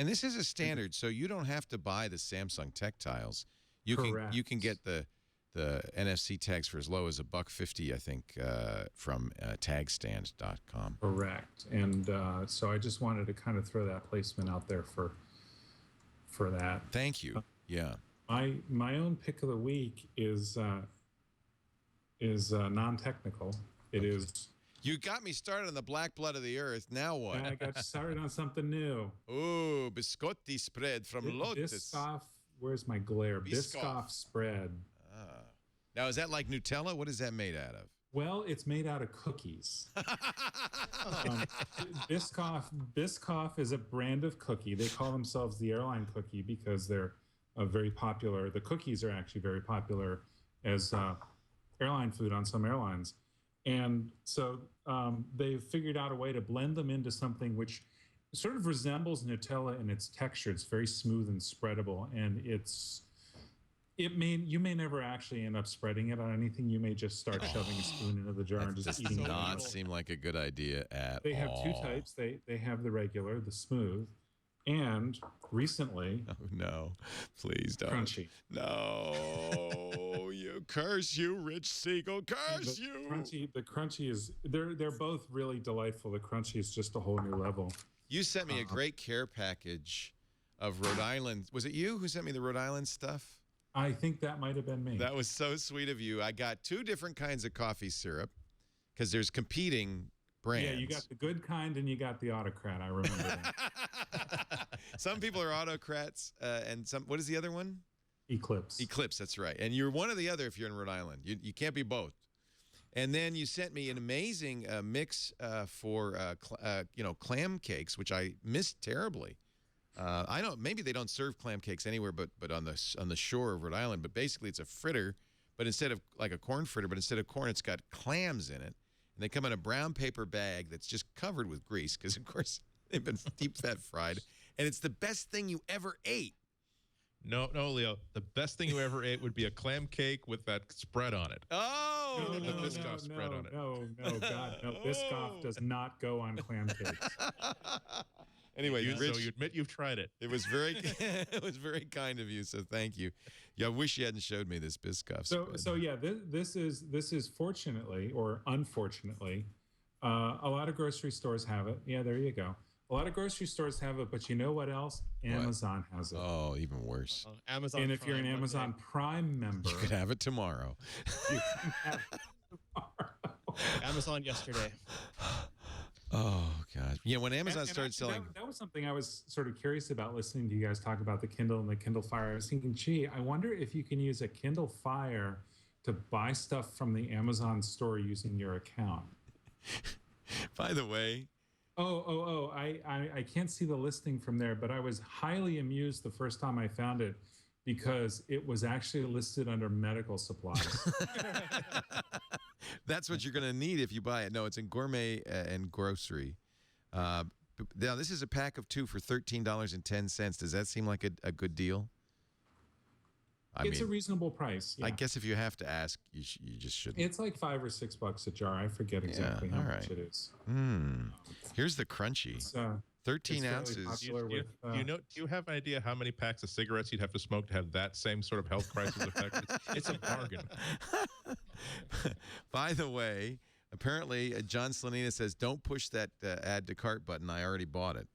this is a standard, so you don't have to buy the Samsung Tactiles. You can get the NFC tags for as low as $1.50, I think, from tagstand.com. Correct, and so I just wanted to kind of throw that placement out there for that. Thank you. Yeah. My own pick of the week is non-technical. It is. You got me started on the black blood of the earth. Now what? I got started on something new. Ooh, biscotti spread from Lotus. Biscoff. Where's my glare? Biscoff spread. Now, is that like Nutella? What is that made out of? Well, it's made out of cookies. Biscoff is a brand of cookie. They call themselves the airline cookie because they're very popular. The cookies are actually very popular as airline food on some airlines. And so they've figured out a way to blend them into something which sort of resembles Nutella in its texture. It's very smooth and spreadable, and you may never actually end up spreading it on anything. You may just start shoving a spoon into the jar and just eating it. Does not seem like a good idea at all. They have two types. They have the regular, the smooth, and recently... Oh, no. Please don't. Crunchy. No. You curse you, Rich Siegel. Curse you. The crunchy is... They're both really delightful. The crunchy is just a whole new level. You sent me a great care package of Rhode Island. Was it you who sent me the Rhode Island stuff? I think that might have been me. That was so sweet of you. I got 2 different kinds of coffee syrup because there's competing brands. Yeah, you got the good kind and you got the autocrat. I remember that. Some people are autocrats, and what is the other one? Eclipse. Eclipse, that's right. And you're one or the other if you're in Rhode Island. You can't be both. And then you sent me an amazing mix for clam cakes, which I missed terribly. I don't. Maybe they don't serve clam cakes anywhere, but on the shore of Rhode Island. But basically, it's a fritter, but instead of like a corn fritter, but instead of corn, it's got clams in it, and they come in a brown paper bag that's just covered with grease because, of course, they've been deep fat fried, and it's the best thing you ever ate. No, Leo. The best thing you ever ate would be a clam cake with that spread on it. Oh, the Biscoff spread on it. No, God, no. Biscoff does not go on clam cakes. Anyway, Rich, so you admit you've tried it. it was very, it was very kind of you. So thank you. Yeah, I wish you hadn't showed me this Biscoff spread. So yeah, this is fortunately or unfortunately, a lot of grocery stores have it. Yeah, there you go. A lot of grocery stores have it, but you know what else? Amazon has it. Oh, even worse. Amazon. And if you're an Amazon Prime member, You could have it tomorrow. you can have it tomorrow. Amazon yesterday. Oh God! Yeah, when Amazon And started actually, selling, that was something I was sort of curious about listening to you guys talk about the Kindle and the Kindle Fire. I was thinking, gee, I wonder if you can use a Kindle Fire to buy stuff from the Amazon store using your account. by the way, I can't see the listing from there, but I was highly amused the first time I found it because it was actually listed under medical supplies. that's what you're going to need if you buy it. No, it's in gourmet and grocery. Now, this is a pack of 2 for $13.10. Does that seem like a good deal? It's a reasonable price. Yeah. I guess if you have to ask, you just shouldn't. It's like $5 or $6 a jar. I forget exactly how much it is. Here's the crunchy. It's, 13 it's ounces. popular with, Do you have an idea how many packs of cigarettes you'd have to smoke to have that same sort of health crisis effect? It's a bargain. By the way, apparently John Slanina says, don't push that add to cart button. I already bought it.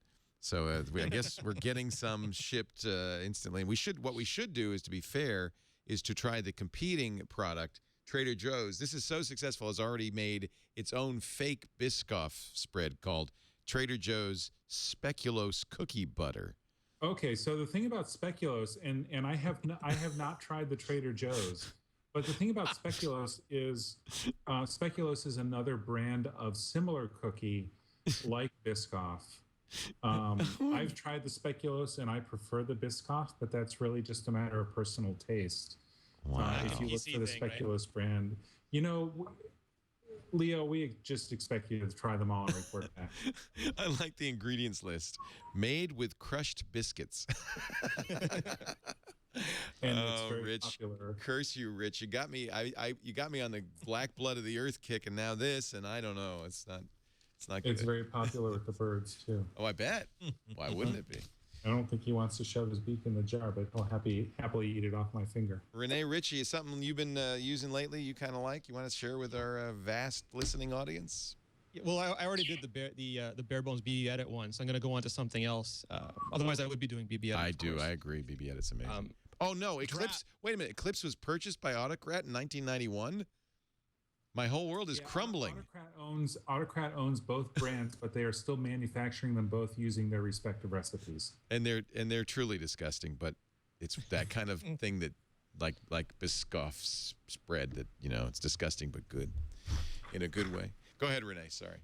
So I guess we're getting some shipped instantly. And what we should do is, to be fair, is to try the competing product, Trader Joe's. This is so successful, it's already made its own fake Biscoff spread called Trader Joe's Speculoos Cookie Butter. Okay, so the thing about Speculoos, and I have not tried the Trader Joe's, but the thing about Speculoos is another brand of similar cookie like Biscoff. I've tried the Speculoos and I prefer the Biscoff, but that's really just a matter of personal taste. Wow. If you look for the Speculoos brand, you know, Leo, we just expect you to try them all and report back. I like the ingredients list. Made with crushed biscuits. And it's very Rich, popular. curse you, Rich. You got me. You got me on the black blood of the earth kick, and now this, and I don't know. It's not good. It's very popular with the birds too. Oh, I bet. Why wouldn't it be? I don't think he wants to shove his beak in the jar, but he'll happily eat it off my finger. Renee Ritchie, is something you've been using lately you kind of like? You want to share with our vast listening audience? Yeah, well, I already did the bare bones BB edit one, so I'm going to go on to something else. Otherwise, I would be doing BB edit. I do. I agree. BB edit's amazing. Oh no, Eclipse. Wait a minute. Eclipse was purchased by Autocrat in 1991. My whole world is crumbling. Autocrat owns both brands, but they are still manufacturing them both using their respective recipes. And they're truly disgusting, but it's that kind of thing that like Biscoff's spread that, you know, it's disgusting but good in a good way. Go ahead, Renee. Sorry.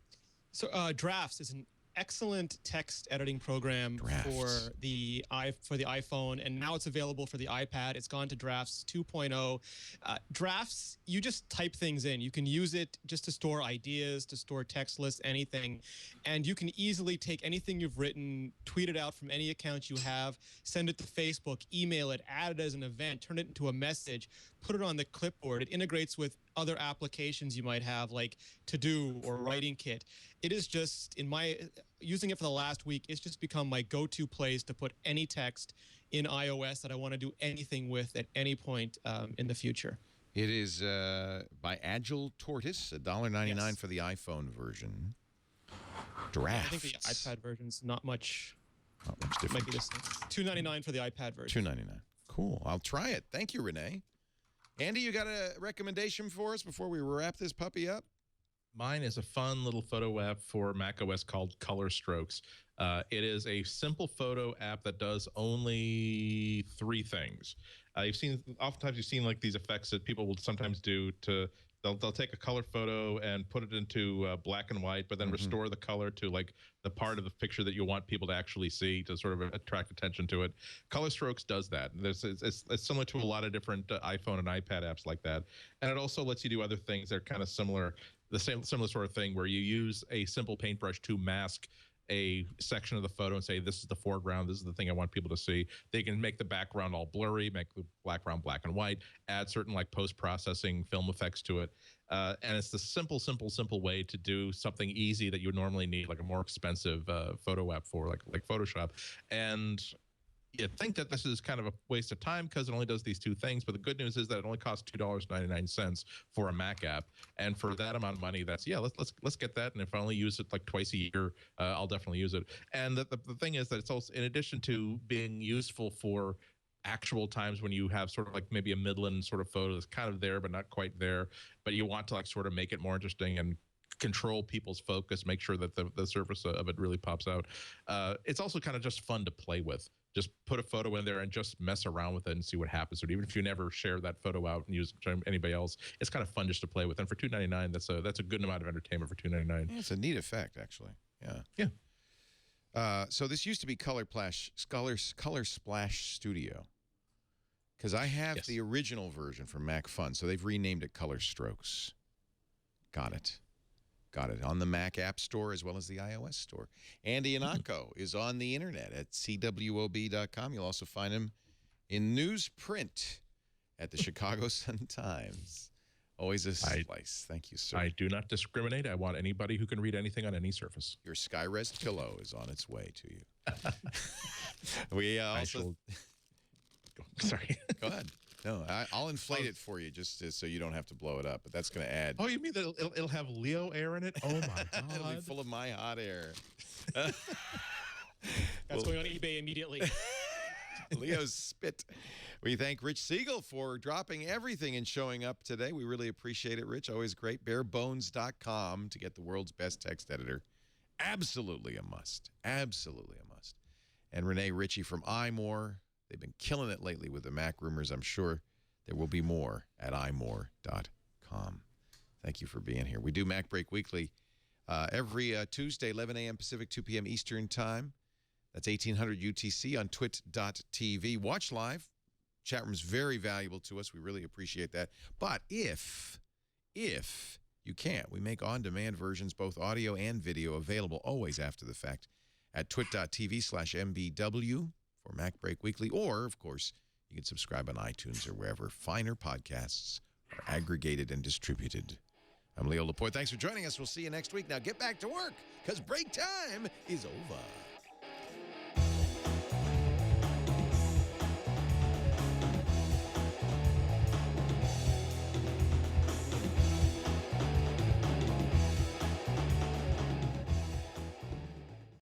So Drafts is an excellent text editing program for the iPhone, and now it's available for the iPad. It's gone to Drafts 2.0. Drafts, you just type things in. You can use it just to store ideas, to store text lists, anything, and you can easily take anything you've written, tweet it out from any account you have, send it to Facebook, email it, add it as an event, turn it into a message, put it on the clipboard. It integrates with other applications you might have, like To-Do or Writing Kit. It is just, using it for the last week, it's just become my go-to place to put any text in iOS that I want to do anything with at any point in the future. It is by Agile Tortoise, $1.99 for the iPhone version. Drafts. I think the iPad version's not much different. Might be this thing. $2.99 for the iPad version. $2.99. Cool. I'll try it. Thank you, Renee. Andy, you got a recommendation for us before we wrap this puppy up? Mine is a fun little photo app for macOS called Color Strokes. It is a simple photo app that does only 3 things. Oftentimes you've seen like these effects that people will sometimes do to. They'll take a color photo and put it into black and white, but then restore the color to like the part of the picture that you want people to actually see to sort of attract attention to it. Color Strokes does that. It's similar to a lot of different iPhone and iPad apps like that. And it also lets you do other things that are kind of similar. the same similar sort of thing where you use a simple paintbrush to mask a section of the photo and say, this is the foreground, this is the thing I want people to see. They can make the background all blurry, make the background black and white, add certain like post-processing film effects to it. And it's the simple way to do something easy that you would normally need like a more expensive photo app for, like Photoshop. And you think that this is kind of a waste of time because it only does these two things, but the good news is that it only costs $2.99 for a Mac app, and for that amount of money, that's let's get that. And if I only use it like twice a year, I'll definitely use it. And the thing is that it's also, in addition to being useful for actual times when you have sort of like maybe a Midland sort of photo that's kind of there but not quite there, but you want to like sort of make it more interesting and control people's focus, make sure that the surface of it really pops out. It's also kind of just fun to play with. Just put a photo in there and just mess around with it and see what happens. So even if you never share that photo out and use it to anybody else, it's kind of fun just to play with. And for $2.99, that's a good amount of entertainment for $2.99. Yeah, it's a neat effect, actually. Yeah. So this used to be Color Splash Studio, because I have the original version from Mac Fun. So they've renamed it Color Strokes. Got it on the Mac App Store as well as the iOS Store. Andy Anako is on the internet at cwob.com. You'll also find him in newsprint at the Chicago Sun-Times. Always a slice. Thank you, sir. I do not discriminate. I want anybody who can read anything on any surface. Your Skyrest pillow is on its way to you. We also... Sorry. Go ahead. No, I'll inflate it for you just so you don't have to blow it up. But that's going to add. Oh, you mean that it'll have Leo air in it? Oh my God! It'll be full of my hot air. That's going on eBay immediately. Leo's spit. We thank Rich Siegel for dropping everything and showing up today. We really appreciate it, Rich. Always great. Barebones.com to get the world's best text editor. Absolutely a must. Absolutely a must. And Renee Ritchie from iMore. They've been killing it lately with the Mac rumors. I'm sure there will be more at imore.com. Thank you for being here. We do MacBreak Weekly every Tuesday, 11 a.m. Pacific, 2 p.m. Eastern Time. That's 1800 UTC on twit.tv. Watch live. Chat room's very valuable to us. We really appreciate that. But if you can't, we make on-demand versions, both audio and video, available always after the fact at twit.tv/mbw. for MacBreak Weekly, or, of course, you can subscribe on iTunes or wherever finer podcasts are aggregated and distributed. I'm Leo Laporte. Thanks for joining us. We'll see you next week. Now get back to work, because break time is over.